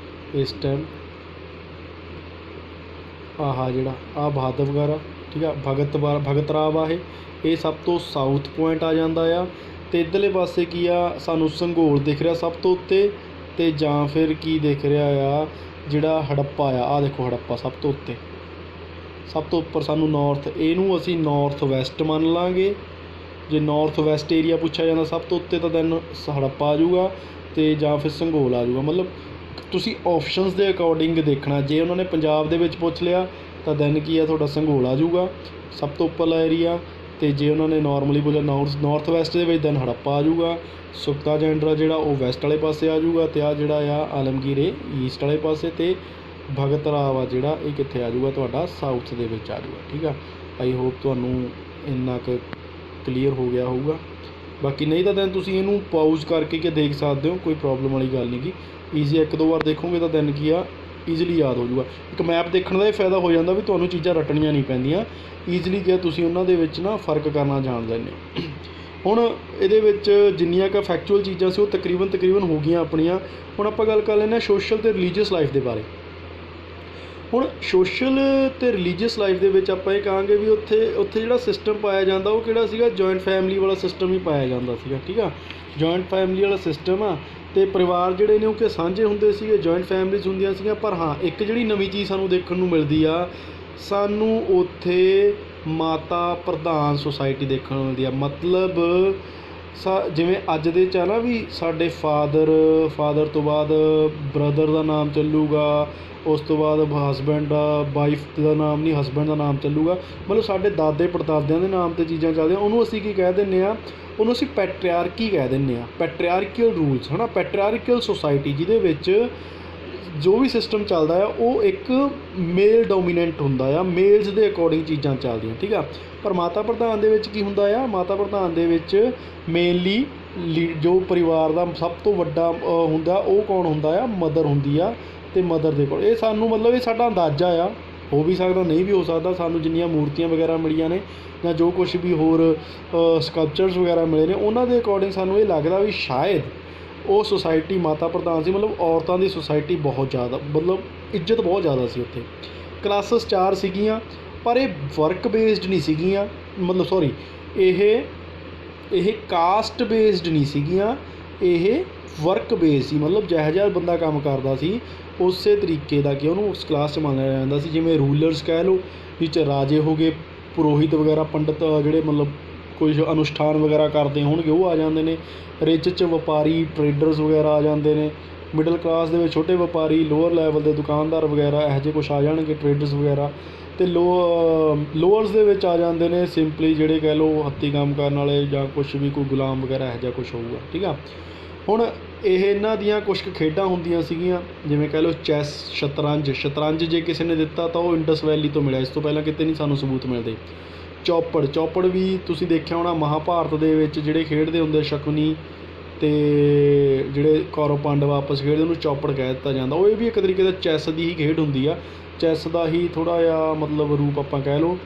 [SPEAKER 1] ਇਸ ਟਾਈਮ, ਜਿਹੜਾ ਬਹਾਦਰ ਵਗੈਰਾ, ਠੀਕ ਆ। ਭਗਤਰਾਵ ਆ ਇਹ ਸਭ ਤੋਂ ਸਾਊਥ ਪੁਆਇੰਟ ਆ ਜਾਂਦਾ ਆ। ਅਤੇ ਇੱਧਰਲੇ ਪਾਸੇ ਕੀ ਆ? ਸਾਨੂੰ ਸੰਘੋਲ ਦਿਖ ਰਿਹਾ ਸਭ ਤੋਂ ਉੱਤੇ, ਅਤੇ ਜਾਂ ਫਿਰ ਕੀ ਦਿਖ ਰਿਹਾ ਆ? ਜਿਹੜਾ ਹੜੱਪਾ ਆ, ਆਹ ਦੇਖੋ ਹੜੱਪਾ ਸਭ ਤੋਂ ਉੱਤੇ, ਸਭ ਤੋਂ ਉੱਪਰ ਸਾਨੂੰ ਨੌਰਥ, ਇਹਨੂੰ ਅਸੀਂ ਨੌਰਥ ਵੈਸਟ ਮੰਨ ਲਾਂਗੇ। ਜੇ ਨੌਰਥ ਵੈਸਟ ਏਰੀਆ ਪੁੱਛਿਆ ਜਾਂਦਾ ਸਭ ਤੋਂ ਉੱਤੇ, ਤਾਂ ਦੈਨ ਹੜੱਪਾ ਆ ਜਾਊਗਾ, ਅਤੇ ਜਾਂ ਫਿਰ ਸੰਘੋਲ ਆ ਜਾਊਗਾ। ਮਤਲਬ ਤੁਸੀਂ ਆਪਸ਼ਨਸ ਦੇ ਅਕੋਰਡਿੰਗ ਦੇਖਣਾ। ਜੇ ਉਹਨਾਂ ਨੇ ਪੰਜਾਬ ਦੇ ਵਿੱਚ ਪੁੱਛ ਲਿਆ ਤਾਂ ਦੈਨ ਕੀ ਆ ਤੁਹਾਡਾ ਸੰਘੋਲ ਆ ਜਾਊਗਾ ਸਭ ਤੋਂ ਉੱਪਰਲਾ ਏਰੀਆ। ਅਤੇ ਜੇ ਉਹਨਾਂ ਨੇ ਨੋਰਮਲੀ ਬੋਲਿਆ ਨੌਰਥ ਵੈਸਟ ਦੇ ਵਿੱਚ, ਦੈਨ ਹੜੱਪਾ ਆ ਜਾਊਗਾ। ਸੁਖਤਾ ਜੈਂਡਰ ਜਿਹੜਾ ਉਹ ਵੈਸਟ ਵਾਲੇ ਪਾਸੇ ਆ ਜਾਊਗਾ, ਅਤੇ ਆਹ ਜਿਹੜਾ ਆ ਆਲਮਗੀਰ ਇਹ ਈਸਟ ਵਾਲੇ ਪਾਸੇ, ਅਤੇ ਭਗਤਰਾਵ ਆ ਜਿਹੜਾ ਇਹ ਕਿੱਥੇ ਆ ਜਾਊਗਾ? ਤੁਹਾਡਾ ਸਾਊਥ ਦੇ ਵਿੱਚ ਆ ਜਾਊਗਾ, ਠੀਕ ਆ। ਆਈ ਹੋਪ ਤੁਹਾਨੂੰ ਇੰਨਾ ਕੁ ਕਲੀਅਰ ਹੋ ਗਿਆ ਹੋਊਗਾ। ਬਾਕੀ ਨਹੀਂ ਤਾਂ ਦੈਨ ਤੁਸੀਂ ਇਹਨੂੰ ਪਾਊਜ਼ ਕਰਕੇ ਕਿ ਦੇਖ ਸਕਦੇ ਹੋ, ਕੋਈ ਪ੍ਰੋਬਲਮ ਵਾਲੀ ਗੱਲ ਨਹੀਂ ਗੀ। ਈਜ਼ੀ 1-2 ਵਾਰ ਦੇਖੋਗੇ ਤਾਂ ਦੈਨ ਕੀ ਆ ਈਜ਼ੀਲੀ ਯਾਦ ਹੋ ਜਾਊਗਾ। ਇੱਕ ਮੈਪ ਦੇਖਣ ਦਾ ਇਹ ਫਾਇਦਾ ਹੋ ਜਾਂਦਾ ਵੀ ਤੁਹਾਨੂੰ ਚੀਜ਼ਾਂ ਰੱਟਣੀਆਂ ਨਹੀਂ ਪੈਂਦੀਆਂ ਈਜ਼ੀਲੀ, ਜੇ ਤੁਸੀਂ ਉਹਨਾਂ ਦੇ ਵਿੱਚ ਨਾ ਫ਼ਰਕ ਕਰਨਾ ਜਾਣ ਲੈਂਦੇ ਹੋ। ਹੁਣ ਇਹਦੇ ਵਿੱਚ ਜਿੰਨੀਆਂ ਕੁ ਫੈਕਚੁਅਲ ਚੀਜ਼ਾਂ ਸੀ ਉਹ ਤਕਰੀਬਨ ਹੋ ਗਈਆਂ ਆਪਣੀਆਂ। ਹੁਣ ਆਪਾਂ ਗੱਲ ਕਰ ਲੈਂਦੇ ਹਾਂ ਸੋਸ਼ਲ ਅਤੇ ਰਿਲੀਜੀਅਸ ਲਾਈਫ ਦੇ ਬਾਰੇ। ਹੁਣ ਸੋਸ਼ਲ ਅਤੇ ਰਿਲੀਜੀਅਸ ਲਾਈਫ ਦੇ ਵਿੱਚ ਆਪਾਂ ਇਹ ਕਹਾਂਗੇ ਵੀ ਉੱਥੇ ਜਿਹੜਾ ਸਿਸਟਮ ਪਾਇਆ ਜਾਂਦਾ ਉਹ ਕਿਹੜਾ ਸੀਗਾ? ਜੁਆਇੰਟ ਫੈਮਿਲੀ ਵਾਲਾ ਸਿਸਟਮ ਹੀ ਪਾਇਆ ਜਾਂਦਾ ਸੀਗਾ, ਠੀਕ ਆ। ਜੁਆਇੰਟ ਫੈਮਿਲੀ ਵਾਲਾ ਸਿਸਟਮ ਆ, ਅਤੇ ਪਰਿਵਾਰ ਜਿਹੜੇ ਨੇ ਉਹ ਕਿ ਸਾਂਝੇ ਹੁੰਦੇ ਸੀਗੇ, ਜੁਆਇੰਟ ਫੈਮਿਲੀਜ਼ ਹੁੰਦੀਆਂ ਸੀਗੀਆਂ। ਪਰ ਹਾਂ, ਇੱਕ ਜਿਹੜੀ ਨਵੀਂ ਚੀਜ਼ ਸਾਨੂੰ ਦੇਖਣ ਨੂੰ ਮਿਲਦੀ ਆ, ਸਾਨੂੰ ਉੱਥੇ ਮਾਤਾ ਪ੍ਰਧਾਨ ਸੁਸਾਇਟੀ ਦੇਖਣ ਨੂੰ ਮਿਲਦੀ ਆ। ਮਤਲਬ ਜਿਵੇਂ ਅੱਜ ਦੇ 'ਚ ਆ ਨਾ ਵੀ ਸਾਡੇ ਫਾਦਰ ਤੋਂ ਬਾਅਦ ਬ੍ਰਦਰ ਦਾ ਨਾਮ ਚੱਲੂਗਾ, ਉਸ ਤੋਂ ਬਾਅਦ ਹਸਬੈਂਡ ਦਾ, ਵਾਈਫ ਦਾ ਨਾਮ ਨਹੀਂ, ਹਸਬੈਂਡ ਦਾ ਨਾਮ ਚੱਲੂਗਾ। ਮਤਲਬ ਸਾਡੇ ਦਾਦੇ ਪੜਦਾਦਿਆਂ ਦੇ ਨਾਮ 'ਤੇ ਚੀਜ਼ਾਂ ਚੱਲਦੀਆਂ, ਉਹਨੂੰ ਅਸੀਂ ਕੀ ਕਹਿ ਦਿੰਦੇ ਹਾਂ, ਉਹਨੂੰ ਅਸੀਂ ਪੈਟਰਿਆਰਕੀ ਕਹਿ ਦਿੰਦੇ ਹਾਂ। ਪੈਟਰਿਆਰਕਲ ਰੂਲਸ ਹੈ ਨਾ, ਪੈਟਰਿਆਰਕਲ ਸੁਸਾਇਟੀ ਜਿਹਦੇ ਵਿੱਚ ਜੋ ਵੀ ਸਿਸਟਮ ਚੱਲਦਾ ਆ ਉਹ ਇੱਕ ਮੇਲ ਡੋਮੀਨੈਂਟ ਹੁੰਦਾ ਆ, ਮੇਲਸ ਦੇ ਅਕੋਰਡਿੰਗ ਚੀਜ਼ਾਂ ਚੱਲਦੀਆਂ, ਠੀਕ ਆ। ਪਰ ਮਾਤਾ ਪ੍ਰਧਾਨ ਦੇ ਵਿੱਚ ਕੀ ਹੁੰਦਾ ਆ, ਮਾਤਾ ਪ੍ਰਧਾਨ ਦੇ ਵਿੱਚ ਮੇਨਲੀ ਜੋ ਪਰਿਵਾਰ ਦਾ ਸਭ ਤੋਂ ਵੱਡਾ ਹੁੰਦਾ ਉਹ ਕੌਣ ਹੁੰਦਾ ਆ, ਮਦਰ ਹੁੰਦੀ ਆ। ਅਤੇ ਮਦਰ ਦੇ ਕੋਲ ਇਹ ਸਾਨੂੰ ਮਤਲਬ ਇਹ ਸਾਡਾ ਅੰਦਾਜ਼ਾ ਆ, ਹੋ ਵੀ ਸਕਦਾ ਨਹੀਂ ਵੀ ਹੋ ਸਕਦਾ। ਸਾਨੂੰ ਜਿੰਨੀਆਂ ਮੂਰਤੀਆਂ ਵਗੈਰਾ ਮਿਲੀਆਂ ਨੇ ਜਾਂ ਜੋ ਕੁਛ ਵੀ ਹੋਰ ਸਕਲਪਚਰਸ ਵਗੈਰਾ ਮਿਲੇ ਨੇ ਉਹਨਾਂ ਦੇ ਅਕੋਰਡਿੰਗ ਸਾਨੂੰ ਇਹ ਲੱਗਦਾ ਵੀ ਸ਼ਾਇਦ ਉਹ ਸੁਸਾਇਟੀ ਮਾਤਾ ਪ੍ਰਧਾਨ ਸੀ। ਮਤਲਬ ਔਰਤਾਂ ਦੀ ਸੁਸਾਇਟੀ ਬਹੁਤ ਜ਼ਿਆਦਾ, ਮਤਲਬ ਇੱਜ਼ਤ ਬਹੁਤ ਜ਼ਿਆਦਾ ਸੀ ਉੱਥੇ। ਕਲਾਸਿਸ 4 ਸੀਗੀਆਂ ਪਰ ਇਹ ਵਰਕ ਬੇਸਡ ਨਹੀਂ ਸੀਗੀਆਂ, ਮਤਲਬ ਸੌਰੀ ਇਹ ਕਾਸਟ ਬੇਸਡ ਨਹੀਂ ਸੀਗੀਆਂ, ਇਹ ਵਰਕ ਬੇਸ ਸੀ। ਮਤਲਬ ਜਿਹੋ ਜਿਹਾ ਬੰਦਾ ਕੰਮ ਕਰਦਾ ਸੀ ਉਸੇ ਤਰੀਕੇ ਦਾ ਕਿ ਉਹਨੂੰ ਉਸ ਕਲਾਸ 'ਚ ਮੰਨਿਆ ਜਾਂਦਾ ਸੀ। ਜਿਵੇਂ ਰੂਲਰਸ ਕਹਿ ਲਓ, ਵਿੱਚ ਰਾਜੇ ਹੋ ਗਏ, ਪੁਰੋਹਿਤ ਵਗੈਰਾ, ਪੰਡਤ ਜਿਹੜੇ ਮਤਲਬ ਕੁਝ ਅਨੁਸ਼ਠਾਨ ਵਗੈਰਾ ਕਰਦੇ ਹੋਣਗੇ ਉਹ ਆ ਜਾਂਦੇ ਨੇ। ਰਿਚ 'ਚ ਵਪਾਰੀ ਟਰੇਡਰਸ ਵਗੈਰਾ ਆ ਜਾਂਦੇ ਨੇ। ਮਿਡਲ ਕਲਾਸ ਦੇ ਵਿੱਚ ਛੋਟੇ ਵਪਾਰੀ, ਲੋਅਰ ਲੈਵਲ ਦੇ ਦੁਕਾਨਦਾਰ ਵਗੈਰਾ ਇਹੋ ਜਿਹੇ ਕੁਛ ਆ ਜਾਣਗੇ, ਟਰੇਡਰਸ ਵਗੈਰਾ। ਅਤੇ ਲੋਅਰਸ ਦੇ ਵਿੱਚ ਆ ਜਾਂਦੇ ਨੇ ਸਿੰਪਲੀ ਜਿਹੜੇ ਕਹਿ ਲਓ ਹੱਥੀਂ ਕੰਮ ਕਰਨ ਵਾਲੇ ਜਾਂ ਕੁਛ ਵੀ, ਕੋਈ ਗੁਲਾਮ ਵਗੈਰਾ ਇਹੋ ਜਿਹਾ ਕੁਛ ਹੋਊਗਾ, ਠੀਕ ਆ। ਹੁਣ ਇਹਨਾਂ ਦੀਆਂ ਕੁਛ ਕੁ ਖੇਡਾਂ ਹੁੰਦੀਆਂ ਸੀਗੀਆਂ, ਜਿਵੇਂ ਕਹਿ ਲਓ ਚੈਸ, ਸ਼ਤਰੰਜ ਜੇ ਕਿਸੇ ਨੇ ਦਿੱਤਾ ਤਾਂ ਉਹ ਇੰਡਸ ਵੈਲੀ ਤੋਂ ਮਿਲਿਆ, ਇਸ ਤੋਂ ਪਹਿਲਾਂ ਕਿਤੇ ਨਹੀਂ ਸਾਨੂੰ ਸਬੂਤ ਮਿਲਦੇ। ਚੌਪੜ ਵੀ ਤੁਸੀਂ ਦੇਖਿਆ ਹੋਣਾ, ਮਹਾਭਾਰਤ ਦੇ ਵਿੱਚ ਜਿਹੜੇ ਖੇਡਦੇ ਹੁੰਦੇ ਸ਼ਕੁਨੀ ਅਤੇ ਜਿਹੜੇ ਕੌਰਵ ਪਾਂਡਵ ਆਪਸ ਖੇਡਦੇ ਉਹਨੂੰ ਚੌਪੜ ਕਹਿ ਦਿੱਤਾ ਜਾਂਦਾ। ਉਹ ਇਹ ਵੀ ਇੱਕ ਤਰੀਕੇ ਦਾ ਚੈਸ ਦੀ ਹੀ ਖੇਡ ਹੁੰਦੀ ਆ, ਚੈਸ ਦਾ ਹੀ ਥੋੜ੍ਹਾ ਜਿਹਾ ਮਤਲਬ ਰੂਪ ਆਪਾਂ ਕਹਿ ਲਓ।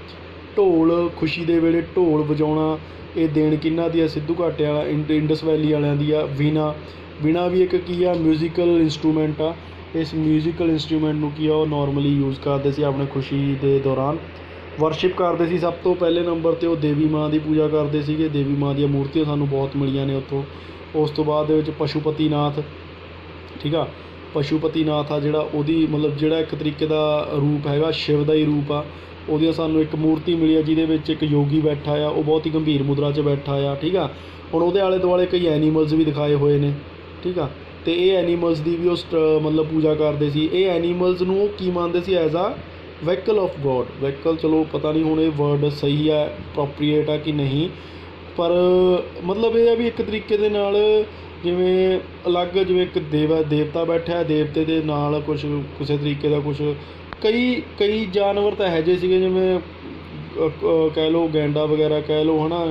[SPEAKER 1] ਢੋਲ, ਖੁਸ਼ੀ ਦੇ ਵੇਲੇ ਢੋਲ ਵਜਾਉਣਾ, ਇਹ ਦੇਣ ਕਿਹਨਾਂ ਦੀ ਆ, ਸਿੱਧੂ ਘਾਟੇ ਵਾਲਾ, ਇੰਡਸ ਵੈਲੀ ਵਾਲਿਆਂ ਦੀ ਆ। ਵੀਣਾ ਵੀ ਇੱਕ ਕੀ ਆ, ਮਿਊਜ਼ੀਕਲ ਇੰਸਟਰੂਮੈਂਟ ਆ। ਇਸ ਮਿਊਜ਼ੀਕਲ ਇੰਸਟਰੂਮੈਂਟ ਨੂੰ ਕੀ ਆ ਉਹ ਨੋਰਮਲੀ ਯੂਜ਼ ਕਰਦੇ ਸੀ ਆਪਣੇ ਖੁਸ਼ੀ ਦੇ ਦੌਰਾਨ। ਵਰਸ਼ਿਪ ਕਰਦੇ ਸੀ ਸਭ ਤੋਂ ਪਹਿਲੇ ਨੰਬਰ 'ਤੇ ਉਹ ਦੇਵੀ ਮਾਂ ਦੀ ਪੂਜਾ ਕਰਦੇ ਸੀਗੇ। ਦੇਵੀ ਮਾਂ ਦੀਆਂ ਮੂਰਤੀਆਂ ਸਾਨੂੰ ਬਹੁਤ ਮਿਲੀਆਂ ਨੇ ਉੱਥੋਂ। ਉਸ ਤੋਂ ਬਾਅਦ ਦੇ ਵਿੱਚ ਪਸ਼ੂਪਤੀਨਾਥ, ਠੀਕ ਆ। ਪਸ਼ੂਪਤੀਨਾਥ ਆ ਜਿਹੜਾ, ਉਹਦੀ ਮਤਲਬ ਜਿਹੜਾ ਇੱਕ ਤਰੀਕੇ ਦਾ ਰੂਪ ਹੈਗਾ, ਸ਼ਿਵ ਦਾ ਹੀ ਰੂਪ ਆ। ਉਹਦੀਆਂ ਸਾਨੂੰ ਇੱਕ ਮੂਰਤੀ ਮਿਲੀ ਆ ਜਿਹਦੇ ਵਿੱਚ ਇੱਕ ਯੋਗੀ ਬੈਠਾ ਆ, ਉਹ ਬਹੁਤ ਹੀ ਗੰਭੀਰ ਮੁਦਰਾ 'ਚ ਬੈਠਾ ਆ, ਠੀਕ ਆ। ਹੁਣ ਉਹਦੇ ਆਲੇ ਦੁਆਲੇ ਕਈ ਐਨੀਮਲਸ ਵੀ ਦਿਖਾਏ ਹੋਏ ਨੇ, ਠੀਕ ਆ। ਅਤੇ ਇਹ ਐਨੀਮਲਸ ਦੀ ਵੀ ਉਹ ਮਤਲਬ ਪੂਜਾ ਕਰਦੇ ਸੀ। ਇਹ ਐਨੀਮਲਸ ਨੂੰ ਉਹ ਕੀ ਮੰਨਦੇ ਸੀ, as a vehicle of god. Vehicle ਚਲੋ ਪਤਾ ਨਹੀਂ ਹੁਣ ਇਹ ਵਰਡ ਸਹੀ ਹੈ, ਅਪਰੋਪਰੀਏਟ ਆ ਕਿ ਨਹੀਂ, ਪਰ ਮਤਲਬ ਇਹ ਆ ਵੀ ਇੱਕ ਤਰੀਕੇ ਦੇ ਨਾਲ ਜਿਵੇਂ ਅਲੱਗ, ਜਿਵੇਂ ਇੱਕ ਦੇਵਤਾ ਬੈਠਾ, ਦੇਵਤੇ ਦੇ ਨਾਲ ਕੁਛ ਕਿਸੇ ਤਰੀਕੇ ਦਾ ਕੁਛ ਕਈ ਜਾਨਵਰ ਤਾਂ ਇਹੋ ਜਿਹੇ ਸੀਗੇ, ਜਿਵੇਂ ਕਹਿ ਲਓ ਗੈਂਡਾ ਵਗੈਰਾ ਕਹਿ ਲਓ ਹੈ ਨਾ,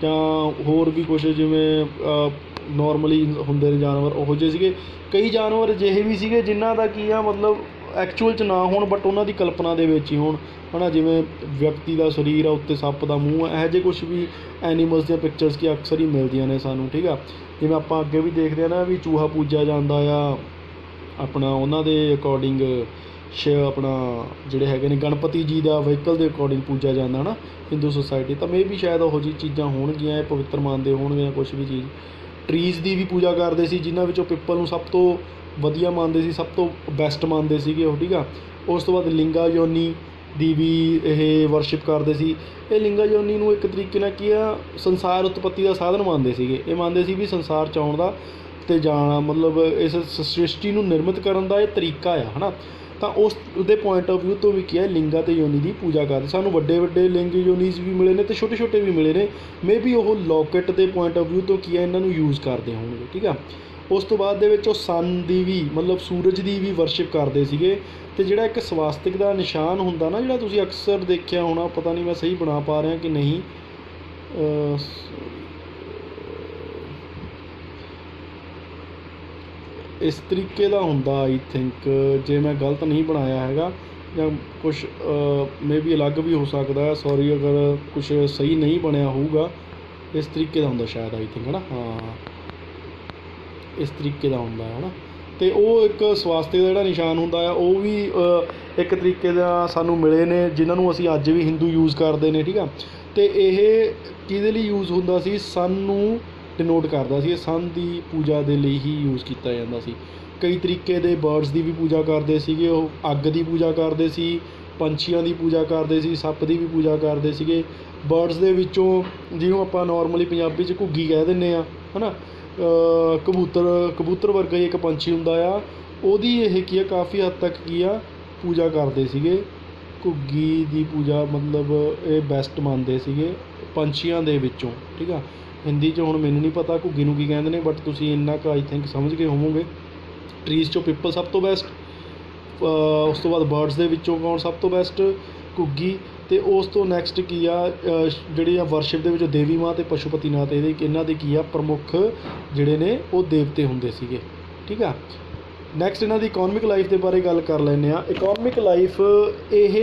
[SPEAKER 1] ਜਾਂ ਹੋਰ ਵੀ ਕੁਛ ਜਿਵੇਂ ਨੋਰਮਲੀ ਹੁੰਦੇ ਨੇ ਜਾਨਵਰ, ਉਹੋ ਜਿਹੇ ਸੀਗੇ। ਕਈ ਜਾਨਵਰ ਅਜਿਹੇ ਵੀ ਸੀਗੇ ਜਿਨ੍ਹਾਂ ਦਾ ਕੀ ਆ ਮਤਲਬ ਐਕਚੁਅਲ 'ਚ ਨਾ ਹੋਣ, ਬਟ ਉਹਨਾਂ ਦੀ ਕਲਪਨਾ ਦੇ ਵਿੱਚ ਹੀ ਹੋਣ, ਹੈ ਨਾ। ਜਿਵੇਂ ਵਿਅਕਤੀ ਦਾ ਸਰੀਰ ਆ, ਉੱਤੇ ਸੱਪ ਦਾ ਮੂੰਹ ਆ, ਇਹੋ ਜਿਹੇ ਕੁਛ ਵੀ ਐਨੀਮਲਸ ਦੀਆਂ ਪਿਕਚਰਸ ਕੀ ਅਕਸਰ ਹੀ ਮਿਲਦੀਆਂ ਨੇ ਸਾਨੂੰ, ਠੀਕ ਆ। ਜਿਵੇਂ ਆਪਾਂ ਅੱਗੇ ਵੀ ਦੇਖਦੇ ਹਾਂ ਨਾ ਵੀ ਚੂਹਾ ਪੂਜਿਆ ਜਾਂਦਾ ਆ ਆਪਣਾ ਉਹਨਾਂ ਦੇ ਅਕੋਰਡਿੰਗ, ਆਪਣਾ ਜਿਹੜੇ ਹੈਗੇ ਨੇ ਗਣਪਤੀ ਜੀ ਦਾ ਵਹੀਕਲ ਦੇ ਅਕੋਰਡਿੰਗ ਪੂਜਿਆ ਜਾਂਦਾ ਹੈ ਨਾ ਹਿੰਦੂ ਸੁਸਾਇਟੀ। ਤਾਂ ਮੇ ਵੀ ਸ਼ਾਇਦ ਉਹੋ ਜਿਹੀ ਚੀਜ਼ਾਂ ਹੋਣਗੀਆਂ, ਇਹ ਪਵਿੱਤਰ ਮੰਨਦੇ ਹੋਣਗੇ ਕੁਛ ਵੀ ਚੀਜ਼। ਟਰੀਜ਼ ਦੀ ਵੀ ਪੂਜਾ ਕਰਦੇ ਸੀ, ਜਿਨ੍ਹਾਂ ਵਿੱਚੋਂ ਪਿੱਪਲ ਨੂੰ ਸਭ ਤੋਂ ਵਧੀਆ ਮੰਨਦੇ ਸੀ, ਸਭ ਤੋਂ ਬੈਸਟ ਮੰਨਦੇ ਸੀਗੇ ਉਹ, ਠੀਕ ਆ। ਉਸ ਤੋਂ ਬਾਅਦ ਲਿੰਗਾ ਯੋਨੀ ਦੀ ਵੀ ਇਹ ਵਰਸ਼ਿਪ ਕਰਦੇ ਸੀ। ਇਹ ਲਿੰਗਾ ਯੋਨੀ ਨੂੰ ਇੱਕ ਤਰੀਕੇ ਨਾਲ ਕੀ ਆ, ਸੰਸਾਰ ਉਤਪੱਤੀ ਦਾ ਸਾਧਨ ਮੰਨਦੇ ਸੀਗੇ। ਇਹ ਮੰਨਦੇ ਸੀ ਵੀ ਸੰਸਾਰ 'ਚ ਆਉਣ ਦਾ ਅਤੇ ਜਾਣਾ, ਮਤਲਬ ਇਸ ਸ੍ਰਿਸ਼ਟੀ ਨੂੰ ਨਿਰਮਿਤ ਕਰਨ ਦਾ ਇਹ ਤਰੀਕਾ ਆ, ਹੈ ਨਾ। ਤਾਂ ਉਸ ਦੇ ਪੁਆਇੰਟ ਆਫ ਵਿਊ ਤੋਂ ਵੀ ਕੀ ਹੈ, ਲਿੰਗਾ ਅਤੇ ਯੋਨੀ ਦੀ ਪੂਜਾ ਕਰਦੇ। ਸਾਨੂੰ ਵੱਡੇ ਲਿੰਗ ਯੋਨੀਜ਼ ਵੀ ਮਿਲੇ ਨੇ ਅਤੇ ਛੋਟੇ ਛੋਟੇ ਵੀ ਮਿਲੇ ਨੇ। ਮੇ ਵੀ ਉਹ ਲੋਕਟ ਦੇ ਪੁਆਇੰਟ ਆਫ ਵਿਊ ਤੋਂ ਕੀ ਹੈ ਇਹਨਾਂ ਨੂੰ ਯੂਜ਼ ਕਰਦੇ ਹੋਣਗੇ, ਠੀਕ ਆ। ਉਸ ਤੋਂ ਬਾਅਦ ਦੇ ਵਿੱਚ ਉਹ ਸਨ ਦੀ ਵੀ, ਮਤਲਬ ਸੂਰਜ ਦੀ ਵੀ ਵਰਸ਼ਿਪ ਕਰਦੇ ਸੀਗੇ। ਅਤੇ ਜਿਹੜਾ ਇੱਕ ਸਵਾਸਤਿਕ ਦਾ ਨਿਸ਼ਾਨ ਹੁੰਦਾ ਨਾ, ਜਿਹੜਾ ਤੁਸੀਂ ਅਕਸਰ ਦੇਖਿਆ ਹੋਣਾ, ਪਤਾ ਨਹੀਂ ਮੈਂ ਸਹੀ ਬਣਾ ਪਾ ਰਿਹਾ ਕਿ ਨਹੀਂ, ਇਸ ਤਰੀਕੇ ਦਾ ਹੁੰਦਾ ਆਈ ਥਿੰਕ, ਜੇ ਮੈਂ ਗਲਤ ਨਹੀਂ ਬਣਾਇਆ ਹੈਗਾ, ਜਾਂ ਕੁਛ ਮੇ ਵੀ ਅਲੱਗ ਵੀ ਹੋ ਸਕਦਾ, ਸੌਰੀ ਅਗਰ ਕੁਛ ਸਹੀ ਨਹੀਂ ਬਣਿਆ ਹੋਊਗਾ। ਇਸ ਤਰੀਕੇ ਦਾ ਹੁੰਦਾ ਸ਼ਾਇਦ ਆਈ ਥਿੰਕ, ਹੈ ਨਾ। ਹਾਂ, ਇਸ ਤਰੀਕੇ ਦਾ ਹੁੰਦਾ ਹੈ ਨਾ। ਅਤੇ ਉਹ ਇੱਕ ਸਵਾਸਤਿਕ ਦਾ ਜਿਹੜਾ ਨਿਸ਼ਾਨ ਹੁੰਦਾ ਆ, ਉਹ ਵੀ ਇੱਕ ਤਰੀਕੇ ਦਾ ਸਾਨੂੰ ਮਿਲੇ ਨੇ, ਜਿਨ੍ਹਾਂ ਨੂੰ ਅਸੀਂ ਅੱਜ ਵੀ ਹਿੰਦੂ ਯੂਜ਼ ਕਰਦੇ ਨੇ, ਠੀਕ ਆ। ਅਤੇ ਇਹ ਕਿਹਦੇ ਲਈ ਯੂਜ਼ ਹੁੰਦਾ ਸੀ, ਸਨ ਨੂੰ ਡਿਨੋਟ ਕਰਦਾ ਸੀ। ਇਹ ਸਨ ਦੀ ਪੂਜਾ ਦੇ ਲਈ ਹੀ ਯੂਜ਼ ਕੀਤਾ ਜਾਂਦਾ ਸੀ। ਕਈ ਤਰੀਕੇ ਦੇ ਬਰਡਸ ਦੀ ਵੀ ਪੂਜਾ ਕਰਦੇ ਸੀਗੇ ਉਹ, ਅੱਗ ਦੀ ਪੂਜਾ ਕਰਦੇ ਸੀ, ਪੰਛੀਆਂ ਦੀ ਪੂਜਾ ਕਰਦੇ ਸੀ, ਸੱਪ ਦੀ ਵੀ ਪੂਜਾ ਕਰਦੇ ਸੀਗੇ। ਬਰਡਸ ਦੇ ਵਿੱਚੋਂ ਜਿਹਨੂੰ ਆਪਾਂ ਨੋਰਮਲੀ ਪੰਜਾਬੀ 'ਚ ਘੁੱਗੀ ਕਹਿ ਦਿੰਦੇ ਹਾਂ, ਹੈ ਨਾ। ਕਬੂਤਰ ਵਰਗਾ ਹੀ ਇੱਕ ਪੰਛੀ ਹੁੰਦਾ ਆ, ਉਹਦੀ ਇਹ ਕੀ ਆ ਕਾਫੀ ਹੱਦ ਤੱਕ ਕੀ ਆ ਪੂਜਾ ਕਰਦੇ ਸੀਗੇ। ਘੁੱਗੀ ਦੀ ਪੂਜਾ ਮਤਲਬ ਇਹ ਬੈਸਟ ਮੰਨਦੇ ਸੀਗੇ ਪੰਛੀਆਂ ਦੇ ਵਿੱਚੋਂ, ਠੀਕ ਆ। ਹਿੰਦੀ 'ਚ ਹੁਣ ਮੈਨੂੰ ਨਹੀਂ ਪਤਾ ਘੁੱਗੀ ਨੂੰ ਕੀ ਕਹਿੰਦੇ ਨੇ, ਬਟ ਤੁਸੀਂ ਇੰਨਾ ਕੁ ਆਈ ਥਿੰਕ ਸਮਝ ਗਏ ਹੋਵੋਗੇ। ਟਰੀਜ਼ 'ਚੋਂ ਪਿੱਪਲ ਸਭ ਤੋਂ ਬੈਸਟ, ਉਸ ਤੋਂ ਬਾਅਦ ਬਰਡਸ ਦੇ ਵਿੱਚੋਂ ਕੌਣ ਸਭ ਤੋਂ ਬੈਸਟ? ਘੁੱਗੀ। ਅਤੇ ਉਸ ਤੋਂ ਨੈਕਸਟ ਕੀ ਆ ਜਿਹੜੀ ਆ ਵਰਸ਼ਿਪ ਦੇ ਵਿੱਚੋਂ ਦੇਵੀ ਮਾਂ ਅਤੇ ਪਸ਼ੂਪਤੀ ਨਾਥ, ਇਹਨਾਂ ਦੇ ਕੀ ਆ ਪ੍ਰਮੁੱਖ ਜਿਹੜੇ ਨੇ ਉਹ ਦੇਵਤੇ ਹੁੰਦੇ ਸੀਗੇ, ਠੀਕ ਆ। ਨੈਕਸਟ ਇਹਨਾਂ ਦੀ ਇਕੋਨਮਿਕ ਲਾਈਫ ਦੇ ਬਾਰੇ ਗੱਲ ਕਰ ਲੈਂਦੇ ਹਾਂ। ਇਕੋਨਮਿਕ ਲਾਈਫ ਇਹ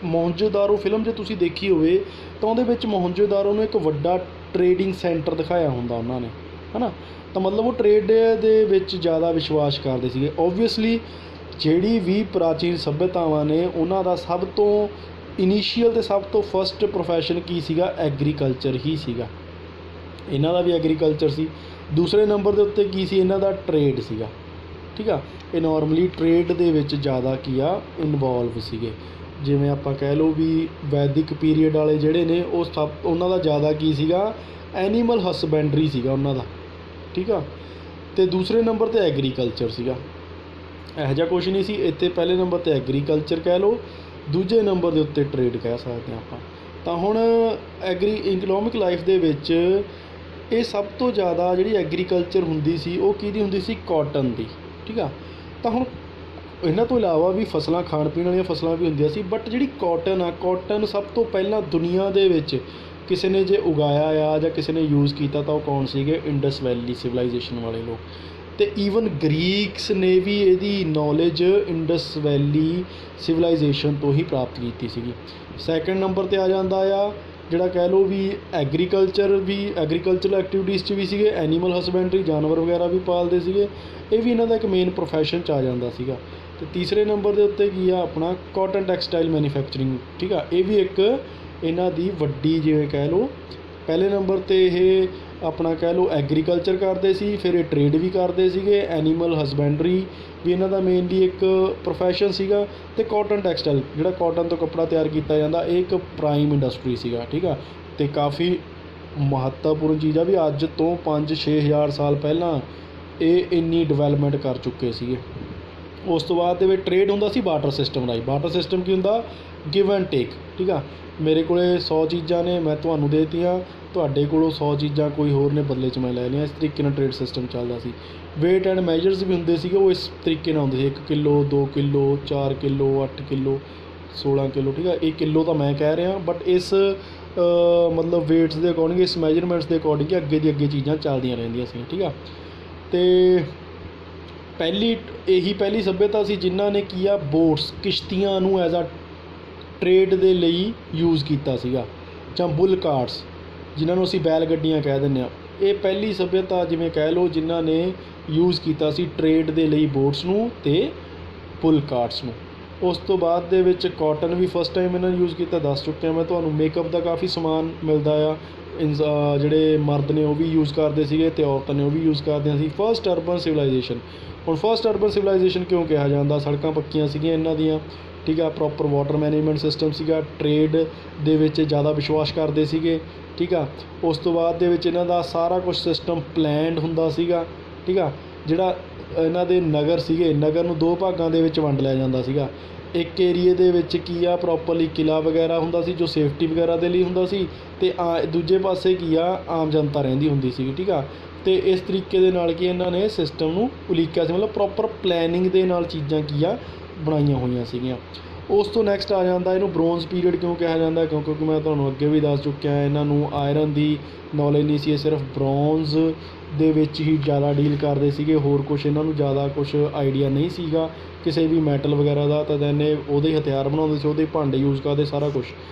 [SPEAKER 1] ਮੋਹਨਜੋਦਾਰੋ ਫਿਲਮ ਜੇ ਤੁਸੀਂ ਦੇਖੀ ਹੋਵੇ ਤਾਂ ਉਹਦੇ ਵਿੱਚ ਮੋਹਨਜੋਦਾਰੋ ਨੂੰ ਇੱਕ ਵੱਡਾ ਟਰੇਡਿੰਗ ਸੈਂਟਰ ਦਿਖਾਇਆ ਹੁੰਦਾ ਉਹਨਾਂ ਨੇ, ਹੈ ਨਾ। ਤਾਂ ਮਤਲਬ ਉਹ ਟਰੇਡ ਦੇ ਵਿੱਚ ਜ਼ਿਆਦਾ ਵਿਸ਼ਵਾਸ ਕਰਦੇ ਸੀਗੇ। ਓਬਵੀਅਸਲੀ ਜਿਹੜੀ ਵੀ ਪ੍ਰਾਚੀਨ ਸੱਭਿਅਤਾਵਾਂ ਨੇ ਉਹਨਾਂ ਦਾ ਸਭ ਤੋਂ ਇਨੀਸ਼ੀਅਲ ਅਤੇ ਸਭ ਤੋਂ ਫਸਟ ਪ੍ਰੋਫੈਸ਼ਨ ਕੀ ਸੀਗਾ? ਐਗਰੀਕਲਚਰ ਹੀ ਸੀਗਾ। ਇਹਨਾਂ ਦਾ ਵੀ ਐਗਰੀਕਲਚਰ ਸੀ। ਦੂਸਰੇ ਨੰਬਰ ਦੇ ਉੱਤੇ ਕੀ ਸੀ? ਇਹਨਾਂ ਦਾ ਟਰੇਡ ਸੀਗਾ, ਠੀਕ ਆ। ਇਹ ਨੋਰਮਲੀ ਟਰੇਡ ਦੇ ਵਿੱਚ ਜ਼ਿਆਦਾ ਕੀ ਆ ਇਨਵੋਲਵ ਸੀਗੇ। ਜਿਵੇਂ ਆਪਾਂ ਕਹਿ ਲਓ ਵੀ ਵੈਦਿਕ ਪੀਰੀਅਡ ਵਾਲੇ ਜਿਹੜੇ ਨੇ ਉਹ ਉਹਨਾਂ ਦਾ ਜ਼ਿਆਦਾ ਕੀ ਸੀਗਾ? ਐਨੀਮਲ ਹਸਬੈਂਡਰੀ ਸੀਗਾ ਉਹਨਾਂ ਦਾ, ਠੀਕ ਆ। ਅਤੇ ਦੂਸਰੇ ਨੰਬਰ 'ਤੇ ਐਗਰੀਕਲਚਰ ਸੀਗਾ। ਇਹੋ ਜਿਹਾ ਕੁਛ ਨਹੀਂ ਸੀ ਇੱਥੇ। ਪਹਿਲੇ ਨੰਬਰ 'ਤੇ ਐਗਰੀਕਲਚਰ ਕਹਿ ਲਓ, ਦੂਜੇ ਨੰਬਰ ਦੇ ਉੱਤੇ ਟਰੇਡ ਕਹਿ ਸਕਦੇ ਹਾਂ ਆਪਾਂ। ਤਾਂ ਹੁਣ ਇਕਨੋਮਿਕ ਲਾਈਫ ਦੇ ਵਿੱਚ ਇਹ ਸਭ ਤੋਂ ਜ਼ਿਆਦਾ ਜਿਹੜੀ ਐਗਰੀਕਲਚਰ ਹੁੰਦੀ ਸੀ ਉਹ ਕਿਹਦੀ ਹੁੰਦੀ ਸੀ? ਕਾਟਨ ਦੀ, ਠੀਕ ਆ। ਤਾਂ ਹੁਣ ਇਹਨਾਂ ਤੋਂ ਇਲਾਵਾ ਵੀ ਫਸਲਾਂ, ਖਾਣ ਪੀਣ ਵਾਲੀਆਂ ਫਸਲਾਂ ਵੀ ਹੁੰਦੀਆਂ ਸੀ, ਬਟ ਜਿਹੜੀ ਕਾਟਨ ਆ, ਕਾਟਨ ਸਭ ਤੋਂ ਪਹਿਲਾਂ ਦੁਨੀਆ ਦੇ ਵਿੱਚ ਕਿਸੇ ਨੇ ਜੇ ਉਗਾਇਆ ਆ ਜਾਂ ਕਿਸੇ ਨੇ ਯੂਜ਼ ਕੀਤਾ ਤਾਂ ਉਹ ਕੌਣ ਸੀਗੇ? ਇੰਡਸ ਵੈਲੀ ਸਿਵਲਾਈਜੇਸ਼ਨ ਵਾਲੇ ਲੋਕ। ਅਤੇ ਈਵਨ ਗਰੀਕਸ ਨੇ ਵੀ ਇਹਦੀ ਨੌਲੇਜ ਇੰਡਸ ਵੈਲੀ ਸਿਵਲਾਈਜੇਸ਼ਨ ਤੋਂ ਹੀ ਪ੍ਰਾਪਤ ਕੀਤੀ ਸੀਗੀ। ਸੈਕਿੰਡ ਨੰਬਰ 'ਤੇ ਆ ਜਾਂਦਾ ਆ ਜਿਹੜਾ ਕਹਿ ਲਓ ਵੀ ਐਗਰੀਕਲਚਰਲ ਐਕਟੀਵਿਟੀਜ਼ 'ਚ ਵੀ ਸੀਗੇ। ਐਨੀਮਲ ਹਸਬੈਂਡਰੀ, ਜਾਨਵਰ ਵਗੈਰਾ ਵੀ ਪਾਲਦੇ ਸੀਗੇ। ਇਹ ਵੀ ਇਹਨਾਂ ਦਾ ਇੱਕ ਮੇਨ ਪ੍ਰੋਫੈਸ਼ਨ 'ਚ ਆ ਜਾਂਦਾ ਸੀਗਾ। ਅਤੇ ਤੀਸਰੇ ਨੰਬਰ ਦੇ ਉੱਤੇ ਕੀ ਆ ਆਪਣਾ ਕਾਟਨ ਟੈਕਸਟਾਈਲ ਮੈਨੂਫੈਕਚਰਿੰਗ, ਠੀਕ ਆ। ਇਹ ਵੀ ਇੱਕ ਇਹਨਾਂ ਦੀ ਵੱਡੀ ਜਿਵੇਂ ਕਹਿ ਲਓ ਪਹਿਲੇ ਨੰਬਰ 'ਤੇ ਇਹ ਆਪਣਾ ਕਹਿ ਲਓ ਐਗਰੀਕਲਚਰ ਕਰਦੇ ਸੀ, ਫਿਰ ਇਹ ਟਰੇਡ ਵੀ ਕਰਦੇ ਸੀਗੇ। ਐਨੀਮਲ ਹਸਬੈਂਡਰੀ ਵੀ ਇਹਨਾਂ ਦਾ ਮੇਨਲੀ ਇੱਕ ਪ੍ਰੋਫੈਸ਼ਨ ਸੀਗਾ। ਅਤੇ ਕਾਟਨ ਟੈਕਸਟਾਈਲ ਜਿਹੜਾ ਕਾਟਨ ਤੋਂ ਕੱਪੜਾ ਤਿਆਰ ਕੀਤਾ ਜਾਂਦਾ, ਇਹ ਇੱਕ ਪ੍ਰਾਈਮ ਇੰਡਸਟਰੀ ਸੀਗਾ, ਠੀਕ ਆ। ਅਤੇ ਕਾਫੀ ਮਹੱਤਵਪੂਰਨ ਚੀਜ਼ ਆ ਵੀ ਅੱਜ ਤੋਂ 5-6 ਹਜ਼ਾਰ ਸਾਲ ਪਹਿਲਾਂ ਇਹ ਇੰਨੀ ਡਿਵੈਲਪਮੈਂਟ ਕਰ ਚੁੱਕੇ ਸੀਗੇ। ਉਸ ਤੋਂ ਬਾਅਦ ਦੇ ਵਿੱਚ ਟਰੇਡ ਹੁੰਦਾ ਸੀ ਬਾਰਟਰ ਸਿਸਟਮ ਰਾਹੀਂ। ਬਾਰਟਰ ਸਿਸਟਮ ਕੀ ਹੁੰਦਾ? ਗਿਵ ਐਂਡ ਟੇਕ, ਠੀਕ ਆ। ਮੇਰੇ ਕੋਲ 100 ਚੀਜ਼ਾਂ ਨੇ, ਮੈਂ ਤੁਹਾਨੂੰ ਦੇ ਦਿੱਤੀਆਂ, ਤੁਹਾਡੇ ਕੋਲੋਂ 100 ਚੀਜ਼ਾਂ ਕੋਈ ਹੋਰ ਨੇ ਬਦਲੇ 'ਚ ਮੈਂ ਲੈ ਲਈਆਂ। ਇਸ ਤਰੀਕੇ ਨਾਲ ਟਰੇਡ ਸਿਸਟਮ ਚੱਲਦਾ ਸੀ। ਵੇਟ ਐਂਡ ਮੈਜਰਸ ਵੀ ਹੁੰਦੇ ਸੀਗੇ, ਉਹ ਇਸ ਤਰੀਕੇ ਨਾਲ ਹੁੰਦੇ ਸੀ। 1 kilo, 2 kilo, 4 kilo, 8 kilo, 16 kilo, ਠੀਕ ਆ। ਇਹ ਕਿੱਲੋ ਤਾਂ ਮੈਂ ਕਹਿ ਰਿਹਾ, ਬਟ ਇਸ ਮਤਲਬ ਵੇਟਸ ਦੇ ਅਕੋਰਡਿੰਗ, ਇਸ ਮੈਜਰਮੈਂਟਸ ਦੇ ਅਕੋਰਡਿੰਗ ਅੱਗੇ ਦੀ ਅੱਗੇ ਚੀਜ਼ਾਂ ਚੱਲਦੀਆਂ ਰਹਿੰਦੀਆਂ ਸੀ, ਠੀਕ ਆ। ਅਤੇ ਪਹਿਲੀ ਸੱਭਿਅਤਾ ਸੀ ਜਿਨ੍ਹਾਂ ਨੇ ਕੀ ਆ ਬੋਟਸ, ਕਿਸ਼ਤੀਆਂ ਨੂੰ ਐਜ਼ ਆ ਟਰੇਡ ਦੇ ਲਈ ਯੂਜ਼ ਕੀਤਾ ਸੀਗਾ, ਜਾਂ ਬੁੱਲ ਕਾਰਟਸ ਜਿਨ੍ਹਾਂ ਨੂੰ ਅਸੀਂ ਬੈਲ ਗੱਡੀਆਂ ਕਹਿ ਦਿੰਦੇ ਹਾਂ। ਇਹ ਪਹਿਲੀ ਸੱਭਿਅਤਾ ਜਿਵੇਂ ਕਹਿ ਲਓ ਜਿਨ੍ਹਾਂ ਨੇ ਯੂਜ਼ ਕੀਤਾ ਸੀ ਟਰੇਡ ਦੇ ਲਈ ਬੋਟਸ ਨੂੰ ਅਤੇ ਬੁੱਲ ਕਾਰਟਸ ਨੂੰ। ਉਸ ਤੋਂ ਬਾਅਦ ਦੇ ਵਿੱਚ ਕਾਟਨ ਵੀ ਫਸਟ ਟਾਈਮ ਇਹਨਾਂ ਨੇ ਯੂਜ਼ ਕੀਤਾ, ਦੱਸ ਚੁੱਕਿਆ ਮੈਂ ਤੁਹਾਨੂੰ। ਮੇਕਅਪ ਦਾ ਕਾਫੀ ਸਮਾਨ ਮਿਲਦਾ ਆ, ਜਿਹੜੇ ਮਰਦ ਨੇ ਉਹ ਵੀ ਯੂਜ਼ ਕਰਦੇ ਸੀਗੇ ਅਤੇ ਔਰਤਾਂ ਨੇ ਉਹ ਵੀ ਯੂਜ਼ ਕਰਦੀਆਂ ਸੀ। First urban civilization. ਹੁਣ ਫਸਟ ਅਰਬਨ ਸਿਵਲਾਈਜੇਸ਼ਨ ਕਿਉਂ ਕਿਹਾ ਜਾਂਦਾ? ਸੜਕਾਂ ਪੱਕੀਆਂ ਸੀਗੀਆਂ ਇਹਨਾਂ ਦੀਆਂ, ਠੀਕ ਆ। ਪ੍ਰੋਪਰ ਵਾਟਰ ਮੈਨੇਜਮੈਂਟ ਸਿਸਟਮ ਸੀਗਾ। ਟਰੇਡ ਦੇ ਵਿੱਚ ਜ਼ਿਆਦਾ ਵਿਸ਼ਵਾਸ ਕਰਦੇ ਸੀਗੇ, ਠੀਕ ਆ। ਉਸ ਤੋਂ ਬਾਅਦ ਦੇ ਵਿੱਚ ਇਹਨਾਂ ਦਾ ਸਾਰਾ ਕੁਛ ਸਿਸਟਮ ਪਲੈਨਡ ਹੁੰਦਾ ਸੀਗਾ, ਠੀਕ ਆ। ਜਿਹੜਾ ਇਹਨਾਂ ਦੇ ਨਗਰ ਸੀਗੇ, ਨਗਰ ਨੂੰ 2 ਭਾਗਾਂ ਦੇ ਵਿੱਚ ਵੰਡ ਲਿਆ ਜਾਂਦਾ ਸੀਗਾ। ਇੱਕ ਏਰੀਏ ਦੇ ਵਿੱਚ ਕੀ ਆ ਪ੍ਰੋਪਰਲੀ ਕਿਲ੍ਹਾ ਵਗੈਰਾ ਹੁੰਦਾ ਸੀ ਜੋ ਸੇਫਟੀ ਵਗੈਰਾ ਦੇ ਲਈ ਹੁੰਦਾ ਸੀ, ਅਤੇ ਦੂਜੇ ਪਾਸੇ ਕੀ ਆ ਆਮ ਜਨਤਾ ਰਹਿੰਦੀ ਹੁੰਦੀ ਸੀਗੀ, ਠੀਕ ਆ। ਅਤੇ ਇਸ ਤਰੀਕੇ ਦੇ ਨਾਲ ਕੀ ਇਹਨਾਂ ਨੇ ਸਿਸਟਮ ਨੂੰ ਉਲੀਕਿਆ ਸੀ, ਮਤਲਬ ਪ੍ਰੋਪਰ ਪਲੈਨਿੰਗ ਦੇ ਨਾਲ ਚੀਜ਼ਾਂ ਕੀ ਆ ਬਣਾਈਆਂ ਹੋਈਆਂ ਸੀਗੀਆਂ। ਉਸ ਤੋਂ ਨੈਕਸਟ ਆ ਜਾਂਦਾ ਇਹਨੂੰ ਬ੍ਰੋਂਜ਼ ਪੀਰੀਅਡ ਕਿਉਂ ਕਿਹਾ ਜਾਂਦਾ? ਕਿਉਂਕਿ ਮੈਂ ਤੁਹਾਨੂੰ ਅੱਗੇ ਵੀ ਦੱਸ ਚੁੱਕਿਆ ਇਹਨਾਂ ਨੂੰ ਆਇਰਨ ਦੀ ਨੌਲੇਜ ਨਹੀਂ ਸੀ। ਇਹ ਸਿਰਫ ਬ੍ਰੋਂਜ਼ ਦੇ ਵਿੱਚ ਹੀ ਜ਼ਿਆਦਾ ਡੀਲ ਕਰਦੇ ਸੀਗੇ, ਹੋਰ ਕੁਛ ਇਹਨਾਂ ਨੂੰ ਜ਼ਿਆਦਾ ਕੁਛ ਆਈਡੀਆ ਨਹੀਂ ਸੀਗਾ ਕਿਸੇ ਵੀ ਮੈਟਲ ਵਗੈਰਾ ਦਾ। ਤਾਂ ਇਹਨੇ ਉਹਦੇ ਹਥਿਆਰ ਬਣਾਉਂਦੇ ਸੀ, ਉਹਦੇ ਭਾਂਡੇ ਯੂਜ਼ ਕਰਦੇ, ਸਾਰਾ ਕੁਛ।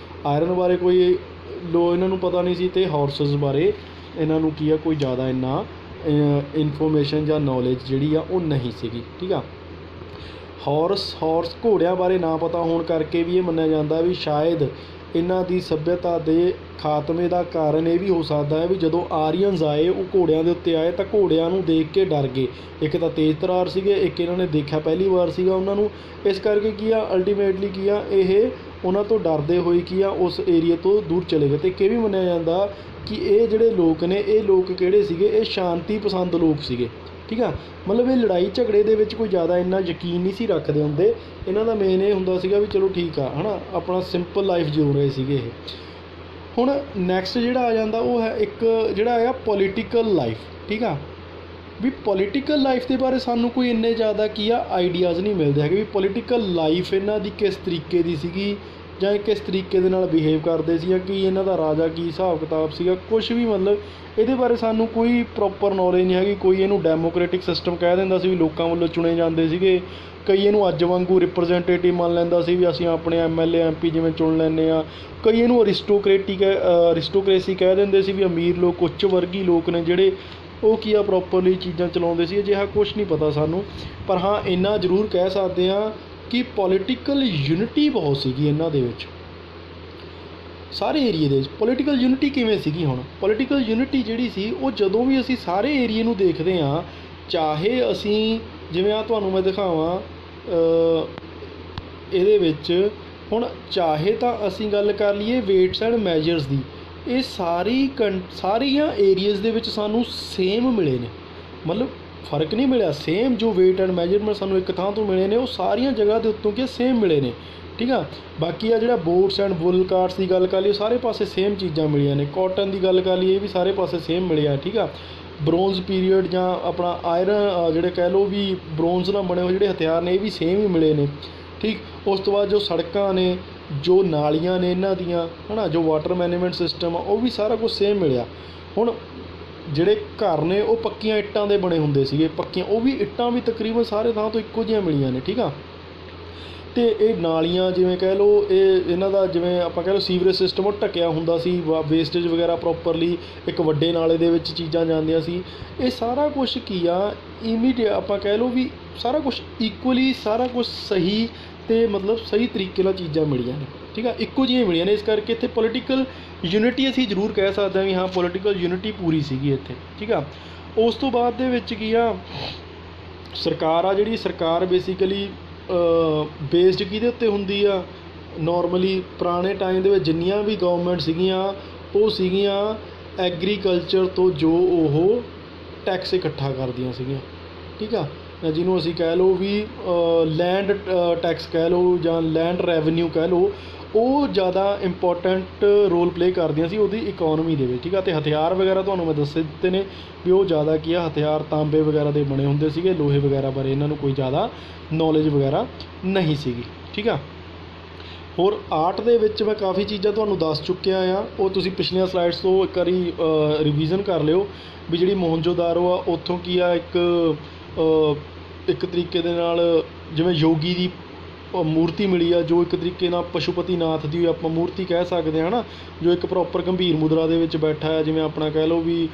[SPEAKER 1] ਆਇਰਨ ਬਾਰੇ ਕੋਈ ਇਹਨਾਂ ਨੂੰ ਪਤਾ ਨਹੀਂ ਸੀ, ਅਤੇ ਹਾਰਸਸ ਬਾਰੇ ਇਹਨਾਂ ਨੂੰ ਕੀ ਆ ਕੋਈ ਜ਼ਿਆਦਾ ਇੰਨਾ ਇਨਫੋਰਮੇਸ਼ਨ ਜਾਂ ਨੌਲੇਜ ਜਿਹੜੀ ਆ ਉਹ ਨਹੀਂ ਸੀਗੀ, ਠੀਕ ਆ। ਹਾਰਸ ਘੋੜਿਆਂ ਬਾਰੇ ਨਾ ਪਤਾ ਹੋਣ ਕਰਕੇ ਵੀ ਇਹ ਮੰਨਿਆ ਜਾਂਦਾ ਵੀ ਸ਼ਾਇਦ ਇਹਨਾਂ ਦੀ ਸੱਭਿਅਤਾ ਦੇ ਖਾਤਮੇ ਦਾ ਕਾਰਨ ਇਹ ਵੀ ਹੋ ਸਕਦਾ ਹੈ ਵੀ ਜਦੋਂ ਆਰੀਅਨਸ ਆਏ ਉਹ ਘੋੜਿਆਂ ਦੇ ਉੱਤੇ ਆਏ ਤਾਂ ਘੋੜਿਆਂ ਨੂੰ ਦੇਖ ਕੇ ਡਰ ਗਏ। ਇੱਕ ਤਾਂ ਤੇਜ਼ ਤਰਾਰ ਸੀਗੇ, ਇੱਕ ਇਹਨਾਂ ਨੇ ਦੇਖਿਆ ਪਹਿਲੀ ਵਾਰ ਸੀਗਾ ਉਹਨਾਂ ਨੂੰ, ਇਸ ਕਰਕੇ ਕੀ ਆ ਅਲਟੀਮੇਟਲੀ ਕੀ ਆ ਇਹ ਉਹਨਾਂ ਤੋਂ ਡਰਦੇ ਹੋਏ ਕੀ ਆ ਉਸ ਏਰੀਏ ਤੋਂ ਦੂਰ ਚਲੇ ਗਏ। ਅਤੇ ਇੱਕ ਇਹ ਵੀ ਮੰਨਿਆ ਜਾਂਦਾ ਕਿ ਇਹ ਜਿਹੜੇ ਲੋਕ ਨੇ, ਇਹ ਲੋਕ ਕਿਹੜੇ ਸੀਗੇ, ਇਹ ਸ਼ਾਂਤੀ ਪਸੰਦ ਲੋਕ ਸੀਗੇ। ਠੀਕ ਆ, ਮਤਲਬ ਇਹ ਲੜਾਈ ਝਗੜੇ ਦੇ ਵਿੱਚ ਕੋਈ ਜ਼ਿਆਦਾ ਇੰਨਾ ਯਕੀਨ ਨਹੀਂ ਸੀ ਰੱਖਦੇ ਹੁੰਦੇ। ਇਹਨਾਂ ਦਾ ਮੇਨ ਇਹ ਹੁੰਦਾ ਸੀਗਾ ਵੀ ਚਲੋ ਠੀਕ ਆ, ਹੈ ਨਾ, ਆਪਣਾ ਸਿੰਪਲ ਲਾਈਫ ਜਿਉ ਰਹੇ ਸੀਗੇ ਇਹ। ਹੁਣ ਨੈਕਸਟ ਜਿਹੜਾ ਆ ਜਾਂਦਾ ਉਹ ਹੈ ਇੱਕ ਜਿਹੜਾ ਆ ਪੋਲੀਟੀਕਲ ਲਾਈਫ। ਠੀਕ ਆ, ਵੀ ਪੋਲੀਟੀਕਲ ਲਾਈਫ ਦੇ ਬਾਰੇ ਸਾਨੂੰ ਕੋਈ ਇੰਨੇ ਜ਼ਿਆਦਾ ਕੀ ਆ ਆਈਡੀਆਜ਼ ਨਹੀਂ ਮਿਲਦੇ ਹੈਗੇ ਵੀ ਪੋਲੀਟੀਕਲ ਲਾਈਫ ਇਹਨਾਂ ਦੀ ਕਿਸ ਤਰੀਕੇ ਦੀ ਸੀਗੀ, ਜਾਂ ਇਹ ਕਿਸ ਤਰੀਕੇ ਦੇ ਨਾਲ ਬਿਹੇਵ ਕਰਦੇ ਸੀ, ਜਾਂ ਕੀ ਇਹਨਾਂ ਦਾ ਰਾਜਾ ਕੀ ਹਿਸਾਬ ਕਿਤਾਬ ਸੀਗਾ, ਕੁਛ ਵੀ ਮਤਲਬ ਇਹਦੇ ਬਾਰੇ ਸਾਨੂੰ ਕੋਈ ਪ੍ਰੋਪਰ ਨੌਲੇਜ ਨਹੀਂ ਹੈਗੀ। ਕੋਈ ਇਹਨੂੰ ਡੈਮੋਕ੍ਰੇਟਿਕ ਸਿਸਟਮ ਕਹਿ ਦਿੰਦਾ ਸੀ ਵੀ ਲੋਕਾਂ ਵੱਲੋਂ ਚੁਣੇ ਜਾਂਦੇ ਸੀਗੇ, ਕਈ ਇਹਨੂੰ ਅੱਜ ਵਾਂਗੂ ਰਿਪਰਜੈਂਟੇਟਿਵ ਮੰਨ ਲੈਂਦਾ ਸੀ ਵੀ ਅਸੀਂ ਆਪਣੇ MLA MP ਜਿਵੇਂ ਚੁਣ ਲੈਂਦੇ ਹਾਂ, ਕਈ ਇਹਨੂੰ ਅਰਿਸਟੋਕ੍ਰੇਸੀ ਕਹਿ ਦਿੰਦੇ ਸੀ ਵੀ ਅਮੀਰ ਲੋਕ, ਉੱਚ ਵਰਗੀ ਲੋਕ ਨੇ ਜਿਹੜੇ ਉਹ ਕੀ ਆ ਪ੍ਰੋਪਰਲੀ ਚੀਜ਼ਾਂ ਚਲਾਉਂਦੇ ਸੀ। ਅਜਿਹਾ ਕੁਛ ਨਹੀਂ ਪਤਾ ਸਾਨੂੰ, ਪਰ ਹਾਂ ਇੰਨਾ ਜ਼ਰੂਰ ਕਹਿ ਸਕਦੇ ਹਾਂ ਕਿ ਪੋਲੀਟੀਕਲ ਯੂਨਿਟੀ ਬਹੁਤ ਸੀਗੀ ਇਹਨਾਂ ਦੇ ਵਿੱਚ, ਸਾਰੇ ਏਰੀਏ ਦੇ ਵਿੱਚ। ਪੋਲੀਟੀਕਲ ਯੂਨਿਟੀ ਕਿਵੇਂ ਸੀਗੀ? ਹੁਣ ਪੋਲੀਟੀਕਲ ਯੂਨਿਟੀ ਜਿਹੜੀ ਸੀ ਉਹ ਜਦੋਂ ਵੀ ਅਸੀਂ ਸਾਰੇ ਏਰੀਏ ਨੂੰ ਦੇਖਦੇ ਹਾਂ, ਚਾਹੇ ਅਸੀਂ ਜਿਵੇਂ ਆ ਤੁਹਾਨੂੰ ਮੈਂ ਦਿਖਾਵਾਂ ਇਹਦੇ ਵਿੱਚ, ਹੁਣ ਚਾਹੇ ਤਾਂ ਅਸੀਂ ਗੱਲ ਕਰ ਲਈਏ ਵੇਟਸ ਐਂਡ ਮੈਜਰਸ ਦੀ, ਇਹ ਸਾਰੀਆਂ ਏਰੀਆਜ਼ ਦੇ ਵਿੱਚ ਸਾਨੂੰ ਸੇਮ ਮਿਲੇ ਨੇ, ਮਤਲਬ ਫਰਕ ਨਹੀਂ ਮਿਲਿਆ। ਸੇਮ ਜੋ ਵੇਟ ਐਂਡ ਮੈਜਰਮੈਂਟ ਸਾਨੂੰ ਇੱਕ ਥਾਂ ਤੋਂ ਮਿਲੇ ਨੇ ਉਹ ਸਾਰੀਆਂ ਜਗ੍ਹਾ ਦੇ ਉੱਤੋਂ ਕੀ ਸੇਮ ਮਿਲੇ ਨੇ। ਠੀਕ ਆ, ਬਾਕੀ ਆ ਜਿਹੜਾ ਬੋਟਸ ਐਂਡ ਵੁੱਲ ਕਾਰਟਸ ਦੀ ਗੱਲ ਕਰ ਲਈਏ, ਸਾਰੇ ਪਾਸੇ ਸੇਮ ਚੀਜ਼ਾਂ ਮਿਲੀਆਂ ਨੇ। ਕਾਟਨ ਦੀ ਗੱਲ ਕਰ ਲਈਏ, ਇਹ ਵੀ ਸਾਰੇ ਪਾਸੇ ਸੇਮ ਮਿਲਿਆ। ਠੀਕ ਆ, ਬ੍ਰੋਂਜ਼ ਪੀਰੀਅਡ ਜਾਂ ਆਪਣਾ ਆਇਰਨ ਜਿਹੜੇ ਕਹਿ ਲਓ ਵੀ ਬ੍ਰੋਂਜ਼ ਨਾਲ ਬਣੇ ਹੋਏ ਜਿਹੜੇ ਹਥਿਆਰ ਨੇ ਇਹ ਵੀ ਸੇਮ ਹੀ ਮਿਲੇ ਨੇ। ਠੀਕ, ਉਸ ਤੋਂ ਬਾਅਦ ਜੋ ਸੜਕਾਂ ਨੇ, ਜੋ ਨਾਲੀਆਂ ਨੇ ਇਹਨਾਂ ਦੀਆਂ, ਹੈ ਨਾ, ਜੋ ਵਾਟਰ ਮੈਨੇਜਮੈਂਟ ਸਿਸਟਮ ਆ, ਉਹ ਵੀ ਸਾਰਾ ਕੁਛ ਸੇਮ ਮਿਲਿਆ। ਹੁਣ ਜਿਹੜੇ ਘਰ ਨੇ ਉਹ ਪੱਕੀਆਂ ਇੱਟਾਂ ਦੇ ਬਣੇ ਹੁੰਦੇ ਸੀਗੇ, ਪੱਕੀਆਂ, ਉਹ ਵੀ ਇੱਟਾਂ ਵੀ ਤਕਰੀਬਨ ਸਾਰੇ ਥਾਂ ਤੋਂ ਇੱਕੋ ਜਿਹੀਆਂ ਮਿਲੀਆਂ ਨੇ। ਠੀਕ ਆ, ਅਤੇ ਇਹ ਨਾਲੀਆਂ ਜਿਵੇਂ ਕਹਿ ਲਓ, ਇਹਨਾਂ ਦਾ ਜਿਵੇਂ ਆਪਾਂ ਕਹਿ ਲਓ ਸੀਵਰੇਜ ਸਿਸਟਮ ਉਹ ਢੱਕਿਆ ਹੁੰਦਾ ਸੀ, ਵੇਸਟੇਜ ਵਗੈਰਾ ਪ੍ਰੋਪਰਲੀ ਇੱਕ ਵੱਡੇ ਨਾਲੇ ਦੇ ਵਿੱਚ ਚੀਜ਼ਾਂ ਜਾਂਦੀਆਂ ਸੀ। ਇਹ ਸਾਰਾ ਕੁਛ ਕੀ ਆ ਆਪਾਂ ਕਹਿ ਲਓ ਵੀ ਸਾਰਾ ਕੁਛ ਇਕੁਅਲੀ, ਸਾਰਾ ਕੁਛ ਸਹੀ ਅਤੇ ਮਤਲਬ ਸਹੀ ਤਰੀਕੇ ਨਾਲ ਚੀਜ਼ਾਂ ਮਿਲੀਆਂ ਨੇ। ਠੀਕ ਆ, ਇੱਕੋ ਜਿਹੀਆਂ ਮਿਲੀਆਂ ਨੇ, ਇਸ ਕਰਕੇ ਇੱਥੇ ਪੋਲੀਟੀਕਲ ਯੂਨਿਟੀ ਅਸੀਂ ਜ਼ਰੂਰ ਕਹਿ ਸਕਦੇ ਹਾਂ ਵੀ ਹਾਂ ਪੋਲੀਟੀਕਲ ਯੂਨਿਟੀ ਪੂਰੀ ਸੀਗੀ ਇੱਥੇ। ਠੀਕ ਆ, ਉਸ ਤੋਂ ਬਾਅਦ ਦੇ ਵਿੱਚ ਕੀ ਆ, ਸਰਕਾਰ ਆ ਜਿਹੜੀ, ਸਰਕਾਰ ਬੇਸਿਕਲੀ ਬੇਸਡ ਕਿਹਦੇ ਉੱਤੇ ਹੁੰਦੀ ਆ? ਨੋਰਮਲੀ ਪੁਰਾਣੇ ਟਾਈਮ ਦੇ ਵਿੱਚ ਜਿੰਨੀਆਂ ਵੀ ਗੌਰਮੈਂਟ ਸੀਗੀਆਂ ਉਹ ਸੀਗੀਆਂ ਐਗਰੀਕਲਚਰ ਤੋਂ, ਜੋ ਉਹ ਟੈਕਸ ਇਕੱਠਾ ਕਰਦੀਆਂ ਸੀਗੀਆਂ। ਠੀਕ ਆ, ਜਿਹਨੂੰ ਅਸੀਂ ਕਹਿ ਲਓ ਵੀ ਲੈਂਡ ਟੈਕਸ ਕਹਿ ਲਓ ਜਾਂ ਲੈਂਡ ਰੈਵਨਿਊ ਕਹਿ ਲਓ, ਉਹ ਜ਼ਿਆਦਾ ਇੰਪੋਰਟੈਂਟ ਰੋਲ ਪਲੇ ਕਰਦੀਆਂ ਸੀ ਉਹਦੀ ਇਕੋਨਮੀ ਦੇ ਵਿੱਚ। ਠੀਕ ਆ, ਅਤੇ ਹਥਿਆਰ ਵਗੈਰਾ ਤੁਹਾਨੂੰ ਮੈਂ ਦੱਸੇ ਦਿੱਤੇ ਨੇ ਵੀ ਉਹ ਜ਼ਿਆਦਾ ਕੀ ਆ, ਹਥਿਆਰ ਤਾਂਬੇ ਵਗੈਰਾ ਦੇ ਬਣੇ ਹੁੰਦੇ ਸੀਗੇ, ਲੋਹੇ ਵਗੈਰਾ ਬਾਰੇ ਇਹਨਾਂ ਨੂੰ ਕੋਈ ਜ਼ਿਆਦਾ ਨੌਲੇਜ ਵਗੈਰਾ ਨਹੀਂ ਸੀਗੀ। ਠੀਕ ਆ, ਹੋਰ ਆਰਟ ਦੇ ਵਿੱਚ ਮੈਂ ਕਾफ़ੀ ਚੀਜ਼ਾਂ ਤੁਹਾਨੂੰ ਦੱਸ ਚੁੱਕਿਆ ਆ, ਉਹ ਤੁਸੀਂ ਪਿਛਲੀਆਂ ਸਲਾਈਡਸ ਤੋਂ ਇੱਕ ਵਾਰੀ ਰਿਵੀਜ਼ਨ ਕਰ ਲਿਓ ਵੀ ਜਿਹੜੀ ਮੋਹਨਜੋਦਾਰੋ ਆ ਉੱਥੋਂ ਕੀ ਆ, ਇੱਕ ਤਰੀਕੇ ਦੇ ਨਾਲ ਜਿਵੇਂ ਯੋਗੀ ਦੀ ਮੂਰਤੀ ਮਿਲੀ ਆ, ਜੋ ਇੱਕ ਤਰੀਕੇ ਨਾਲ ਪਸ਼ੂਪਤੀ ਨਾਥ ਦੀ ਆਪਾਂ ਮੂਰਤੀ ਕਹਿ ਸਕਦੇ ਹਾਂ ਨਾ, ਜੋ ਇੱਕ ਪ੍ਰੋਪਰ ਗੰਭੀਰ ਮੁਦਰਾ ਦੇ ਵਿੱਚ ਬੈਠਾ ਹੈ, ਜਿਵੇਂ ਆਪਣਾ ਕਹਿ ਲਓ ਵੀ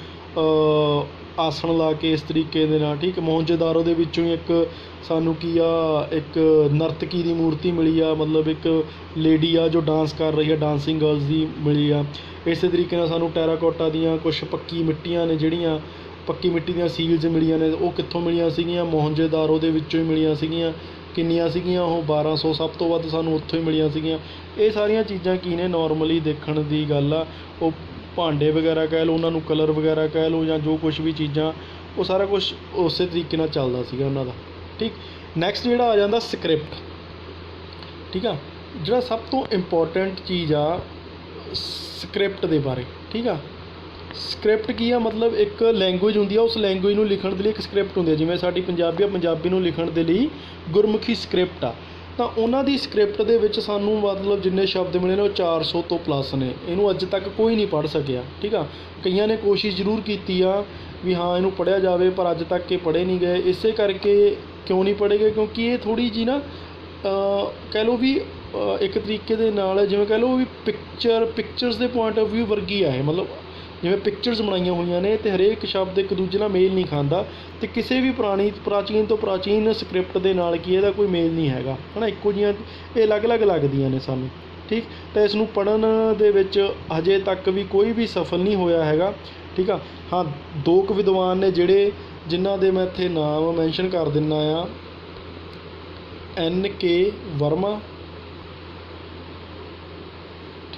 [SPEAKER 1] ਆਸਣ ਲਾ ਕੇ ਇਸ ਤਰੀਕੇ ਦੇ ਨਾਲ। ਠੀਕ, ਮੋਹਨਜੋਦਾਰੋ ਦੇ ਵਿੱਚੋਂ ਹੀ ਇੱਕ ਸਾਨੂੰ ਕੀ ਆ, ਇੱਕ ਨਰਤਕੀ ਦੀ ਮੂਰਤੀ ਮਿਲੀ ਆ, ਮਤਲਬ ਇੱਕ ਲੇਡੀ ਆ ਜੋ ਡਾਂਸ ਕਰ ਰਹੀ ਆ, ਡਾਂਸਿੰਗ ਗਰਲਸ ਦੀ ਮਿਲੀ ਆ। ਇਸੇ ਤਰੀਕੇ ਨਾਲ ਸਾਨੂੰ ਟੈਰਾਕੋਟਾ ਦੀਆਂ ਕੁਛ ਪੱਕੀ ਮਿੱਟੀਆਂ ਨੇ, ਜਿਹੜੀਆਂ ਪੱਕੀ ਮਿੱਟੀ ਦੀਆਂ ਸੀਲਸ ਮਿਲੀਆਂ ਨੇ, ਉਹ ਕਿੱਥੋਂ ਮਿਲੀਆਂ ਸੀਗੀਆਂ? ਮੋਹਨਜੋਦਾਰੋ ਦੇ ਵਿੱਚੋਂ ਹੀ ਮਿਲੀਆਂ ਸੀਗੀਆਂ। ਕਿੰਨੀਆਂ ਸੀਗੀਆਂ ਉਹ? 1200, ਸਭ ਤੋਂ ਵੱਧ ਸਾਨੂੰ ਉੱਥੋਂ ਹੀ ਮਿਲੀਆਂ ਸੀਗੀਆਂ। ਇਹ ਸਾਰੀਆਂ ਚੀਜ਼ਾਂ ਕੀ ਨੇ, ਨੋਰਮਲੀ ਦੇਖਣ ਦੀ ਗੱਲ ਆ। ਉਹ ਭਾਂਡੇ ਵਗੈਰਾ ਕਹਿ ਲਓ, ਉਹਨਾਂ ਨੂੰ ਕਲਰ ਵਗੈਰਾ ਕਹਿ ਲਓ, ਜਾਂ ਜੋ ਕੁਛ ਵੀ ਚੀਜ਼ਾਂ, ਉਹ ਸਾਰਾ ਕੁਛ ਉਸੇ ਤਰੀਕੇ ਨਾਲ ਚੱਲਦਾ ਸੀਗਾ ਉਹਨਾਂ ਦਾ। ਠੀਕ, ਨੈਕਸਟ ਜਿਹੜਾ ਆ ਜਾਂਦਾ ਸਕ੍ਰਿਪਟ। ਠੀਕ ਆ, ਜਿਹੜਾ ਸਭ ਤੋਂ ਇੰਪੋਰਟੈਂਟ ਚੀਜ਼ ਆ ਸਕ੍ਰਿਪਟ ਦੇ ਬਾਰੇ। ਠੀਕ ਆ, ਸਕ੍ਰਿਪਟ ਕੀ ਆ, ਮਤਲਬ ਇੱਕ ਲੈਂਗੁਏਜ ਹੁੰਦੀ ਆ, ਉਸ ਲੈਂਗੁਏਜ ਨੂੰ ਲਿਖਣ ਦੇ ਲਈ ਇੱਕ ਸਕ੍ਰਿਪਟ ਹੁੰਦੀ ਆ। ਜਿਵੇਂ ਸਾਡੀ ਪੰਜਾਬੀ ਆ, ਪੰਜਾਬੀ ਨੂੰ ਲਿਖਣ ਦੇ ਲਈ ਗੁਰਮੁਖੀ ਸਕ੍ਰਿਪਟ ਆ, ਤਾਂ ਉਹਨਾਂ ਦੀ ਸਕ੍ਰਿਪਟ ਦੇ ਵਿੱਚ ਸਾਨੂੰ ਮਤਲਬ ਜਿੰਨੇ ਸ਼ਬਦ ਮਿਲੇ ਨੇ ਉਹ 400 ਤੋਂ ਪਲੱਸ ਨੇ। ਇਹਨੂੰ ਅੱਜ ਤੱਕ ਕੋਈ ਨਹੀਂ ਪੜ੍ਹ ਸਕਿਆ। ਠੀਕ ਆ, ਕਈਆਂ ਨੇ ਕੋਸ਼ਿਸ਼ ਜ਼ਰੂਰ ਕੀਤੀ ਆ ਵੀ ਹਾਂ ਇਹਨੂੰ ਪੜ੍ਹਿਆ ਜਾਵੇ, ਪਰ ਅੱਜ ਤੱਕ ਇਹ ਪੜ੍ਹੇ ਨਹੀਂ ਗਏ। ਇਸੇ ਕਰਕੇ ਕਿਉਂ ਨਹੀਂ ਪੜ੍ਹੇ ਗਏ? ਕਿਉਂਕਿ ਇਹ ਥੋੜ੍ਹੀ ਜਿਹੀ ਨਾ ਕਹਿ ਲਓ ਵੀ ਇੱਕ ਤਰੀਕੇ ਦੇ ਨਾਲ ਜਿਵੇਂ ਕਹਿ ਲਓ ਵੀ ਪਿਕਚਰਸ ਦੇ ਪੁਆਇੰਟ ਆਫ ਵਿਊ ਵਰਗੀ ਆ ਇਹ, ਮਤਲਬ ਜਿਵੇਂ ਪਿਕਚਰਸ ਬਣਾਈਆਂ ਹੋਈਆਂ ਨੇ ਅਤੇ ਹਰੇਕ ਸ਼ਬਦ ਇੱਕ ਦੂਜੇ ਨਾਲ ਮੇਲ ਨਹੀਂ ਖਾਂਦਾ, ਅਤੇ ਕਿਸੇ ਵੀ ਪ੍ਰਾਚੀਨ ਤੋਂ ਪ੍ਰਾਚੀਨ ਸਕ੍ਰਿਪਟ ਦੇ ਨਾਲ ਕੀ ਇਹਦਾ ਕੋਈ ਮੇਲ ਨਹੀਂ ਹੈਗਾ, ਹੈ ਨਾ। ਇੱਕੋ ਜਿਹੀਆਂ ਇਹ ਅਲੱਗ-ਅਲੱਗ ਲੱਗਦੀਆਂ ਨੇ ਸਾਨੂੰ। ਠੀਕ, ਤਾਂ ਇਸ ਨੂੰ ਪੜ੍ਹਨ ਦੇ ਵਿੱਚ ਹਜੇ ਤੱਕ ਵੀ ਕੋਈ ਵੀ ਸਫਲ ਨਹੀਂ ਹੋਇਆ ਹੈਗਾ। ਠੀਕ ਆ, ਹਾਂ, 2 ਕੁ ਵਿਦਵਾਨ ਨੇ ਜਿਨ੍ਹਾਂ ਦੇ ਮੈਂ ਇੱਥੇ ਨਾਮ ਮੈਂਸ਼ਨ ਕਰ ਦਿੰਦਾ ਆ, N.K. ਵਰਮਾ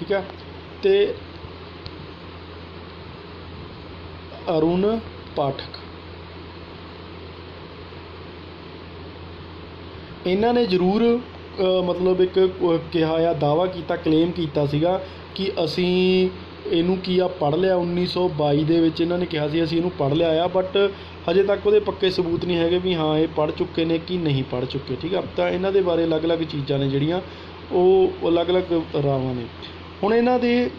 [SPEAKER 1] ठीक है। तो अरुण पाठक, इन्हां ने जरूर मतलब एक कहा या दावा किया, क्लेम किया सीगा कि असी इनू की आ पढ़ लिया। 1922 ਦੇ ਵਿੱਚ ਇਹਨਾਂ ਨੇ ਕਿਹਾ ਸੀ ਅਸੀਂ ਇਹਨੂੰ ਪੜ੍ਹ ਲਿਆ ਆ, बट हजे तक ਉਹਦੇ पक्के सबूत नहीं है भी हाँ ये पढ़ चुके ने कि नहीं पढ़ चुके। ठीक है, तो ਇਹਨਾਂ ਦੇ ਬਾਰੇ ਅਲੱਗ-ਅਲੱਗ ਚੀਜ਼ਾਂ ਨੇ ਜਿਹੜੀਆਂ ਉਹ ਅਲੱਗ-ਅਲੱਗ ਰਾਵਾਂ ਨੇ। ਹੁਣ ਇਹਨਾਂ ਦੇ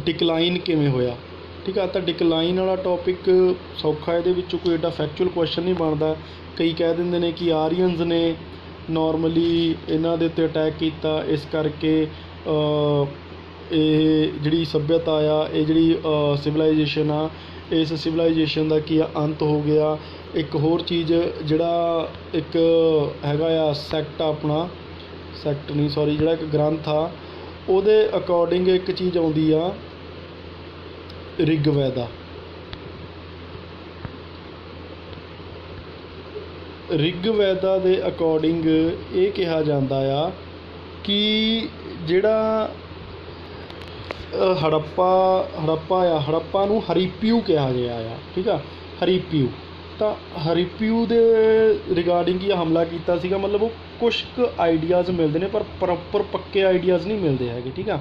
[SPEAKER 1] ਡਿਕਲਾਈਨ ਕਿਵੇਂ ਹੋਇਆ, ठीक है, तो डिकलाइन वाला टॉपिक सौखा, ये कोई एडा फैक्चुअल क्वेश्चन नहीं बनता। कई कह देंगे ने कि आरीयंस ने नॉर्मली इन्हां दे उत्ते अटैक किया, इस करके जी सभ्यता आ जी सिविलाइजेशन आ, इस सिविलाइजेशन का की अंत हो गया। एक होर चीज़ जिहड़ा एक हैगा आ सैक्ट, अपना सैक्ट नहीं सॉरी जिहड़ा एक ग्रंथ आ उहदे अकॉर्डिंग एक चीज़ आउंदी आ ऋग्वेदा। ऋग्वेदा दे अकॉर्डिंग ये कहा जाता आ कि जिहड़ा हड़प्पा नूं हरीप्यू कहा गया आ। ठीक है, हरीप्यू, तो हरीप्यू दे रिगार्डिंग ही हमला किया सीगा। मतलब वो कुछ आइडियाज़ मिलते हैं पर प्रॉपर पक्के आइडियाज़ नहीं मिलते हैं। ठीक है,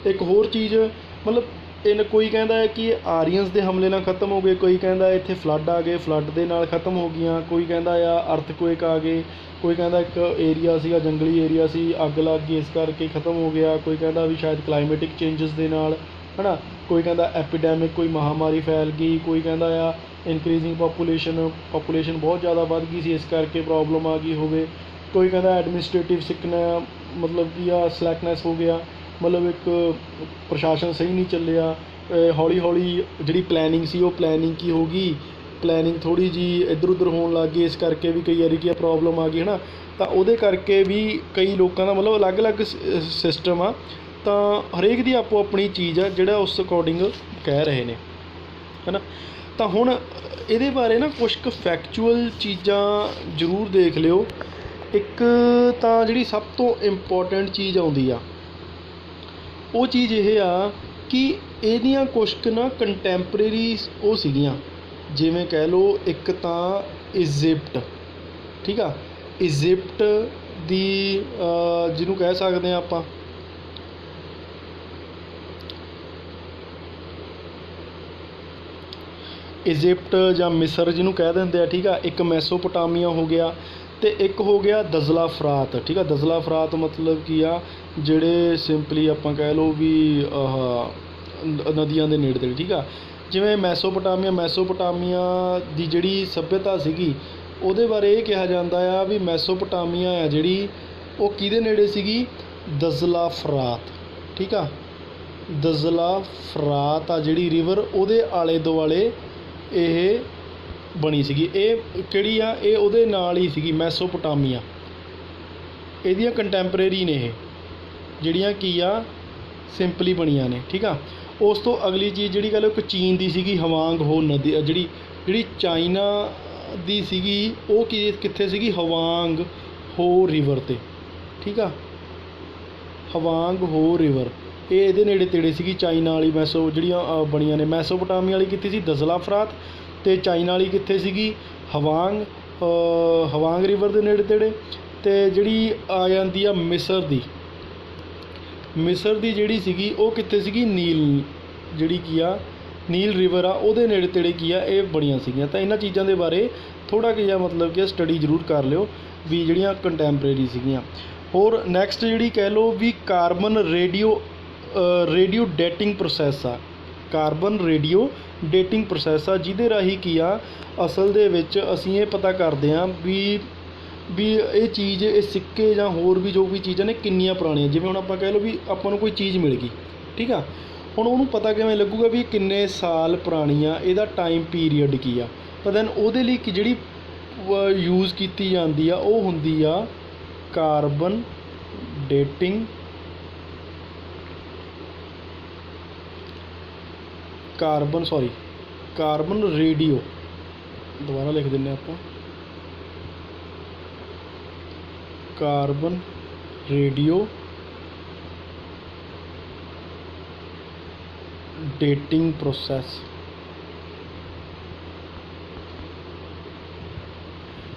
[SPEAKER 1] एक होर चीज़ मतलब इन कोई कहता है कि आरीयंस के हमले नाल खत्म हो गए, कोई कहता है इत्थे फ्लड आ गए, फ्लड के नाल खत्म हो गई, कोई कहता आ अर्थक्वेक आ गए, कोई कहता एक एरिया सीगा जंगली एरिया सी अग लग गई इस करके खत्म हो गया, कोई कहता भी शायद क्लाइमेटिक चेंजिस के नाल है ना, कोई कहता एपीडैमिक कोई महामारी फैल गई, कोई कहता आ इनक्रीजिंग पॉपूलेशन बहुत ज़्यादा बढ़ गई सी इस करके प्रॉब्लम आ गई होवे, कोई कहता एडमिनिस्ट्रेटिव सिकनेस मतलब कि स्लैकनेस हो गया, मतलब एक प्रशासन सही नहीं चलिया, हौली हौली जी प्लैनिंग सी वो प्लैनिंग की होगी, प्लैनिंग थोड़ी जी इधर उधर होने लग गई, इस करके भी कई बारी की प्रॉब्लम आ गई है ना। तो वो करके भी कई लोगों का मतलब अलग अलग सिस्टम आ, तो हरेक की आपो अपनी चीज़ है जोड़ा उस अकॉर्डिंग कह रहे हैं है ना। तो हुण ये बारे ना कुछ क फैक्चुअल चीज़ां जरूर देख लिओ। एक तो जी सब तो इंपोर्टेंट चीज़ आउंदी आ वो चीज़ ये आ कि इहदियां कुछ क ना कंटैंपरेरी वो सीगियां, जिवें कह लो एक तो इजिप्ट। ठीक है, इजिप्ट दी जिन्हों कह सकते हैं आपां इजिप्ट जां मिस्र जिन्हों कह देंगे। ठीक है, एक मैसोपोटामिया हो गया, तो एक हो गया दजला फरात। ठीक है, दजला फरात मतलब की आ ਜਿਹੜੇ ਸਿੰਪਲੀ ਆਪਾਂ ਕਹਿ ਲਓ ਵੀ ਨਦੀਆਂ ਦੇ ਨੇੜੇ ਤੇੜੇ। ਠੀਕ ਆ, ਜਿਵੇਂ ਮੈਸੋਪੋਟਾਮੀਆ ਦੀ ਜਿਹੜੀ ਸੱਭਿਅਤਾ ਸੀਗੀ ਉਹਦੇ ਬਾਰੇ ਇਹ ਕਿਹਾ ਜਾਂਦਾ ਆ ਵੀ ਮੈਸੋਪੋਟਾਮੀਆ ਆ ਜਿਹੜੀ ਉਹ ਕਿਹਦੇ ਨੇੜੇ ਸੀਗੀ, ਦਜ਼ਲਾ ਫਰਾਤ। ਠੀਕ ਆ, ਦਜ਼ਲਾ ਫਰਾਤ ਆ ਜਿਹੜੀ ਰਿਵਰ ਉਹਦੇ ਆਲੇ ਦੁਆਲੇ ਇਹ ਬਣੀ ਸੀਗੀ। ਇਹ ਕਿਹੜੀ ਆ, ਇਹ ਉਹਦੇ ਨਾਲ ਹੀ ਸੀਗੀ ਮੈਸੋਪੋਟਾਮੀਆ, ਇਹਦੀਆਂ ਕੰਟੈਂਪਰੇਰੀ ਨੇ ਇਹ ਜਿਹੜੀਆਂ ਕੀ ਆ ਸਿੰਪਲੀ ਬਣੀਆਂ ਨੇ। ਠੀਕ ਆ, ਉਸ ਤੋਂ ਅਗਲੀ ਚੀਜ਼ ਜਿਹੜੀ ਗੱਲ ਇੱਕ ਚੀਨ ਦੀ ਸੀਗੀ ਹਵਾਂਗ ਹੋ ਨਦੀ, ਜਿਹੜੀ ਚਾਈਨਾ ਦੀ ਸੀਗੀ ਉਹ ਕਿੱਥੇ ਸੀਗੀ, ਹਵਾਂਗ ਹੋ ਰਿਵਰ 'ਤੇ। ਠੀਕ ਆ, ਹਵਾਂਗ ਹੋ ਰਿਵਰ ਇਹ ਇਹਦੇ ਨੇੜੇ ਤੇੜੇ ਸੀਗੀ ਚਾਈਨਾ ਵਾਲੀ ਮੈਸੋ ਜਿਹੜੀਆਂ ਬਣੀਆਂ ਨੇ। ਮੈਸੋਪੋਟਾਮੀਆ ਵਾਲੀ ਕਿੱਥੇ ਸੀ, ਦਜ਼ਲਾ ਫਰਾਤ, ਅਤੇ ਚਾਈਨਾ ਵਾਲੀ ਕਿੱਥੇ ਸੀਗੀ, ਹਵਾਂਗ ਰਿਵਰ ਦੇ ਨੇੜੇ ਤੇੜੇ। ਅਤੇ ਜਿਹੜੀ ਆ ਜਾਂਦੀ ਆ ਮਿਸਰ ਦੀ ਜਿਹੜੀ ਸੀਗੀ ਉਹ ਕਿੱਥੇ ਸੀਗੀ, ਨੀਲ ਜਿਹੜੀ ਕੀ ਆ ਨੀਲ ਰਿਵਰ ਆ ਉਹਦੇ ਨੇੜੇ ਤੇੜੇ ਕੀ ਆ ਇਹ ਬਣੀਆਂ ਸੀਗੀਆਂ। ਤਾਂ ਇਹਨਾਂ ਚੀਜ਼ਾਂ ਦੇ ਬਾਰੇ ਥੋੜ੍ਹਾ ਜਿਹਾ ਮਤਲਬ ਕਿ ਸਟੱਡੀ ਜ਼ਰੂਰ ਕਰ ਲਿਓ ਵੀ ਜਿਹੜੀਆਂ ਕੰਟੈਂਪਰੇਰੀ ਸੀਗੀਆਂ। ਹੋਰ ਨੈਕਸਟ ਜਿਹੜੀ ਕਹਿ ਲਓ ਵੀ ਕਾਰਬਨ ਰੇਡੀਓ ਡੇਟਿੰਗ ਪ੍ਰੋਸੈਸ ਆ, ਕਾਰਬਨ ਰੇਡੀਓ ਡੇਟਿੰਗ ਪ੍ਰੋਸੈਸ ਆ ਜਿਹਦੇ ਰਾਹੀਂ ਕੀ ਆ ਅਸਲ ਦੇ ਵਿੱਚ ਅਸੀਂ ਇਹ ਪਤਾ ਕਰਦੇ ਹਾਂ ਵੀ ਇਹ ਚੀਜ਼ ਇਹ ਸਿੱਕੇ ਜਾਂ ਹੋਰ ਵੀ ਜੋ ਵੀ ਚੀਜ਼ਾਂ ਨੇ ਕਿੰਨੀਆਂ ਪੁਰਾਣੀਆਂ। ਜਿਵੇਂ ਹੁਣ ਆਪਾਂ ਕਹਿ ਲਓ ਵੀ ਆਪਾਂ ਨੂੰ ਕੋਈ ਚੀਜ਼ ਮਿਲ ਗਈ। ਠੀਕ ਆ, ਹੁਣ ਉਹਨੂੰ ਪਤਾ ਕਿਵੇਂ ਲੱਗੂਗਾ ਵੀ ਕਿੰਨੇ ਸਾਲ ਪੁਰਾਣੀ ਆ, ਇਹਦਾ ਟਾਈਮ ਪੀਰੀਅਡ ਕੀ ਆ। ਤਾਂ ਦੈਨ ਉਹਦੇ ਲਈ ਜਿਹੜੀ ਯੂਜ਼ ਕੀਤੀ ਜਾਂਦੀ ਆ ਉਹ ਹੁੰਦੀ ਆ ਕਾਰਬਨ ਡੇਟਿੰਗ ਕਾਰਬਨ ਰੇਡੀਓ, ਦੁਬਾਰਾ ਲਿਖ ਦਿੰਦੇ ਆਪਾਂ ਕਾਰਬਨ ਰੇਡੀਓ ਡੇਟਿੰਗ ਪ੍ਰੋਸੈਸ।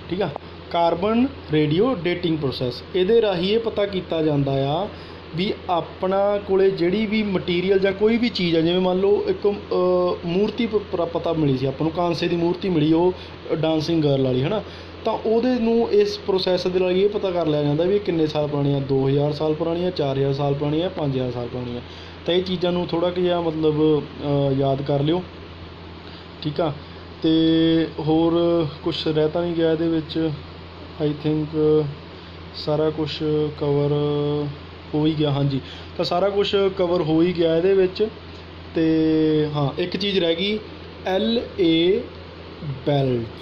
[SPEAKER 1] ਠੀਕ ਆ, ਕਾਰਬਨ ਰੇਡੀਓ ਡੇਟਿੰਗ ਪ੍ਰੋਸੈਸ, ਇਹਦੇ ਰਾਹੀਂ ਇਹ ਪਤਾ ਕੀਤਾ ਜਾਂਦਾ ਆ ਵੀ ਆਪਣਾ ਕੋਲੇ ਜਿਹੜੀ ਵੀ ਮਟੀਰੀਅਲ ਜਾਂ ਕੋਈ ਵੀ ਚੀਜ਼ ਆ, ਜਿਵੇਂ ਮੰਨ ਲਓ ਇੱਕ ਮੂਰਤੀ ਪਤਾ ਮਿਲੀ ਸੀ ਆਪਾਂ ਨੂੰ, ਕਾਂਸੇ ਦੀ ਮੂਰਤੀ ਮਿਲੀ, ਉਹ ਡਾਂਸਿੰਗ ਗਰਲ ਵਾਲੀ ਹੈ ਨਾ, ਤਾਂ ਉਹਦੇ ਨੂੰ ਇਸ ਪ੍ਰੋਸੈਸ ਦੇ ਰਾਹੀਂ ਇਹ ਪਤਾ ਕਰ ਲਿਆ ਜਾਂਦਾ ਵੀ ਇਹ ਕਿੰਨੇ ਸਾਲ ਪੁਰਾਣੀ ਆ, 2000 ਸਾਲ ਪੁਰਾਣੀ ਆ, 4000 ਸਾਲ ਪੁਰਾਣੀ ਆ, 5000 ਸਾਲ ਪੁਰਾਣੀ ਆ। ਤਾਂ ਇਹ ਚੀਜ਼ਾਂ ਨੂੰ ਥੋੜ੍ਹਾ ਜਿਹਾ ਮਤਲਬ ਯਾਦ ਕਰ ਲਿਓ। ਠੀਕ ਆ, ਅਤੇ ਹੋਰ ਕੁਛ ਰਹਿ ਤਾਂ ਨਹੀਂ ਗਿਆ ਇਹਦੇ ਵਿੱਚ, ਆਈ ਥਿੰਕ ਸਾਰਾ ਕੁਛ ਕਵਰ ਹੋ ਹੀ ਗਿਆ। ਹਾਂਜੀ, ਤਾਂ ਸਾਰਾ ਕੁਛ ਕਵਰ ਹੋ ਹੀ ਗਿਆ ਇਹਦੇ ਵਿੱਚ। ਅਤੇ ਹਾਂ, ਇੱਕ ਚੀਜ਼ ਰਹਿ ਗਈ, LA ਬੈਲਟ।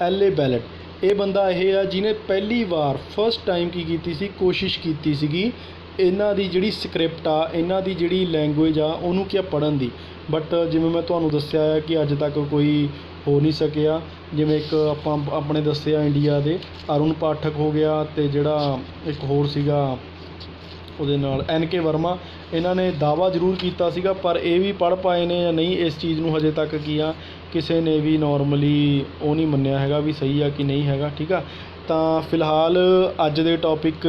[SPEAKER 1] LA ਬੈਲਟ, ਇਹ ਬੰਦਾ ਇਹ ਆ ਜਿਹਨੇ ਪਹਿਲੀ ਵਾਰ ਫਸਟ ਟਾਈਮ ਕੀ ਕੀਤੀ ਸੀ, ਕੋਸ਼ਿਸ਼ ਕੀਤੀ ਸੀਗੀ ਇਹਨਾਂ ਦੀ ਜਿਹੜੀ ਸਕ੍ਰਿਪਟ ਆ, ਇਹਨਾਂ ਦੀ ਜਿਹੜੀ ਲੈਂਗੁਏਜ ਆ, ਉਹਨੂੰ ਕੀ ਪੜ੍ਹਨ ਦੀ। ਬਟ ਜਿਵੇਂ ਮੈਂ ਤੁਹਾਨੂੰ ਦੱਸਿਆ ਹੈ ਕਿ ਅੱਜ ਤੱਕ ਕੋਈ ਹੋ ਨਹੀਂ ਸਕਿਆ। ਜਿਵੇਂ ਇੱਕ ਆਪਾਂ ਆਪਣੇ ਦੱਸਿਆ ਇੰਡੀਆ ਦੇ ਅਰੁਣ ਪਾਠਕ ਹੋ ਗਿਆ, ਅਤੇ ਜਿਹੜਾ ਇੱਕ ਹੋਰ ਸੀਗਾ ਉਹਦੇ ਨਾਲ NK ਵਰਮਾ, ਇਹਨਾਂ ਨੇ ਦਾਅਵਾ ਜ਼ਰੂਰ ਕੀਤਾ ਸੀਗਾ, ਪਰ ਇਹ ਵੀ ਪੜ੍ਹ ਪਾਏ ਨੇ ਜਾਂ ਨਹੀਂ, ਇਸ ਚੀਜ਼ ਨੂੰ ਹਜੇ ਤੱਕ ਕੀ ਆ ਕਿਸੇ ਨੇ ਵੀ ਨੋਰਮਲੀ ਉਹ ਨਹੀਂ ਮੰਨਿਆ ਹੈਗਾ ਵੀ ਸਹੀ ਆ ਕਿ ਨਹੀਂ ਹੈਗਾ। ਠੀਕ ਆ, ਤਾਂ ਫਿਲਹਾਲ ਅੱਜ ਦੇ ਟੌਪਿਕ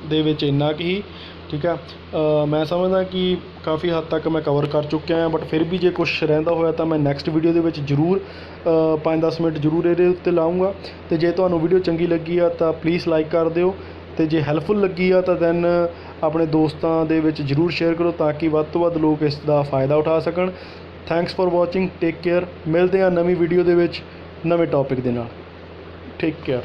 [SPEAKER 1] ਦੇ ਵਿੱਚ ਇੰਨਾ ਕੁ ਹੀ। ਠੀਕ ਆ, ਮੈਂ ਸਮਝਦਾ ਕਿ ਕਾਫੀ ਹੱਦ ਤੱਕ ਮੈਂ ਕਵਰ ਕਰ ਚੁੱਕਿਆ ਹਾਂ, ਬਟ ਫਿਰ ਵੀ ਜੇ ਕੁਛ ਰਹਿੰਦਾ ਹੋਇਆ ਤਾਂ ਮੈਂ ਨੈਕਸਟ ਵੀਡੀਓ ਦੇ ਵਿੱਚ ਜ਼ਰੂਰ 5-10 ਮਿੰਟ ਜ਼ਰੂਰ ਇਹਦੇ ਉੱਤੇ ਲਾਊਂਗਾ। ਅਤੇ ਜੇ ਤੁਹਾਨੂੰ ਵੀਡੀਓ ਚੰਗੀ ਲੱਗੀ ਆ ਤਾਂ ਪਲੀਜ਼ ਲਾਈਕ ਕਰ ਦਿਓ, ਅਤੇ ਜੇ ਹੈਲਪਫੁਲ ਲੱਗੀ ਆ ਤਾਂ ਦੈਨ ਆਪਣੇ ਦੋਸਤਾਂ ਦੇ ਵਿੱਚ ਜ਼ਰੂਰ ਸ਼ੇਅਰ ਕਰੋ ਤਾਂ ਕਿ ਵੱਧ ਤੋਂ ਵੱਧ ਲੋਕ ਇਸ ਦਾ ਫਾਇਦਾ ਉਠਾ ਸਕਣ। Thanks for watching, take care. ਮਿਲਦੇ ਹਾਂ ਨਵੀਂ ਵੀਡੀਓ ਦੇ ਵਿੱਚ ਨਵੇਂ ਟੌਪਿਕ ਦੇ ਨਾਲ। Take care.